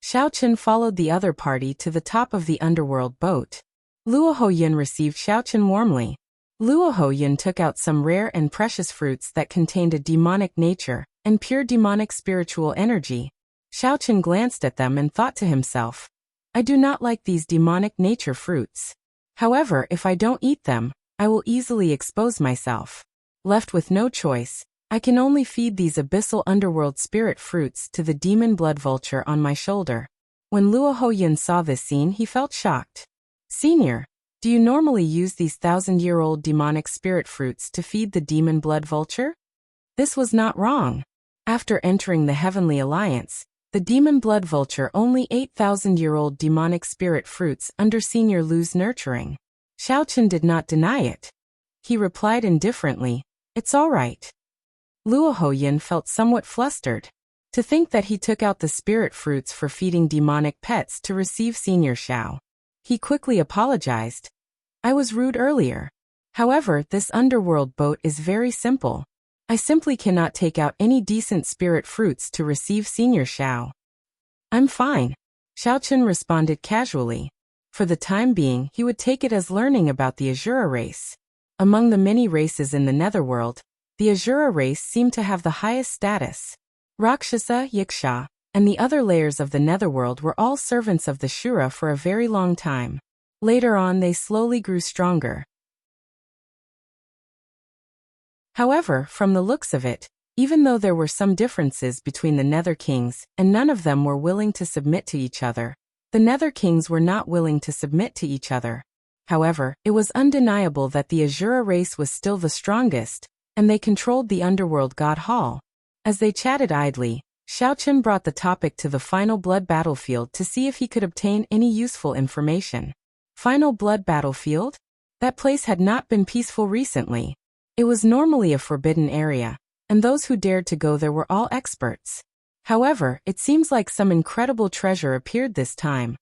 Xiaochen followed the other party to the top of the underworld boat. Luoho Yin received Xiaochen warmly. Luoho Yin took out some rare and precious fruits that contained a demonic nature and pure demonic spiritual energy. Xiaochen glanced at them and thought to himself, I do not like these demonic nature fruits. However, if I don't eat them, I will easily expose myself. Left with no choice, I can only feed these abyssal underworld spirit fruits to the demon blood vulture on my shoulder. When Luoho Yin saw this scene, he felt shocked. Senior, do you normally use these 1,000-year-old demonic spirit fruits to feed the demon blood vulture? This was not wrong. After entering the Heavenly Alliance, the demon blood vulture only ate 1,000-year-old demonic spirit fruits under Senior Lu's nurturing. Xiaochen did not deny it. He replied indifferently, It's all right. Luoho Yin felt somewhat flustered. To think that he took out the spirit fruits for feeding demonic pets to receive Senior Xiao. He quickly apologized. I was rude earlier. However, this underworld boat is very simple. I simply cannot take out any decent spirit fruits to receive Senior Xiao. I'm fine. Xiaochen responded casually. For the time being, he would take it as learning about the Azura race. Among the many races in the Netherworld, the Azura race seemed to have the highest status. Rakshasa, Yiksha, and the other layers of the Netherworld were all servants of the Shura for a very long time. Later on they slowly grew stronger. However, from the looks of it, even though there were some differences between the Nether Kings, and none of them were willing to submit to each other, the Nether Kings were not willing to submit to each other. However, it was undeniable that the Azura race was still the strongest, and they controlled the underworld god hall. As they chatted idly, Xiaochen brought the topic to the final blood battlefield to see if he could obtain any useful information. Final blood battlefield? That place had not been peaceful recently. It was normally a forbidden area, and those who dared to go there were all experts. However, it seems like some incredible treasure appeared this time,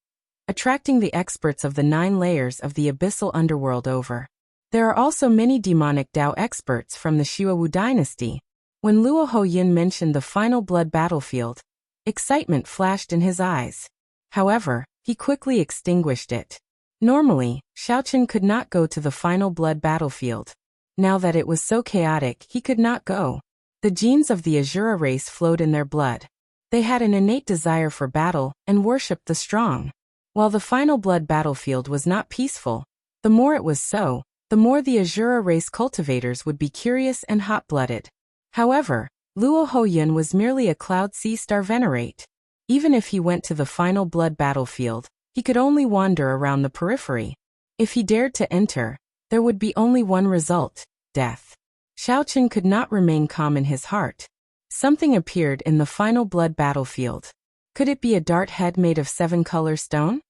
attracting the experts of the 9 layers of the abyssal underworld over. There are also many demonic Dao experts from the Xiaowu dynasty. When Luo Hoyin mentioned the final blood battlefield, excitement flashed in his eyes. However, he quickly extinguished it. Normally, Xiaochen could not go to the final blood battlefield. Now that it was so chaotic, he could not go. The genes of the Azura race flowed in their blood. They had an innate desire for battle and worshipped the strong. While the final blood battlefield was not peaceful, the more it was so, the more the Azura race cultivators would be curious and hot-blooded. However, Luo Hoyin was merely a Cloud Sea Star Venerate. Even if he went to the final blood battlefield, he could only wander around the periphery. If he dared to enter, there would be only one result: death. Xiaochen could not remain calm in his heart. Something appeared in the final blood battlefield. Could it be a dart head made of 7-color stone?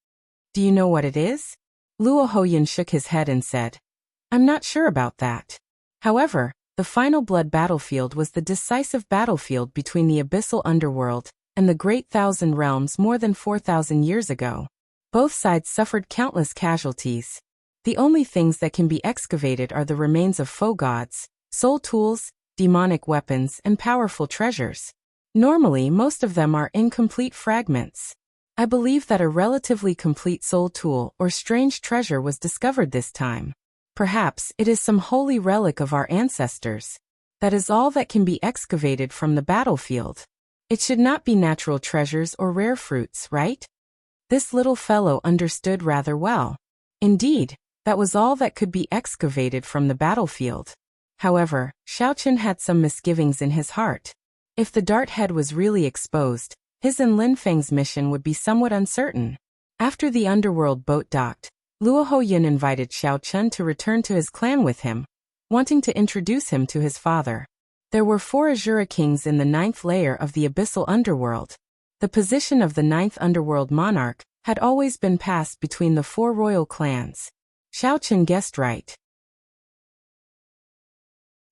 Do you know what it is? Luo Hoyin shook his head and said, I'm not sure about that. However, the final blood battlefield was the decisive battlefield between the abyssal underworld and the Great Thousand Realms more than 4,000 years ago. Both sides suffered countless casualties. The only things that can be excavated are the remains of foe gods, soul tools, demonic weapons, and powerful treasures. Normally, most of them are incomplete fragments. I believe that a relatively complete soul tool or strange treasure was discovered this time. Perhaps it is some holy relic of our ancestors. That is all that can be excavated from the battlefield. It should not be natural treasures or rare fruits, right? This little fellow understood rather well. Indeed, that was all that could be excavated from the battlefield. However, Xiaochen had some misgivings in his heart. If the dart head was really exposed, his and Lin Feng's mission would be somewhat uncertain. After the underworld boat docked, Luo Hoyin invited Xiaochen to return to his clan with him, wanting to introduce him to his father. There were 4 Azura kings in the 9th layer of the abyssal underworld. The position of the 9th underworld monarch had always been passed between the 4 royal clans. Xiaochen guessed right.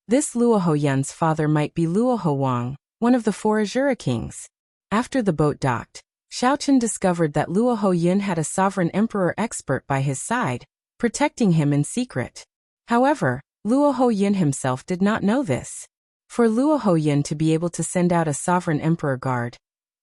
This Luo Hoyin's father might be Luo Howang, one of the 4 Azura kings. After the boat docked, Xiaochen discovered that Luo Hoyin had a sovereign emperor expert by his side, protecting him in secret. However, Luo Hoyin himself did not know this. For Luo Hoyin to be able to send out a sovereign emperor guard,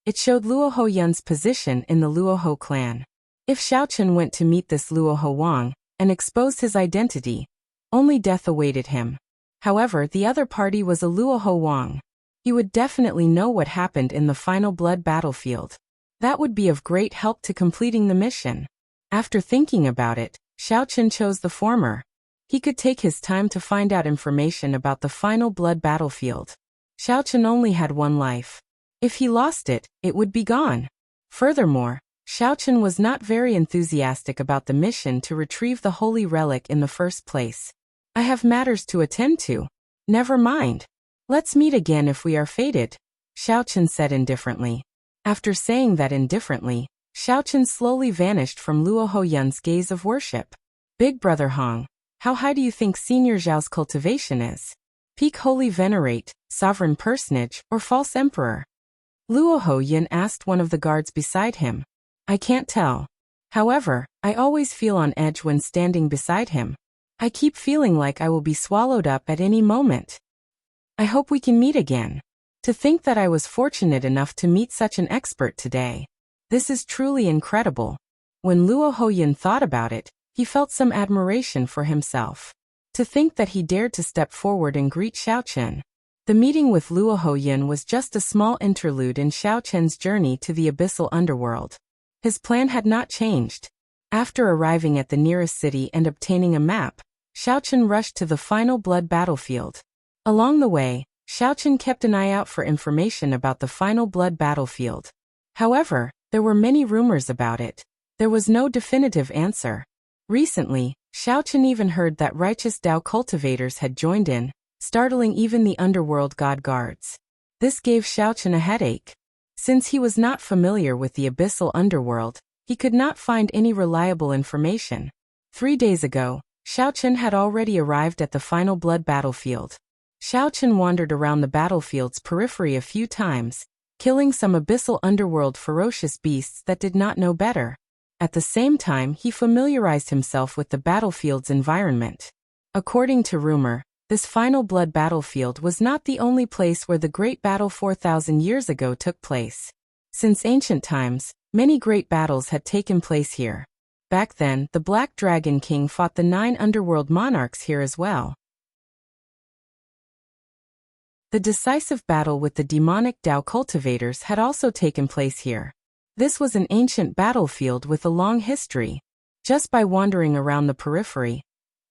it showed Luo Hoyin's position in the Luo Ho clan. If Xiaochen went to meet this Luo Howang and exposed his identity, only death awaited him. However, the other party was a Luo Howang. He would definitely know what happened in the final blood battlefield. That would be of great help to completing the mission. After thinking about it, Xiaochen chose the former. He could take his time to find out information about the final blood battlefield. Xiaochen only had one life. If he lost it, it would be gone. Furthermore, Xiaochen was not very enthusiastic about the mission to retrieve the holy relic in the first place. I have matters to attend to. Never mind. Let's meet again if we are fated, Xiaochen said indifferently. After saying that indifferently, Xiaochen slowly vanished from Luo Hoyin's gaze of worship. Big Brother Hong, how high do you think Senior Zhao's cultivation is? Peak Holy Venerate, Sovereign Personage, or False Emperor? Luo Hoyin asked one of the guards beside him. I can't tell. However, I always feel on edge when standing beside him. I keep feeling like I will be swallowed up at any moment. I hope we can meet again. To think that I was fortunate enough to meet such an expert today. This is truly incredible. When Luo Hoyin thought about it, he felt some admiration for himself. To think that he dared to step forward and greet Xiaochen. The meeting with Luo Hoyin was just a small interlude in Xiaochen's journey to the abyssal underworld. His plan had not changed. After arriving at the nearest city and obtaining a map, Xiaochen rushed to the final blood battlefield. Along the way, Xiaochen kept an eye out for information about the final blood battlefield. However, there were many rumors about it. There was no definitive answer. Recently, Xiaochen even heard that righteous Dao cultivators had joined in, startling even the underworld god guards. This gave Xiaochen a headache. Since he was not familiar with the abyssal underworld, he could not find any reliable information. 3 days ago, Xiaochen had already arrived at the final blood battlefield. Xiaochen wandered around the battlefield's periphery a few times, killing some abyssal underworld ferocious beasts that did not know better. At the same time, he familiarized himself with the battlefield's environment. According to rumor, this final blood battlefield was not the only place where the great battle 4,000 years ago took place. Since ancient times, many great battles had taken place here. Back then, the Black Dragon King fought the 9 underworld monarchs here as well. The decisive battle with the demonic Dao cultivators had also taken place here. This was an ancient battlefield with a long history. Just by wandering around the periphery,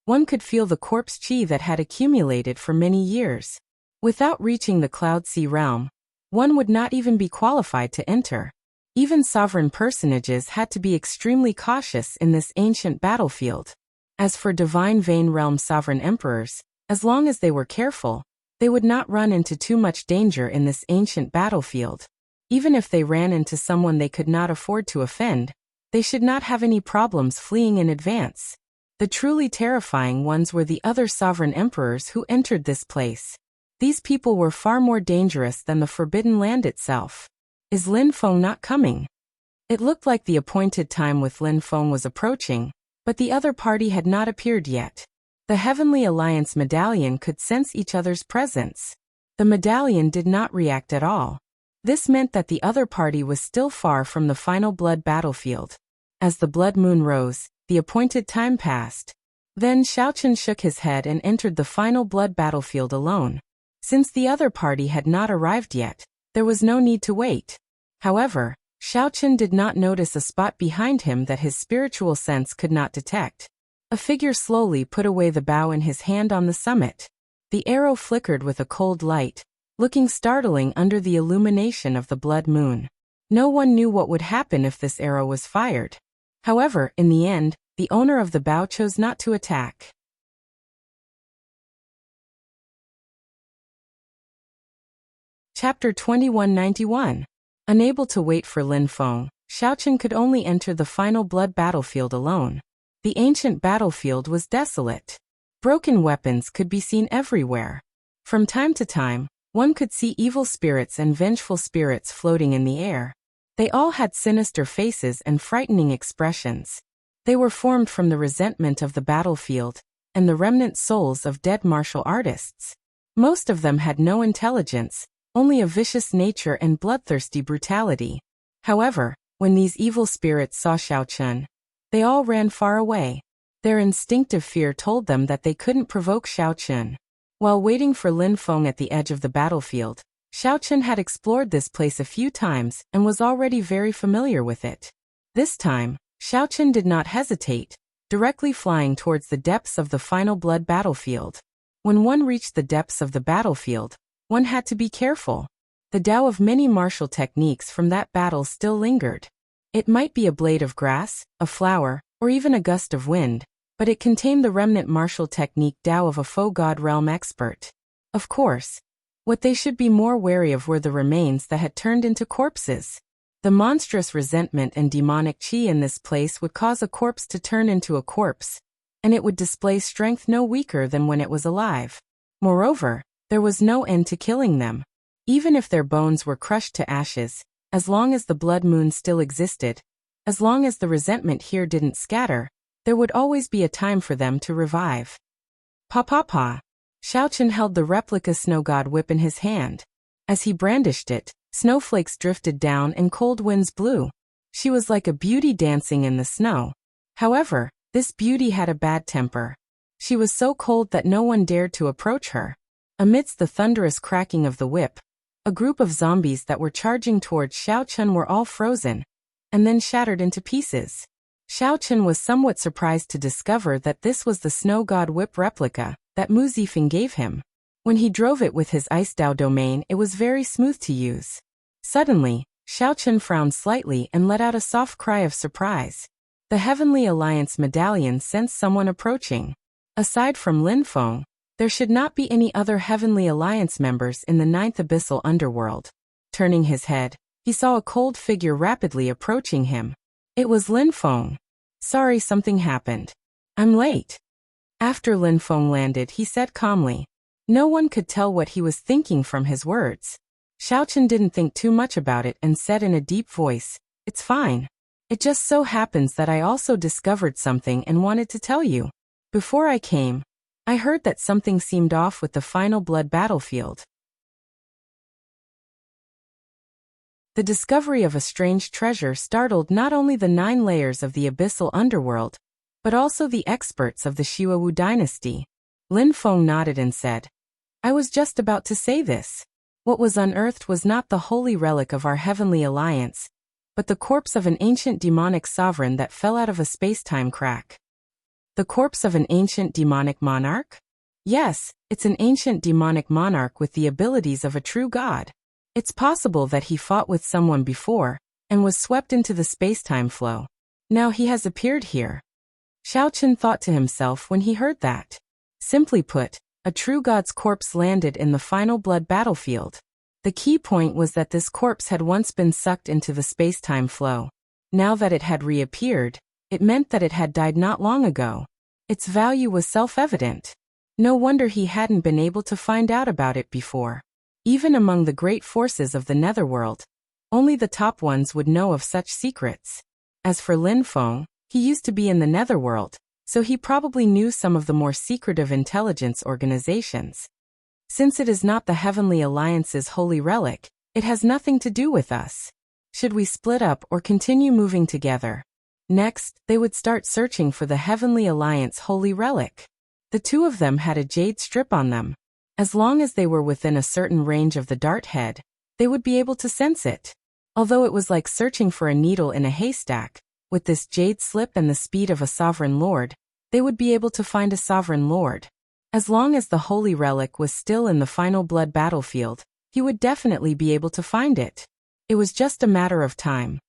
one could feel the corpse chi that had accumulated for many years. Without reaching the Cloud Sea realm, one would not even be qualified to enter. Even sovereign personages had to be extremely cautious in this ancient battlefield. As for Divine Vein Realm sovereign emperors, as long as they were careful, they would not run into too much danger in this ancient battlefield. Even if they ran into someone they could not afford to offend, they should not have any problems fleeing in advance. The truly terrifying ones were the other sovereign emperors who entered this place. These people were far more dangerous than the Forbidden Land itself. Is Lin Feng not coming? It looked like the appointed time with Lin Feng was approaching, but the other party had not appeared yet. The Heavenly Alliance medallion could sense each other's presence. The medallion did not react at all. This meant that the other party was still far from the final blood battlefield. As the blood moon rose, the appointed time passed. Then Xiaochen shook his head and entered the final blood battlefield alone. Since the other party had not arrived yet, there was no need to wait. However, Xiaochen did not notice a spot behind him that his spiritual sense could not detect. A figure slowly put away the bow in his hand on the summit. The arrow flickered with a cold light, looking startling under the illumination of the blood moon. No one knew what would happen if this arrow was fired. However, in the end, the owner of the bow chose not to attack. Chapter 2191. Unable to wait for Lin Feng, Xiaochen could only enter the final blood battlefield alone. The ancient battlefield was desolate. Broken weapons could be seen everywhere. From time to time, one could see evil spirits and vengeful spirits floating in the air. They all had sinister faces and frightening expressions. They were formed from the resentment of the battlefield and the remnant souls of dead martial artists. Most of them had no intelligence, only a vicious nature and bloodthirsty brutality. However, when these evil spirits saw Xiaochen, they all ran far away. Their instinctive fear told them that they couldn't provoke Xiaochen. While waiting for Lin Feng at the edge of the battlefield, Xiaochen had explored this place a few times and was already very familiar with it. This time, Xiaochen did not hesitate, directly flying towards the depths of the final blood battlefield. When one reached the depths of the battlefield, one had to be careful. The Tao of many martial techniques from that battle still lingered. It might be a blade of grass, a flower, or even a gust of wind, but it contained the remnant martial technique Tao of a faux god realm expert. Of course, what they should be more wary of were the remains that had turned into corpses. The monstrous resentment and demonic chi in this place would cause a corpse to turn into a corpse, and it would display strength no weaker than when it was alive. Moreover, there was no end to killing them. Even if their bones were crushed to ashes, as long as the blood moon still existed, as long as the resentment here didn't scatter, there would always be a time for them to revive. Pa. Xiaochen held the replica snow god whip in his hand. As he brandished it, snowflakes drifted down and cold winds blew. She was like a beauty dancing in the snow. However, this beauty had a bad temper. She was so cold that no one dared to approach her. Amidst the thunderous cracking of the whip, a group of zombies that were charging towards Xiaochen were all frozen, and then shattered into pieces. Xiaochen was somewhat surprised to discover that this was the snow god whip replica that Mu Zifeng gave him. When he drove it with his Ice Dao domain, it was very smooth to use. Suddenly, Xiaochen frowned slightly and let out a soft cry of surprise. The Heavenly Alliance medallion sensed someone approaching. Aside from Lin Feng, there should not be any other Heavenly Alliance members in the 9th Abyssal Underworld. Turning his head, he saw a cold figure rapidly approaching him. It was Lin Feng. Sorry, something happened. I'm late. After Lin Feng landed, he said calmly. No one could tell what he was thinking from his words. Xiaochen didn't think too much about it and said in a deep voice, It's fine. It just so happens that I also discovered something and wanted to tell you. Before I came, I heard that something seemed off with the final blood battlefield. The discovery of a strange treasure startled not only the 9 layers of the abyssal underworld, but also the experts of the Xiaowu dynasty. Lin Feng nodded and said, I was just about to say this. What was unearthed was not the holy relic of our Heavenly Alliance, but the corpse of an ancient demonic sovereign that fell out of a space-time crack. The corpse of an ancient demonic monarch? Yes, it's an ancient demonic monarch with the abilities of a true god. It's possible that he fought with someone before, and was swept into the space-time flow. Now he has appeared here. Xiaochen thought to himself when he heard that. Simply put, a true god's corpse landed in the final blood battlefield. The key point was that this corpse had once been sucked into the space-time flow. Now that it had reappeared, it meant that it had died not long ago. Its value was self-evident. No wonder he hadn't been able to find out about it before. Even among the great forces of the netherworld, only the top ones would know of such secrets. As for Lin Feng, he used to be in the netherworld, so he probably knew some of the more secretive intelligence organizations. Since it is not the Heavenly Alliance's holy relic, it has nothing to do with us. Should we split up or continue moving together? Next, they would start searching for the Heavenly Alliance holy relic. The two of them had a jade strip on them. As long as they were within a certain range of the dart head, they would be able to sense it. Although it was like searching for a needle in a haystack, with this jade slip and the speed of a sovereign lord, they would be able to find a sovereign lord. As long as the holy relic was still in the final blood battlefield, he would definitely be able to find it. It was just a matter of time.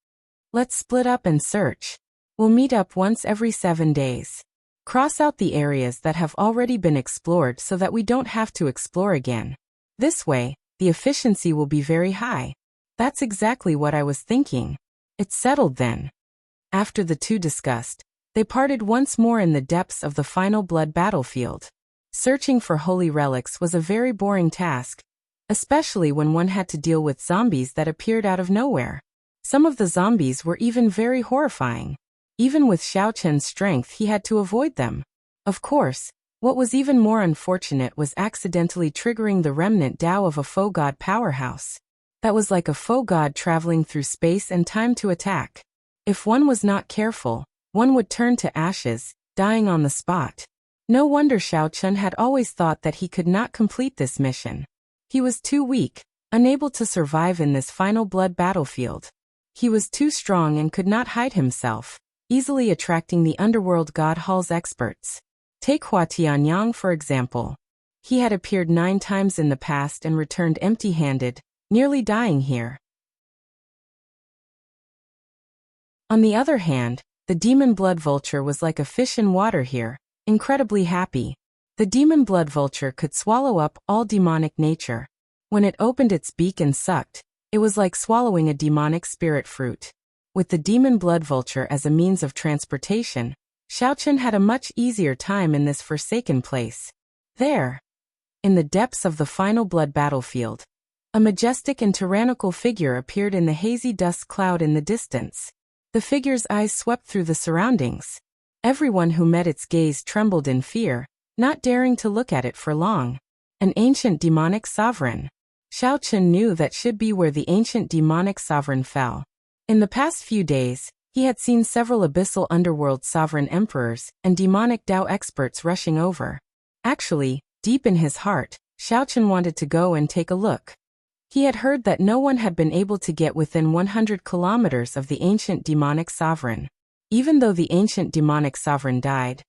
Let's split up and search. We'll meet up once every 7 days. Cross out the areas that have already been explored so that we don't have to explore again. This way, the efficiency will be very high. That's exactly what I was thinking. It's settled then. After the two discussed, they parted once more in the depths of the final blood battlefield. Searching for holy relics was a very boring task, especially when one had to deal with zombies that appeared out of nowhere. Some of the zombies were even very horrifying. Even with Xiaochen's strength, he had to avoid them. Of course, what was even more unfortunate was accidentally triggering the remnant Dao of a faux god powerhouse. That was like a faux god traveling through space and time to attack. If one was not careful, one would turn to ashes, dying on the spot. No wonder Xiaochen had always thought that he could not complete this mission. He was too weak, unable to survive in this final blood battlefield. He was too strong and could not hide himself, easily attracting the underworld god hall's experts. Take Hua Tianyang for example. He had appeared 9 times in the past and returned empty-handed, nearly dying here. On the other hand, the demon blood vulture was like a fish in water here, incredibly happy. The demon blood vulture could swallow up all demonic nature. When it opened its beak and sucked, it was like swallowing a demonic spirit fruit. With the demon blood vulture as a means of transportation, Xiaochen had a much easier time in this forsaken place. There, in the depths of the final blood battlefield, a majestic and tyrannical figure appeared in the hazy dust cloud in the distance. The figure's eyes swept through the surroundings. Everyone who met its gaze trembled in fear, not daring to look at it for long. An ancient demonic sovereign. Xiaochen knew that should be where the ancient demonic sovereign fell. In the past few days, he had seen several abyssal underworld sovereign emperors and demonic Dao experts rushing over. Actually, deep in his heart, Xiaochen wanted to go and take a look. He had heard that no one had been able to get within 100 kilometers of the ancient demonic sovereign. Even though the ancient demonic sovereign died,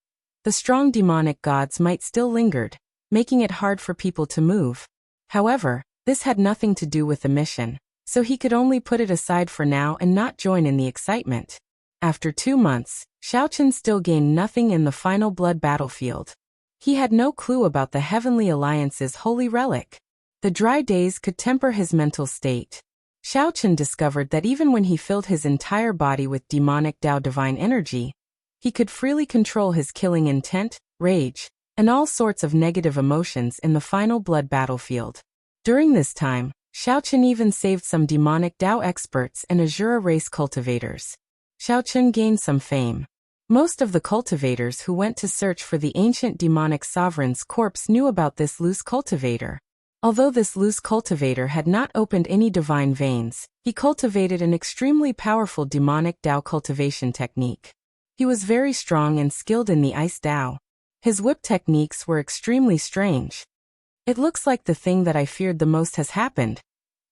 the strong demonic gods might still lingered, making it hard for people to move. However, this had nothing to do with the mission, so he could only put it aside for now and not join in the excitement. After 2 months, Xiaochen still gained nothing in the final blood battlefield. He had no clue about the Heavenly Alliance's holy relic. The dry days could temper his mental state. Xiaochen discovered that even when he filled his entire body with demonic Tao divine energy, he could freely control his killing intent, rage, and all sorts of negative emotions in the final blood battlefield. During this time, Xiaochen even saved some demonic Tao experts and Azura race cultivators. Xiaochen gained some fame. Most of the cultivators who went to search for the ancient demonic sovereign's corpse knew about this loose cultivator. Although this loose cultivator had not opened any divine veins, he cultivated an extremely powerful demonic Tao cultivation technique. He was very strong and skilled in the ice Tao. His whip techniques were extremely strange. It looks like the thing that I feared the most has happened,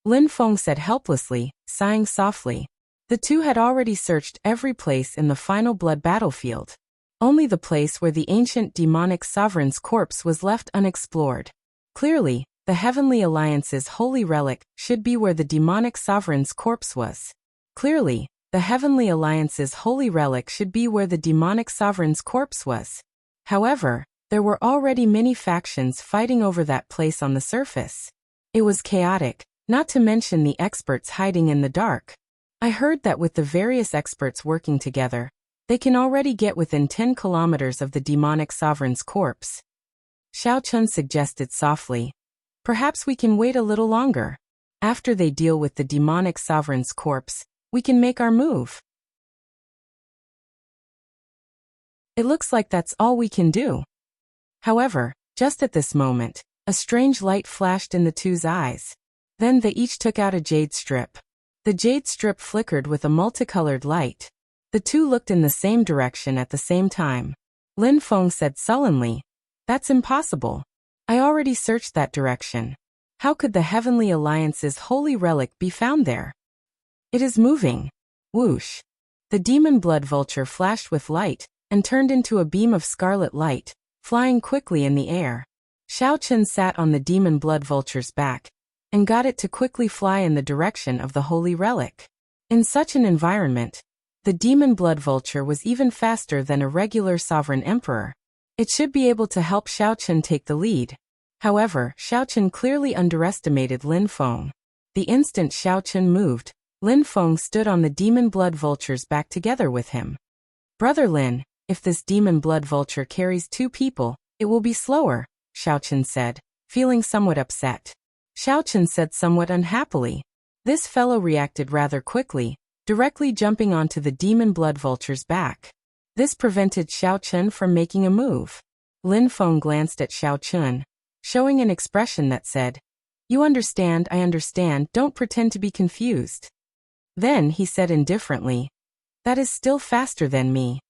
Lin Feng said helplessly, sighing softly. The two had already searched every place in the final blood battlefield. Only the place where the ancient demonic sovereign's corpse was left unexplored. Clearly, the Heavenly Alliance's holy relic should be where the demonic sovereign's corpse was. Clearly, the Heavenly Alliance's holy relic should be where the demonic sovereign's corpse was. However, there were already many factions fighting over that place on the surface. It was chaotic, not to mention the experts hiding in the dark. I heard that with the various experts working together, they can already get within 10 kilometers of the demonic sovereign's corpse. Xiaochen suggested softly. Perhaps we can wait a little longer. After they deal with the demonic sovereign's corpse, we can make our move. It looks like that's all we can do. However, just at this moment, a strange light flashed in the two's eyes. Then they each took out a jade strip. The jade strip flickered with a multicolored light. The two looked in the same direction at the same time. Lin Feng said sullenly, "That's impossible. I already searched that direction. How could the Heavenly Alliance's holy relic be found there? It is moving." Whoosh! The demon blood vulture flashed with light and turned into a beam of scarlet light, flying quickly in the air. Xiaochen sat on the demon blood vulture's back and got it to quickly fly in the direction of the holy relic. In such an environment, the demon blood vulture was even faster than a regular sovereign emperor. It should be able to help Xiaochen take the lead. However, Xiaochen clearly underestimated Lin Feng. The instant Xiaochen moved, Lin Feng stood on the demon blood vulture's back together with him. "Brother Lin, if this demon blood vulture carries 2 people, it will be slower," Xiaochen said, feeling somewhat upset. Xiaochen said somewhat unhappily. This fellow reacted rather quickly, directly jumping onto the demon blood vulture's back. This prevented Xiaochen from making a move. Lin Feng glanced at Xiaochen, showing an expression that said, "You understand, I understand, don't pretend to be confused." Then he said indifferently, "That is still faster than me."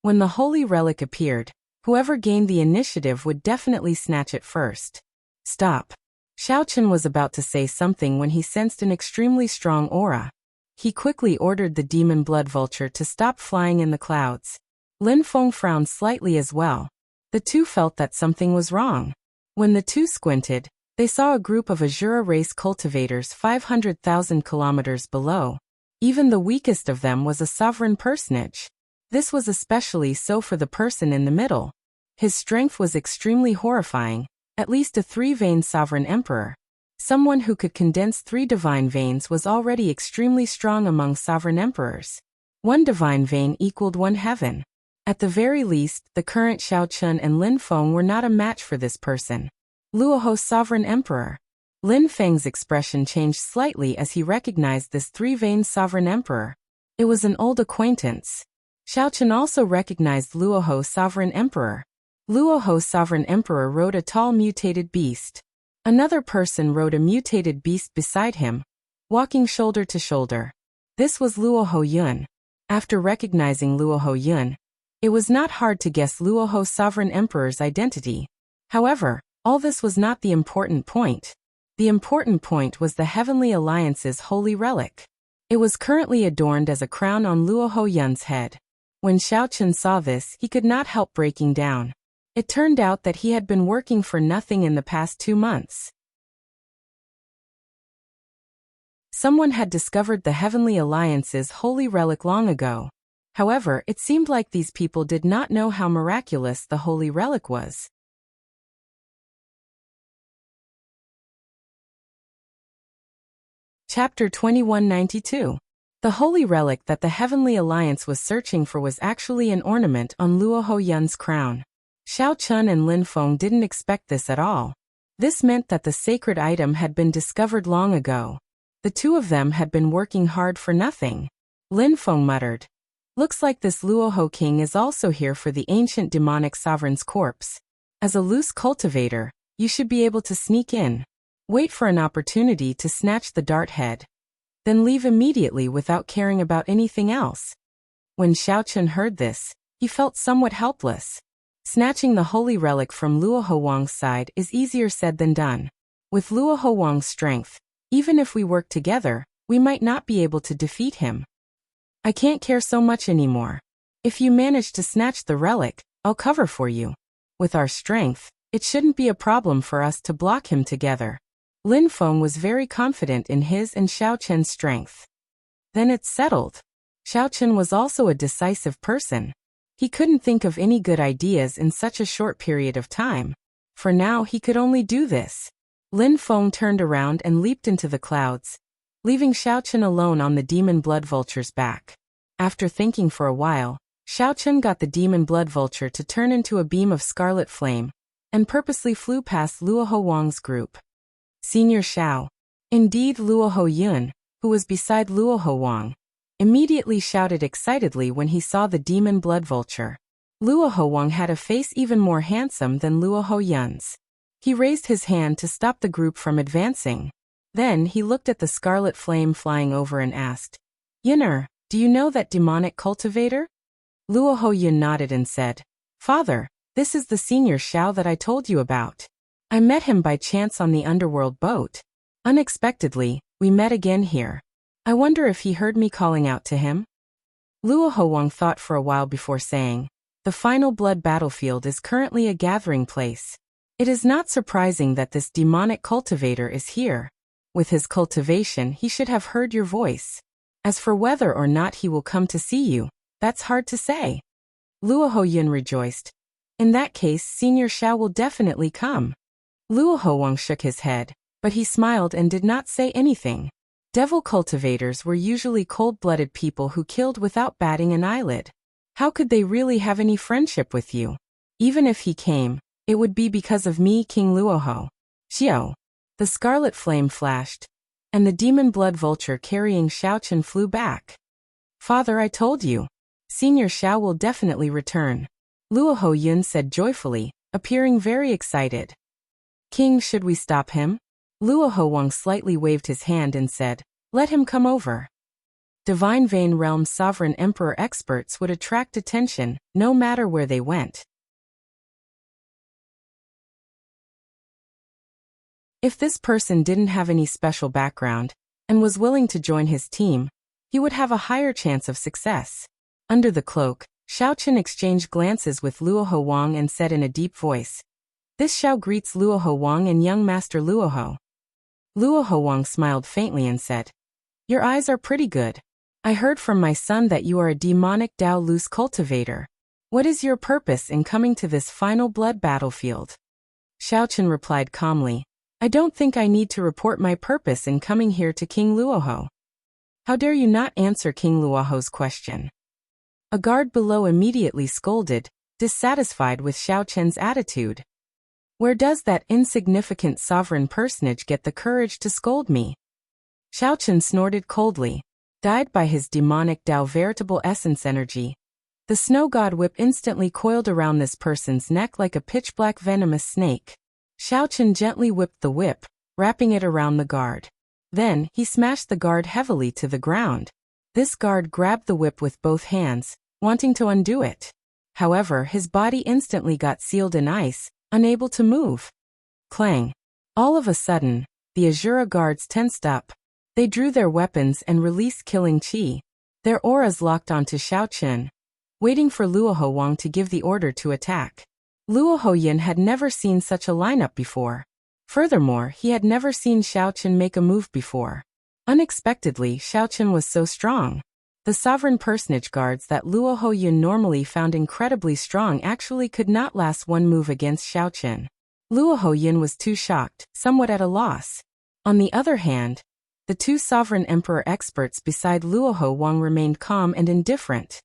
When the holy relic appeared, whoever gained the initiative would definitely snatch it first. "Stop." Xiaochen was about to say something when he sensed an extremely strong aura. He quickly ordered the demon blood vulture to stop flying in the clouds. Lin Feng frowned slightly as well. The two felt that something was wrong. When the two squinted, they saw a group of Azura race cultivators 500,000 kilometers below. Even the weakest of them was a sovereign personage. This was especially so for the person in the middle. His strength was extremely horrifying, at least a 3-vein sovereign emperor. Someone who could condense 3 divine veins was already extremely strong among sovereign emperors. 1 divine vein equaled 1 heaven. At the very least, the current Xiaochen and Lin Feng were not a match for this person. Luoho's sovereign emperor. Lin Feng's expression changed slightly as he recognized this 3-vein sovereign emperor. It was an old acquaintance. Xiaochen also recognized Luoho's sovereign emperor. Luoho's sovereign emperor rode a tall mutated beast. Another person rode a mutated beast beside him, walking shoulder to shoulder. This was Luoho Yun. After recognizing Luoho Yun, it was not hard to guess Luoho's sovereign emperor's identity. However, all this was not the important point. The important point was the Heavenly Alliance's holy relic. It was currently adorned as a crown on Luoho Yun's head. When Xiaochen saw this, he could not help breaking down. It turned out that he had been working for nothing in the past 2 months. Someone had discovered the Heavenly Alliance's holy relic long ago. However, it seemed like these people did not know how miraculous the holy relic was. Chapter 2192. The holy relic that the Heavenly Alliance was searching for was actually an ornament on Luo Yun's crown. Xiao Chun and Lin Feng didn't expect this at all. This meant that the sacred item had been discovered long ago. The two of them had been working hard for nothing. Lin Feng muttered, "Looks like this Luoho king is also here for the ancient demonic sovereign's corpse. As a loose cultivator, you should be able to sneak in. Wait for an opportunity to snatch the dart head. Then leave immediately without caring about anything else." When Xiaochen heard this, he felt somewhat helpless. Snatching the holy relic from Luoho Wang's side is easier said than done. With Luoho Wang's strength, even if we work together, we might not be able to defeat him. I can't care so much anymore. If you manage to snatch the relic, I'll cover for you. With our strength, it shouldn't be a problem for us to block him together. Lin Feng was very confident in his and Xiao Chen's strength. Then it's settled. Xiao Chen was also a decisive person. He couldn't think of any good ideas in such a short period of time. For now, he could only do this. Lin Feng turned around and leaped into the clouds, leaving Xiao Chen alone on the demon blood vulture's back. After thinking for a while, Xiao Chen got the demon blood vulture to turn into a beam of scarlet flame, and purposely flew past Luoho Wang's group. Senior Xiao, indeed Luoho Yun, who was beside Luoho Wang, immediately shouted excitedly when he saw the demon blood vulture. Luoho Wang had a face even more handsome than Luoho Yun's. He raised his hand to stop the group from advancing. Then he looked at the scarlet flame flying over and asked, "Yun'er, do you know that demonic cultivator?" Luoho Yun nodded and said, "Father, this is the senior Xiao that I told you about. I met him by chance on the underworld boat. Unexpectedly, we met again here. I wonder if he heard me calling out to him." Luoho Wang thought for a while before saying, "The final blood battlefield is currently a gathering place. It is not surprising that this demonic cultivator is here. With his cultivation, he should have heard your voice. As for whether or not he will come to see you, that's hard to say." Luoho Yun rejoiced. "In that case, Senior Xiao will definitely come." Luoho Wang shook his head, but he smiled and did not say anything. Devil cultivators were usually cold-blooded people who killed without batting an eyelid. How could they really have any friendship with you? Even if he came, it would be because of me, King Luoho. Xiao. The scarlet flame flashed, and the demon blood vulture carrying Xiao Chen flew back. "Father, I told you. Senior Xiao will definitely return," Luoho Yun said joyfully, appearing very excited. "King, should we stop him?" Luoho Wang slightly waved his hand and said, "Let him come over." Divine Vein Realm's sovereign emperor experts would attract attention, no matter where they went. If this person didn't have any special background, and was willing to join his team, he would have a higher chance of success. Under the cloak, Xiao Chen exchanged glances with Luoho Wang and said in a deep voice, "This Xiao greets Luoho Wang and young Master Luoho." Luoho Wang smiled faintly and said, "Your eyes are pretty good. I heard from my son that you are a demonic Dao loose cultivator. What is your purpose in coming to this final blood battlefield?" Xiao Chen replied calmly, "I don't think I need to report my purpose in coming here to King Luoho." "How dare you not answer King Luoho's question?" A guard below immediately scolded, dissatisfied with Xiao Chen's attitude. "Where does that insignificant sovereign personage get the courage to scold me?" Xiao Chen snorted coldly, guided by his demonic Dao veritable essence energy. The snow god whip instantly coiled around this person's neck like a pitch-black venomous snake. Xiao Chen gently whipped the whip, wrapping it around the guard. Then, he smashed the guard heavily to the ground. This guard grabbed the whip with both hands, wanting to undo it. However, his body instantly got sealed in ice, unable to move. Clang. All of a sudden, the Azura guards tensed up. They drew their weapons and released killing chi. Their auras locked onto Xiao Chen. waiting for Luoho Wang to give the order to attack. Luoho Yin had never seen such a lineup before. Furthermore, he had never seen Xiaochen make a move before. Unexpectedly, Xiaochen was so strong. The sovereign personage guards that Luoho Yin normally found incredibly strong actually could not last one move against Xiaochen. Luoho Yin was too shocked, somewhat at a loss. On the other hand, the two sovereign emperor experts beside Luoho Wang remained calm and indifferent.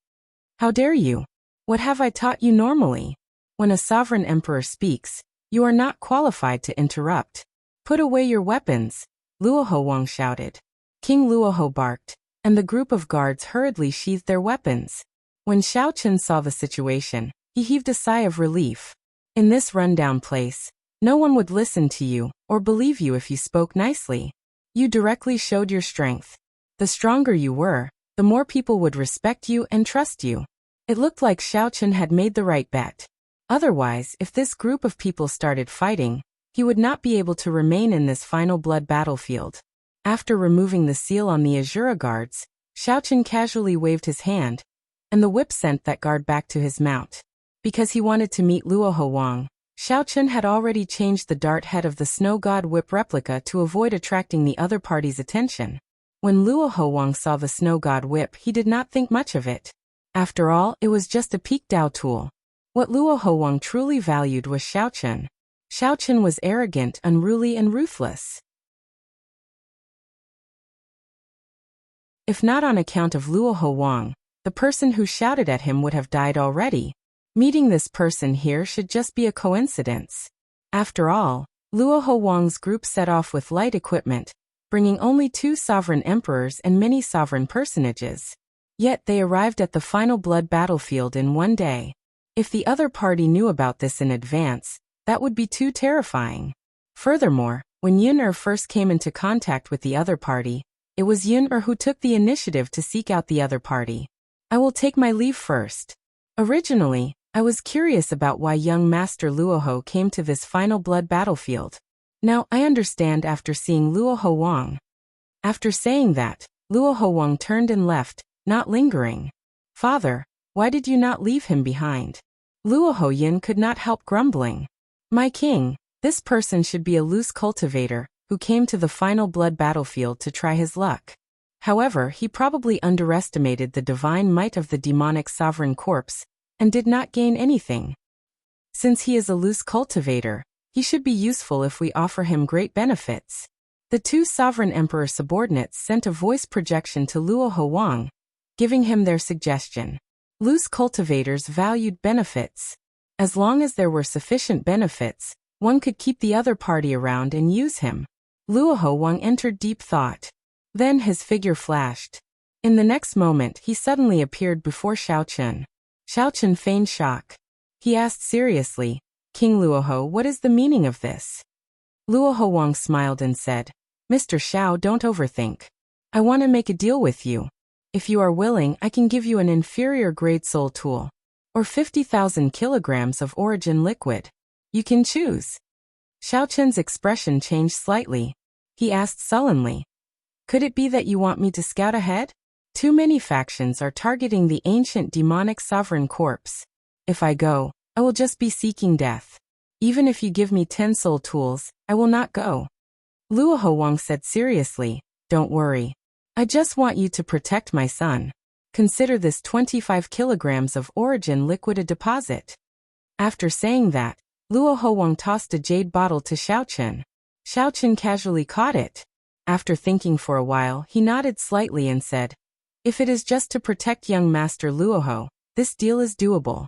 How dare you? What have I taught you normally? When a sovereign emperor speaks, you are not qualified to interrupt. Put away your weapons, Luoho Wang shouted. King Luoho barked, and the group of guards hurriedly sheathed their weapons. When Xiaochen saw the situation, he heaved a sigh of relief. In this rundown place, no one would listen to you or believe you if you spoke nicely. You directly showed your strength. The stronger you were, the more people would respect you and trust you. It looked like Xiaochen had made the right bet. Otherwise, if this group of people started fighting, he would not be able to remain in this final blood battlefield. After removing the seal on the Azura guards, Xiaochen casually waved his hand, and the whip sent that guard back to his mount. Because he wanted to meet Luoho Wang, Xiaochen had already changed the dart head of the snow god whip replica to avoid attracting the other party's attention. When Luoho Wang saw the snow god whip, he did not think much of it. After all, it was just a peak Dao tool. What Luoho Wang truly valued was Xiaochen. Xiaochen was arrogant, unruly, and ruthless. If not on account of Luoho Wang, the person who shouted at him would have died already. Meeting this person here should just be a coincidence. After all, Luoho Wang's group set off with light equipment, bringing only 2 sovereign emperors and many sovereign personages. Yet they arrived at the final blood battlefield in one day. If the other party knew about this in advance, that would be too terrifying. Furthermore, when Yun-Er first came into contact with the other party, it was Yun-Er who took the initiative to seek out the other party. I will take my leave first. Originally, I was curious about why young Master Luoho came to this final blood battlefield. Now I understand after seeing Luoho Wang. After saying that, Luoho Wang turned and left, not lingering. Father, why did you not leave him behind? Luoho Yin could not help grumbling. My king, this person should be a loose cultivator, who came to the final blood battlefield to try his luck. However, he probably underestimated the divine might of the demonic sovereign corpse, and did not gain anything. Since he is a loose cultivator, he should be useful if we offer him great benefits. The 2 sovereign emperor subordinates sent a voice projection to Luoho Wang, giving him their suggestion. Loose cultivators valued benefits. As long as there were sufficient benefits, one could keep the other party around and use him. Luoho Wang entered deep thought. Then his figure flashed. In the next moment, he suddenly appeared before Xiaochen. Xiaochen feigned shock. He asked seriously, King Luoho, what is the meaning of this? Luoho Wang smiled and said, Mr. Xiao, don't overthink. I want to make a deal with you. If you are willing, I can give you an inferior grade soul tool. Or 50,000 kilograms of origin liquid. You can choose. Xiaochen's expression changed slightly. He asked sullenly, could it be that you want me to scout ahead? Too many factions are targeting the ancient demonic sovereign corpse. If I go, I will just be seeking death. Even if you give me 10 soul tools, I will not go. Luoho Wang said seriously, don't worry. I just want you to protect my son. Consider this 25 kilograms of origin liquid a deposit. After saying that, Luoho Wang tossed a jade bottle to Xiaochen. Xiaochen casually caught it. After thinking for a while, he nodded slightly and said, if it is just to protect young Master Luoho, this deal is doable.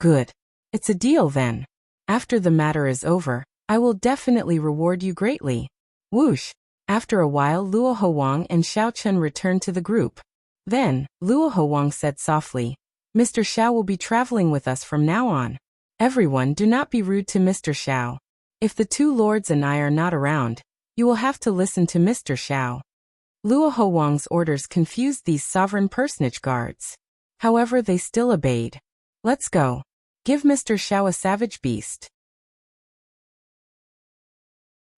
Good. It's a deal then. After the matter is over, I will definitely reward you greatly. Whoosh. After a while, Luoho Wang and Xiaochen returned to the group. Then, Luoho Wang said softly, Mr. Xiao will be traveling with us from now on. Everyone, do not be rude to Mr. Xiao. If the 2 lords and I are not around, you will have to listen to Mr. Xiao. Luoho Wang's orders confused these sovereign personage guards. However, they still obeyed. Let's go. Give Mr. Xiao a savage beast.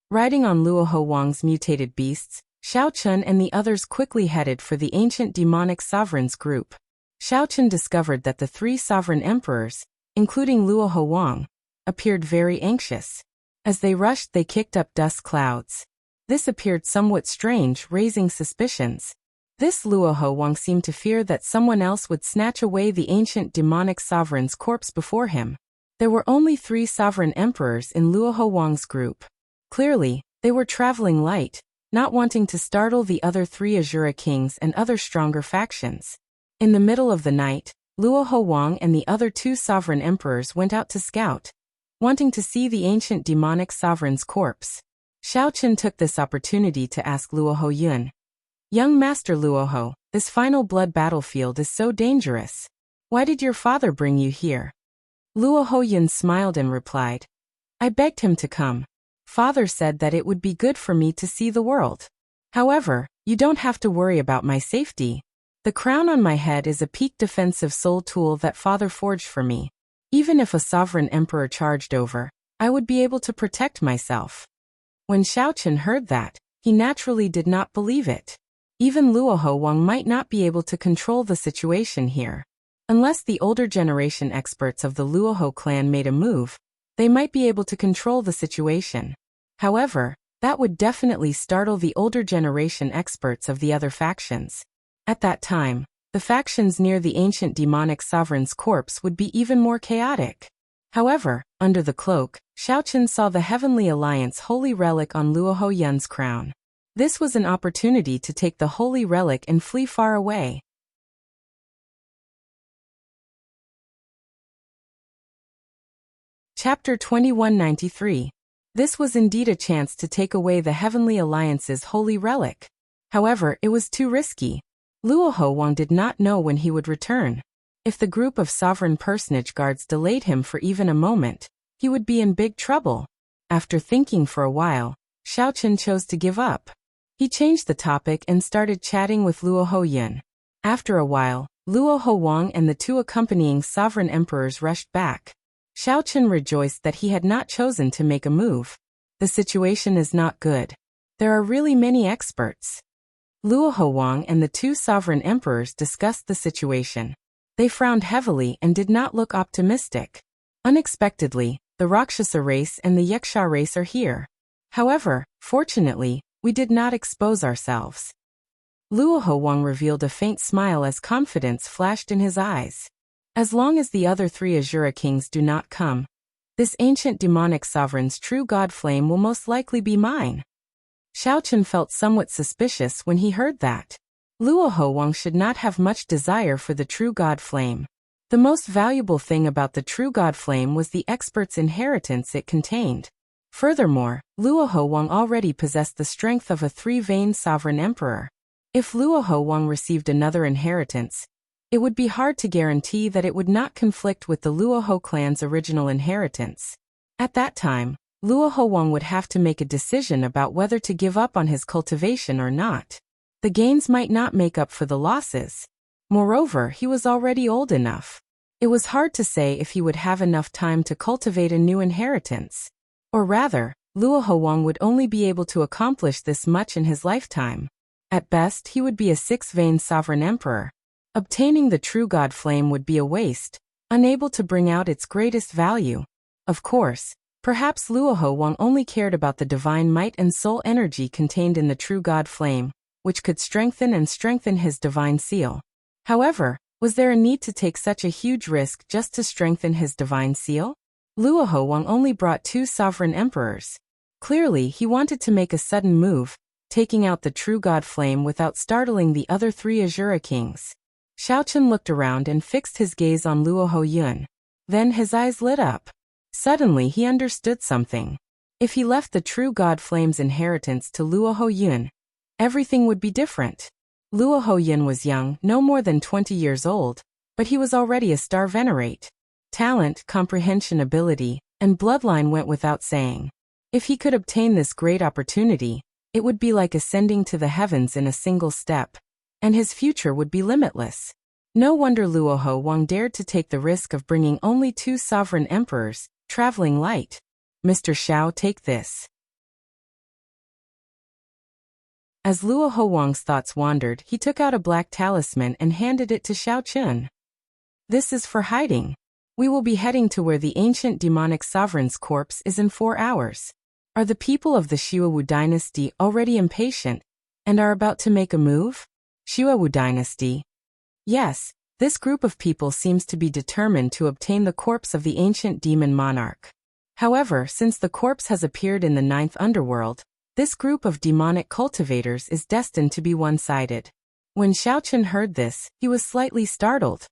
Riding on Luoho Wang's mutated beasts, Xiaochen and the others quickly headed for the ancient demonic sovereign's group. Xiaochen discovered that the three sovereign emperors, including Luo Huang, appeared very anxious. As they rushed, they kicked up dust clouds. This appeared somewhat strange, raising suspicions. This Luo Huang seemed to fear that someone else would snatch away the ancient demonic sovereign's corpse before him. There were only 3 sovereign emperors in Luo Huang's group. Clearly, they were traveling light, not wanting to startle the other 3 Azura kings and other stronger factions. In the middle of the night, Luo Huang and the other 2 sovereign emperors went out to scout, wanting to see the ancient demonic sovereign's corpse. Xiaochen took this opportunity to ask Luo Yun, "Young Master Luo, this final blood battlefield is so dangerous. Why did your father bring you here?" Luo Yun smiled and replied, "I begged him to come. Father said that it would be good for me to see the world. However, you don't have to worry about my safety. The crown on my head is a peak defensive soul tool that Father forged for me. Even if a sovereign emperor charged over, I would be able to protect myself." When Xiaochen heard that, he naturally did not believe it. Even Luo Huang might not be able to control the situation here. Unless the older generation experts of the Luo clan made a move, they might be able to control the situation. However, that would definitely startle the older generation experts of the other factions. At that time, the factions near the ancient demonic sovereign's corpse would be even more chaotic. However, under the cloak, Xiaochen saw the Heavenly Alliance holy relic on Luo Yun's crown. This was an opportunity to take the holy relic and flee far away. Chapter 2193. This was indeed a chance to take away the Heavenly Alliance's holy relic. However, it was too risky. Luo Huang did not know when he would return. If the group of sovereign personage guards delayed him for even a moment, he would be in big trouble. After thinking for a while, Xiaochen chose to give up. He changed the topic and started chatting with Luo Yun. After a while, Luo Huang and the 2 accompanying sovereign emperors rushed back. Xiaochen rejoiced that he had not chosen to make a move. The situation is not good. There are really many experts. Luo Huang and the 2 sovereign emperors discussed the situation. They frowned heavily and did not look optimistic. Unexpectedly, the Rakshasa race and the Yaksha race are here. However, fortunately, we did not expose ourselves. Luo Huang revealed a faint smile as confidence flashed in his eyes. As long as the other 3 Azura kings do not come, this ancient demonic sovereign's true god flame will most likely be mine. Xiaochen felt somewhat suspicious when he heard that. Luo Huang should not have much desire for the true god flame. The most valuable thing about the true god flame was the expert's inheritance it contained. Furthermore, Luo Huang already possessed the strength of a 3-vein sovereign emperor. If Luo Huang received another inheritance, it would be hard to guarantee that it would not conflict with the Luo clan's original inheritance. At that time, Luo Huang would have to make a decision about whether to give up on his cultivation or not. The gains might not make up for the losses. Moreover, he was already old enough. It was hard to say if he would have enough time to cultivate a new inheritance. Or rather, Luo Huang would only be able to accomplish this much in his lifetime. At best, he would be a 6-vein sovereign emperor. Obtaining the true god flame would be a waste, unable to bring out its greatest value. Of course, perhaps Luo Huang only cared about the divine might and soul energy contained in the true god flame, which could strengthen his divine seal. However, was there a need to take such a huge risk just to strengthen his divine seal? Luo Huang only brought 2 sovereign emperors. Clearly, he wanted to make a sudden move, taking out the true god flame without startling the other 3 Azura kings. Xiaochen looked around and fixed his gaze on Luo Yun. Then his eyes lit up. Suddenly he understood something. If he left the true god flame's inheritance to Luo Yun, everything would be different. Luo Yun was young, no more than 20 years old, but he was already a star venerate. Talent, comprehension ability, and bloodline went without saying. If he could obtain this great opportunity, it would be like ascending to the heavens in a single step, and his future would be limitless. No wonder Luo Huang dared to take the risk of bringing only 2 sovereign emperors, traveling light. Mr. Xiao, take this. As Luo Howang's thoughts wandered, he took out a black talisman and handed it to Xiao Chun. This is for hiding. We will be heading to where the ancient demonic sovereign's corpse is in 4 hours. Are the people of the Xiaowu dynasty already impatient and are about to make a move? Xiaowu dynasty. Yes, this group of people seems to be determined to obtain the corpse of the ancient demon monarch. However, since the corpse has appeared in the 9th underworld, this group of demonic cultivators is destined to be one-sided. When Xiao Chun heard this, he was slightly startled.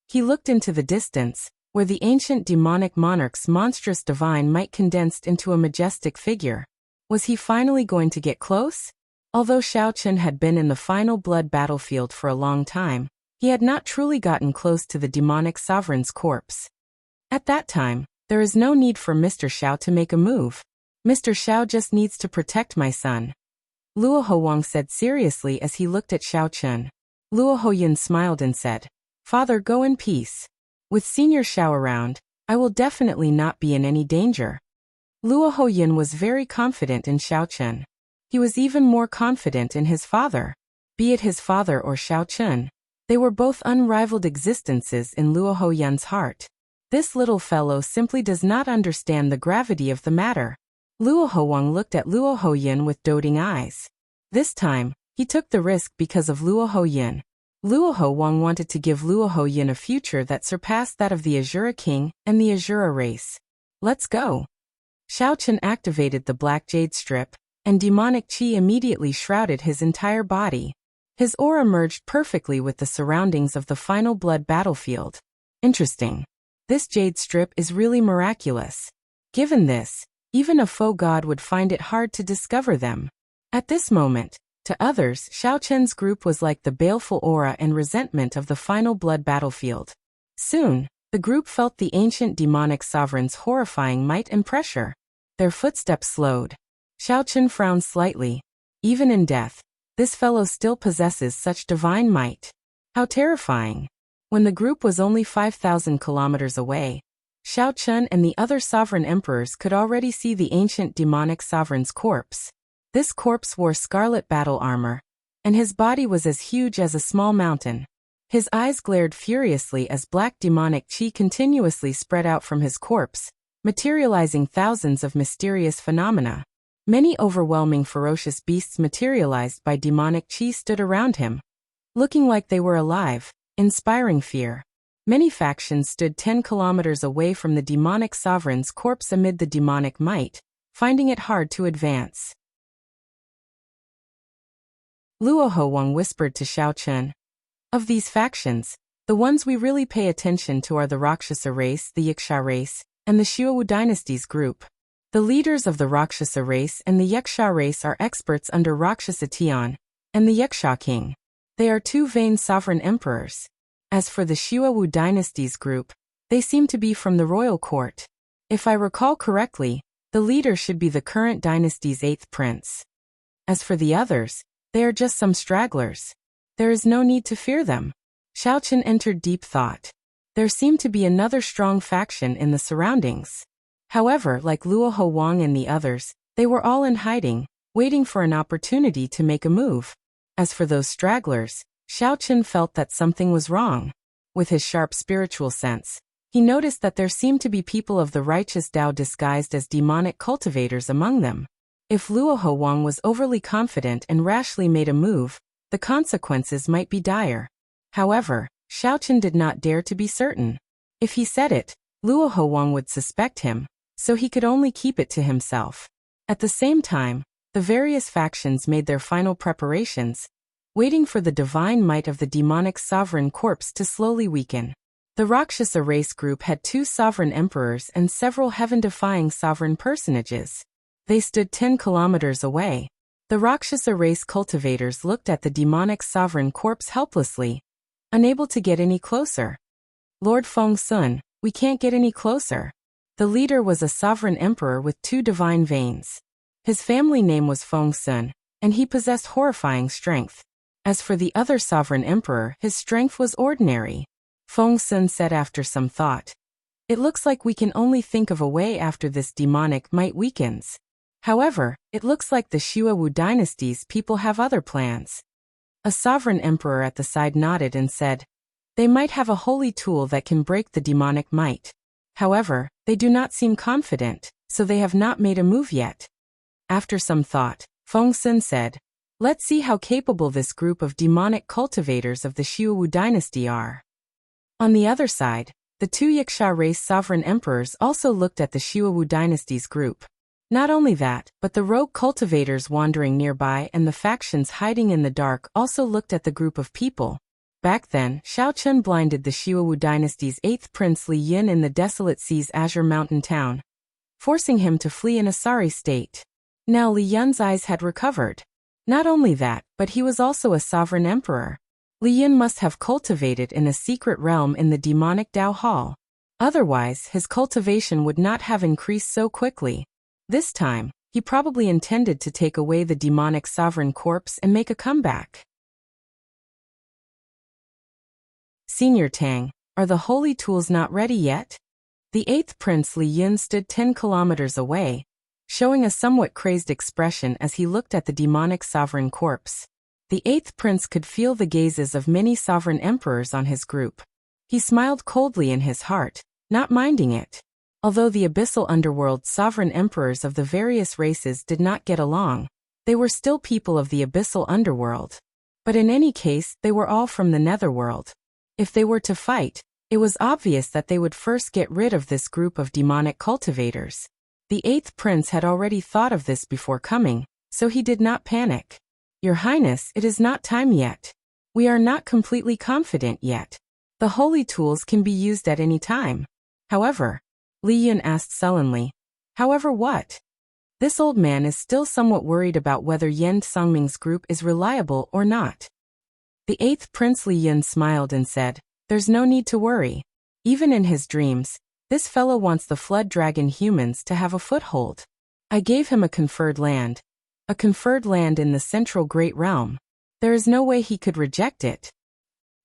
He looked into the distance, where the ancient demonic monarch's monstrous divine might condensed into a majestic figure. Was he finally going to get close? Although Xiao Chun had been in the final blood battlefield for a long time, he had not truly gotten close to the demonic sovereign's corpse. At that time, there is no need for Mr. Xiao to make a move. Mr. Xiao just needs to protect my son. Luo Howang said seriously as he looked at Xiao Chun. Luo Hoyun smiled and said, Father, go in peace. With Senior Xiao around, I will definitely not be in any danger. Luo Hoyun was very confident in Xiao Chun. He was even more confident in his father. Be it his father or Xiao Chun, they were both unrivaled existences in Luo Hoyun's heart. This little fellow simply does not understand the gravity of the matter. Luo Howang looked at Luo Hoyun with doting eyes. This time, he took the risk because of Luo Hoyun. Luo Howang wanted to give Luo Hoyun a future that surpassed that of the Azura King and the Azura race. Let's go. Xiao Chun activated the black jade strip, and demonic qi immediately shrouded his entire body. His aura merged perfectly with the surroundings of the final blood battlefield. Interesting. This jade strip is really miraculous. Given this, even a faux god would find it hard to discover them. At this moment, to others, Xiao Chun's group was like the baleful aura and resentment of the final blood battlefield. Soon, the group felt the ancient demonic sovereign's horrifying might and pressure. Their footsteps slowed. Xiao Chun frowned slightly. Even in death, this fellow still possesses such divine might. How terrifying. When the group was only 5,000 kilometers away, Xiao Chun and the other sovereign emperors could already see the ancient demonic sovereign's corpse. This corpse wore scarlet battle armor, and his body was as huge as a small mountain. His eyes glared furiously as black demonic qi continuously spread out from his corpse, materializing thousands of mysterious phenomena. Many overwhelming ferocious beasts materialized by demonic qi stood around him, looking like they were alive, inspiring fear. Many factions stood 10 kilometers away from the demonic sovereign's corpse amid the demonic might, finding it hard to advance. Luo Howang whispered to Xiao Chun. Of these factions, the ones we really pay attention to are the Rakshasa race, the Yaksha race, and the Xiaowu dynasty's group. The leaders of the Rakshasa race and the Yaksha race are experts under Rakshasa Tian and the Yaksha king. They are two vain sovereign emperors. As for the Xiaowu dynasty's group, they seem to be from the royal court. If I recall correctly, the leader should be the current dynasty's 8th prince. As for the others, they are just some stragglers. There is no need to fear them. Xiao Chun entered deep thought. There seemed to be another strong faction in the surroundings. However, like Luo Howang and the others, they were all in hiding, waiting for an opportunity to make a move. As for those stragglers, Xiao Chun felt that something was wrong. With his sharp spiritual sense, he noticed that there seemed to be people of the righteous Tao disguised as demonic cultivators among them. If Luo Howang was overly confident and rashly made a move, the consequences might be dire. However, Xiao Chun did not dare to be certain. If he said it, Luo Howang would suspect him, so he could only keep it to himself. At the same time, the various factions made their final preparations, waiting for the divine might of the demonic sovereign corpse to slowly weaken. The Rakshasa race group had 2 sovereign emperors and several heaven-defying sovereign personages. They stood 10 kilometers away. The Rakshasa race cultivators looked at the demonic sovereign corpse helplessly, unable to get any closer. Lord Feng Sun, we can't get any closer. The leader was a sovereign emperor with 2 divine veins. His family name was Feng Sun, and he possessed horrifying strength. As for the other sovereign emperor, his strength was ordinary. Feng Sun said after some thought. It looks like we can only think of a way after this demonic might weakens. However, it looks like the Wu dynasty's people have other plans. A sovereign emperor at the side nodded and said, "They might have a holy tool that can break the demonic might. However, they do not seem confident, so they have not made a move yet." After some thought, Feng Sun said, "Let's see how capable this group of demonic cultivators of the Wu dynasty are." On the other side, the two Wuxia race sovereign emperors also looked at the Wu dynasty's group. Not only that, but the rogue cultivators wandering nearby and the factions hiding in the dark also looked at the group of people. Back then, Xiaochun blinded the Wu dynasty's 8th prince Li Yin in the desolate sea's azure mountain town, forcing him to flee in a sorry state. Now Li Yin's eyes had recovered. Not only that, but he was also a sovereign emperor. Li Yin must have cultivated in a secret realm in the demonic Dao Hall. Otherwise, his cultivation would not have increased so quickly. This time, he probably intended to take away the demonic sovereign corpse and make a comeback. Senior Tang, are the holy tools not ready yet? The 8th prince Li Yin stood 10 kilometers away, showing a somewhat crazed expression as he looked at the demonic sovereign corpse. The 8th prince could feel the gazes of many sovereign emperors on his group. He smiled coldly in his heart, not minding it. Although the abyssal underworld sovereign emperors of the various races did not get along, they were still people of the abyssal underworld. But in any case, they were all from the netherworld. If they were to fight, it was obvious that they would first get rid of this group of demonic cultivators. The 8th prince had already thought of this before coming, so he did not panic. "Your Highness, it is not time yet. We are not completely confident yet. The holy tools can be used at any time. However," Li Yin asked sullenly, "However what?" This old man is still somewhat worried about whether Yan Songming's group is reliable or not. The 8th prince Li Yin smiled and said, "There's no need to worry. Even in his dreams, this fellow wants the flood dragon humans to have a foothold. I gave him a conferred land in the central Great Realm. There is no way he could reject it.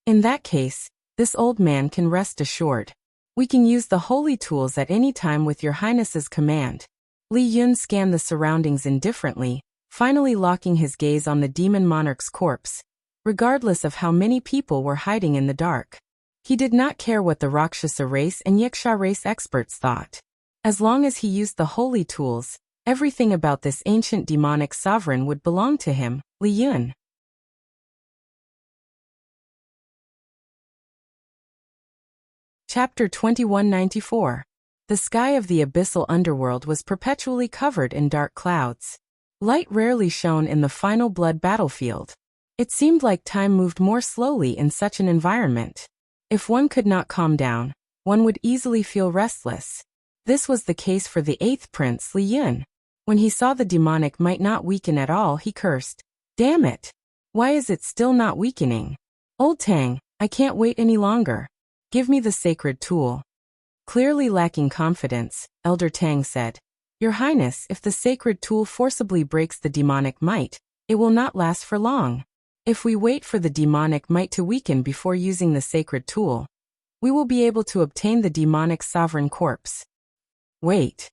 In that case, this old man can rest assured. We can use the holy tools at any time with your Highness's command." Li Yun scanned the surroundings indifferently, finally locking his gaze on the demon monarch's corpse, regardless of how many people were hiding in the dark. He did not care what the Rakshasa race and Wuxia race experts thought. As long as he used the holy tools, everything about this ancient demonic sovereign would belong to him, Li Yun. Chapter 2194. The sky of the abyssal underworld was perpetually covered in dark clouds. Light rarely shone in the final blood battlefield. It seemed like time moved more slowly in such an environment. If one could not calm down, one would easily feel restless. This was the case for the 8th prince Li Yun. When he saw the demonic might not weaken at all, he cursed, "Damn it! Why is it still not weakening? Old Tang, I can't wait any longer. Give me the sacred tool." Clearly lacking confidence, Elder Tang said, "Your Highness, if the sacred tool forcibly breaks the demonic might, it will not last for long. If we wait for the demonic might to weaken before using the sacred tool, we will be able to obtain the demonic sovereign corpse." Wait.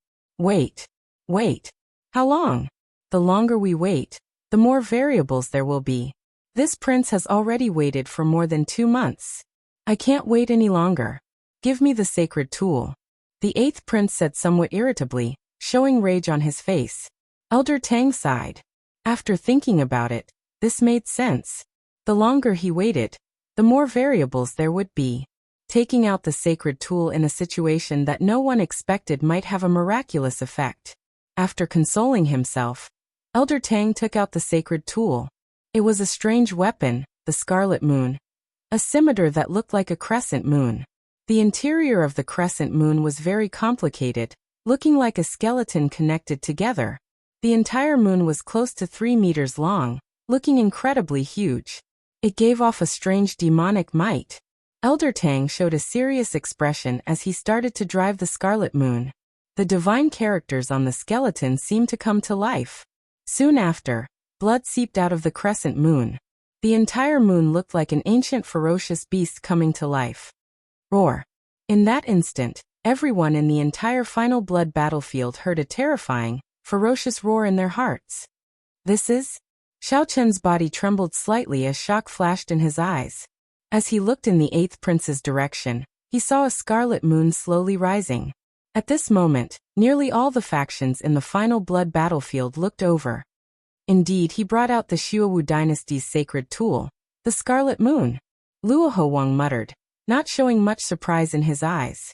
How long? The longer we wait, the more variables there will be. This prince has already waited for more than 2 months. I can't wait any longer. Give me the sacred tool. The 8th prince said somewhat irritably, showing rage on his face. Elder Tang sighed. After thinking about it, this made sense. The longer he waited, the more variables there would be. Taking out the sacred tool in a situation that no one expected might have a miraculous effect. After consoling himself, Elder Tang took out the sacred tool. It was a strange weapon, the Scarlet Moon. A scimitar that looked like a crescent moon. The interior of the crescent moon was very complicated, looking like a skeleton connected together. The entire moon was close to 3 meters long, looking incredibly huge. It gave off a strange demonic might. Elder Tang showed a serious expression as he started to drive the Scarlet Moon. The divine characters on the skeleton seemed to come to life. Soon after, blood seeped out of the crescent moon. The entire moon looked like an ancient ferocious beast coming to life. Roar. In that instant, everyone in the entire final blood battlefield heard a terrifying, ferocious roar in their hearts. This is? Xiao Chen's body trembled slightly as shock flashed in his eyes. As he looked in the eighth prince's direction, he saw a scarlet moon slowly rising. At this moment, nearly all the factions in the final blood battlefield looked over. Indeed, he brought out the Xuewu dynasty's sacred tool, the Scarlet Moon. Luo Huang muttered, not showing much surprise in his eyes.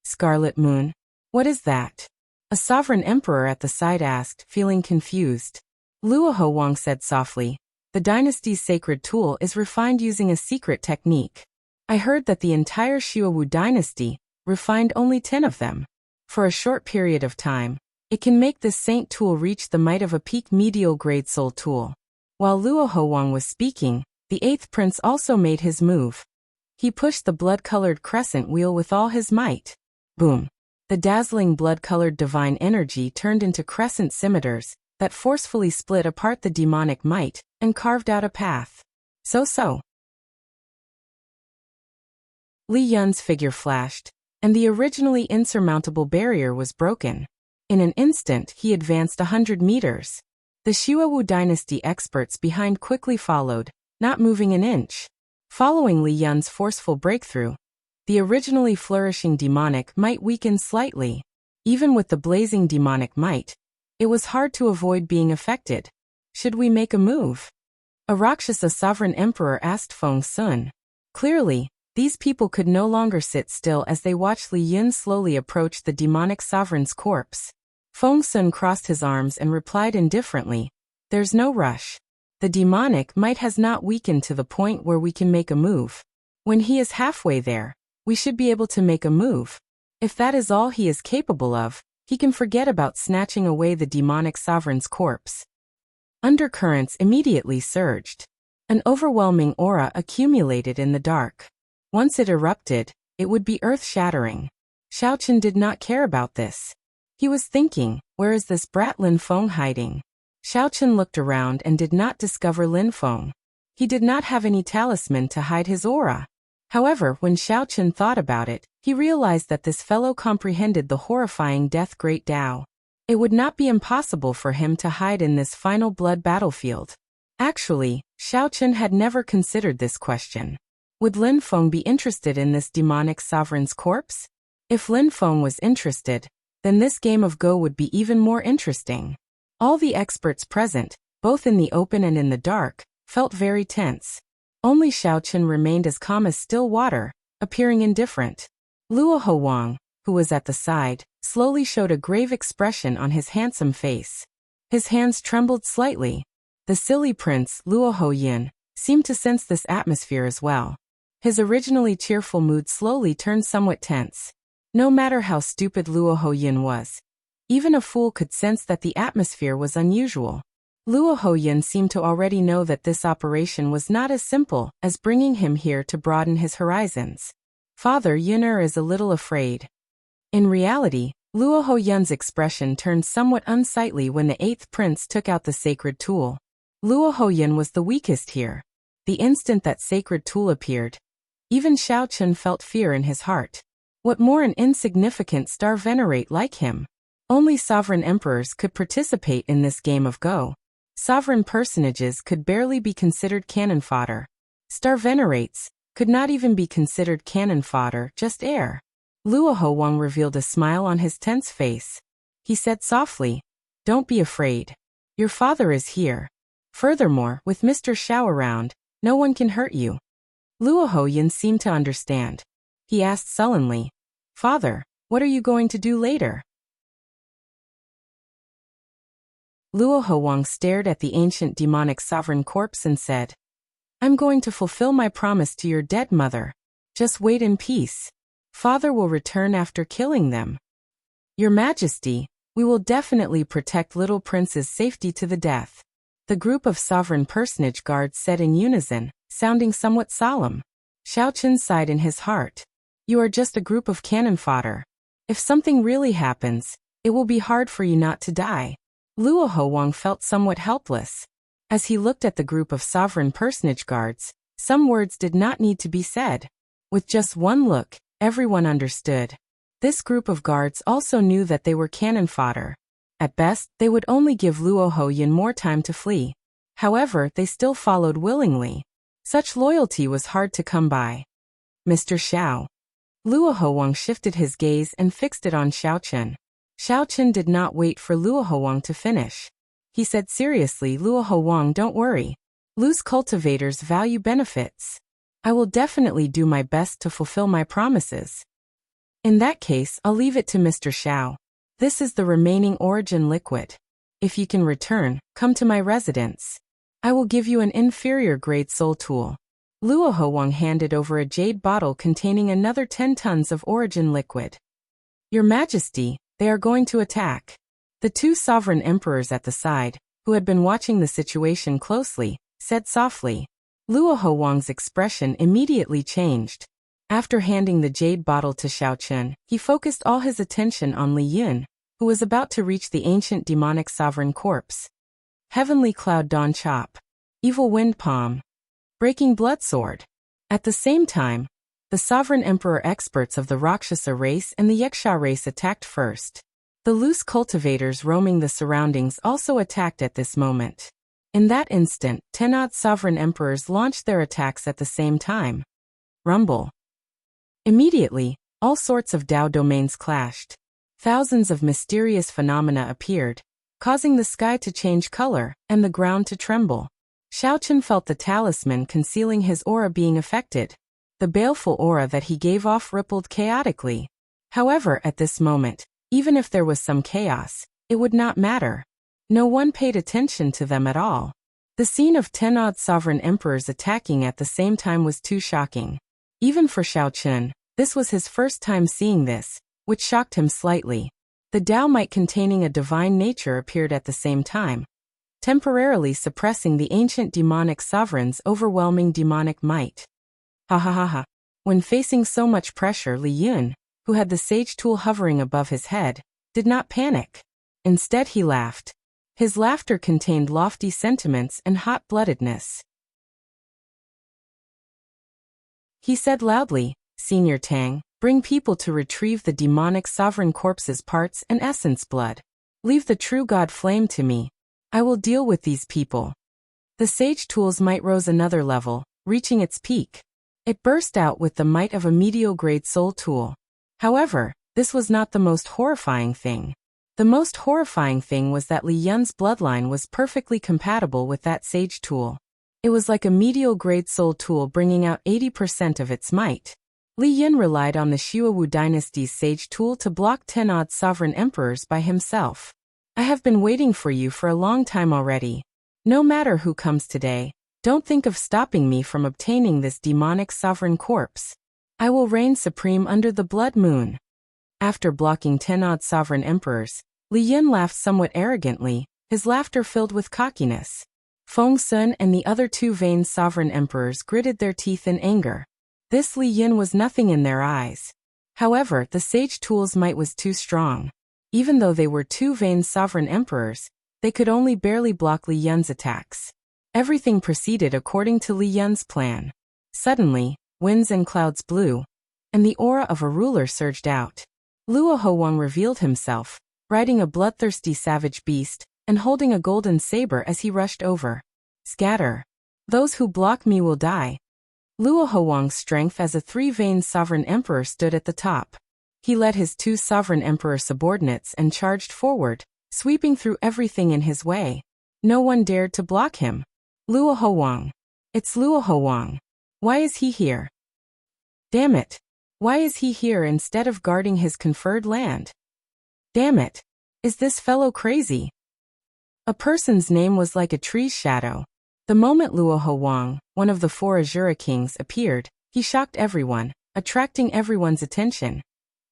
Scarlet Moon? What is that? A sovereign emperor at the side asked, feeling confused. Luo Huang said softly, the dynasty's sacred tool is refined using a secret technique. I heard that the entire Xuewu dynasty refined only 10 of them. For a short period of time, it can make this saint tool reach the might of a peak medial grade soul tool. While Luo Huang was speaking, the eighth prince also made his move. He pushed the blood-colored crescent wheel with all his might. Boom! The dazzling blood-colored divine energy turned into crescent scimitars that forcefully split apart the demonic might and carved out a path. So. Li Yun's figure flashed, and the originally insurmountable barrier was broken. In an instant, he advanced 100 meters. The Xuewu dynasty experts behind quickly followed, not moving an inch. Following Li Yun's forceful breakthrough, the originally flourishing demonic might weakened slightly. Even with the blazing demonic might, it was hard to avoid being affected. Should we make a move? A Rakshasa sovereign emperor asked Feng Sun. Clearly, these people could no longer sit still as they watched Li Yun slowly approach the demonic sovereign's corpse. Feng Sun crossed his arms and replied indifferently, there's no rush. The demonic might has not weakened to the point where we can make a move. When he is halfway there, we should be able to make a move. If that is all he is capable of, he can forget about snatching away the demonic sovereign's corpse. Undercurrents immediately surged. An overwhelming aura accumulated in the dark. Once it erupted, it would be earth-shattering. Xiao Chen did not care about this. He was thinking, where is this brat Lin Feng hiding? Xiao Chen looked around and did not discover Lin Feng. He did not have any talisman to hide his aura. However, when Xiao Chen thought about it, he realized that this fellow comprehended the horrifying Death Great Tao. It would not be impossible for him to hide in this final blood battlefield. Actually, Xiao Chen had never considered this question. Would Lin Feng be interested in this demonic sovereign's corpse? If Lin Feng was interested, then this game of Go would be even more interesting. All the experts present, both in the open and in the dark, felt very tense. Only Xiao Chen remained as calm as still water, appearing indifferent. Luo Huang, who was at the side, slowly showed a grave expression on his handsome face. His hands trembled slightly. The silly prince, Luo Huyan, seemed to sense this atmosphere as well. His originally cheerful mood slowly turned somewhat tense. No matter how stupid Luo Huyan was, even a fool could sense that the atmosphere was unusual. Luo Huyan seemed to already know that this operation was not as simple as bringing him here to broaden his horizons. Father Yun'er is a little afraid. In reality, Luo Huyan's expression turned somewhat unsightly when the eighth prince took out the sacred tool. Luo Huyan was the weakest here. The instant that sacred tool appeared, even Xiao Chen felt fear in his heart. What more an insignificant star venerate like him? Only sovereign emperors could participate in this game of Go. Sovereign personages could barely be considered cannon fodder. Star venerates could not even be considered cannon fodder, just air. Luo Huang revealed a smile on his tense face. He said softly, "Don't be afraid. Your father is here. Furthermore, with Mr. Xiao around, no one can hurt you." Luo Huyan seemed to understand. He asked sullenly, "Father, what are you going to do later?" Luo Huang stared at the ancient demonic sovereign corpse and said, "I'm going to fulfill my promise to your dead mother. Just wait in peace. Father will return after killing them. Your Majesty, we will definitely protect little prince's safety to the death." The group of sovereign personage guards said in unison, sounding somewhat solemn. Xiao Chen sighed in his heart. "You are just a group of cannon fodder. If something really happens, it will be hard for you not to die." Luo Huang felt somewhat helpless. As he looked at the group of sovereign personage guards, some words did not need to be said. With just one look, everyone understood. This group of guards also knew that they were cannon fodder. At best, they would only give Luo Hoyin more time to flee. However, they still followed willingly. Such loyalty was hard to come by. Mr. Xiao. Luo Howang shifted his gaze and fixed it on Xiaochen. Xiaochen did not wait for Luo Howang to finish. He said seriously, Luo Howang, don't worry. Lu's cultivators value benefits. I will definitely do my best to fulfill my promises. In that case, I'll leave it to Mr. Xiao. This is the remaining origin liquid. If you can return, come to my residence. I will give you an inferior grade soul tool. Luo Howang handed over a jade bottle containing another 10 tons of origin liquid. Your Majesty, they are going to attack. The two sovereign emperors at the side, who had been watching the situation closely, said softly. Luo Howang's expression immediately changed. After handing the jade bottle to Xiaochen, he focused all his attention on Li Yun, who was about to reach the ancient demonic sovereign corpse. Heavenly Cloud Dawn Chop. Evil Wind Palm. Breaking Blood Sword. At the same time, the sovereign emperor experts of the Rakshasa race and the Yaksha race attacked first. The loose cultivators roaming the surroundings also attacked at this moment. In that instant, 10 odd sovereign emperors launched their attacks at the same time. Rumble. Immediately, all sorts of Dao domains clashed. Thousands of mysterious phenomena appeared, causing the sky to change color and the ground to tremble. Xiaochen felt the talisman concealing his aura being affected. The baleful aura that he gave off rippled chaotically. However, at this moment, even if there was some chaos, it would not matter. No one paid attention to them at all. The scene of 10 odd sovereign emperors attacking at the same time was too shocking. Even for Xiaochen, this was his first time seeing this, which shocked him slightly. The Dao might containing a divine nature appeared at the same time, temporarily suppressing the ancient demonic sovereign's overwhelming demonic might. Ha ha ha ha. When facing so much pressure, Li Yun, who had the sage tool hovering above his head, did not panic. Instead he laughed. His laughter contained lofty sentiments and hot-bloodedness. He said loudly, Senior Tang, bring people to retrieve the demonic sovereign corpse's parts and essence blood. Leave the true god flame to me. I will deal with these people. The sage tool's might rose another level, reaching its peak. It burst out with the might of a medial-grade soul tool. However, this was not the most horrifying thing. The most horrifying thing was that Li Yun's bloodline was perfectly compatible with that sage tool. It was like a medial-grade soul tool bringing out 80% of its might. Li Yun relied on the Xiaowu dynasty's sage tool to block 10 odd sovereign emperors by himself. I have been waiting for you for a long time already. No matter who comes today, don't think of stopping me from obtaining this demonic sovereign corpse. I will reign supreme under the blood moon. After blocking 10 odd sovereign emperors, Li Yun laughed somewhat arrogantly, his laughter filled with cockiness. Feng Sun and the other two vain sovereign emperors gritted their teeth in anger. This Li Yun was nothing in their eyes. However, the sage tool's might was too strong. Even though they were two vain sovereign emperors, they could only barely block Li Yun's attacks. Everything proceeded according to Li Yun's plan. Suddenly, winds and clouds blew, and the aura of a ruler surged out. Luo Howang revealed himself, riding a bloodthirsty savage beast, and holding a golden saber as he rushed over. Scatter. Those who block me will die. Luo Howang's strength as a three-vein sovereign emperor stood at the top. He led his two sovereign emperor subordinates and charged forward, sweeping through everything in his way. No one dared to block him. Luo Howang. It's Luo Howang. Why is he here? Damn it. Why is he here instead of guarding his conferred land? Damn it. Is this fellow crazy? A person's name was like a tree's shadow. The moment Luo Howang, one of the four Azura kings, appeared, he shocked everyone, attracting everyone's attention.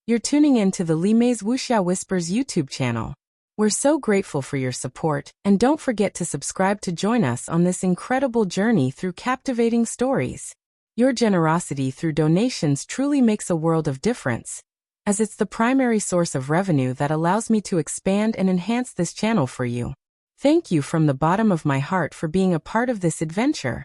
You're tuning in to the Limei's Wuxia Whispers YouTube channel. We're so grateful for your support, and don't forget to subscribe to join us on this incredible journey through captivating stories. Your generosity through donations truly makes a world of difference, as it's the primary source of revenue that allows me to expand and enhance this channel for you. Thank you from the bottom of my heart for being a part of this adventure.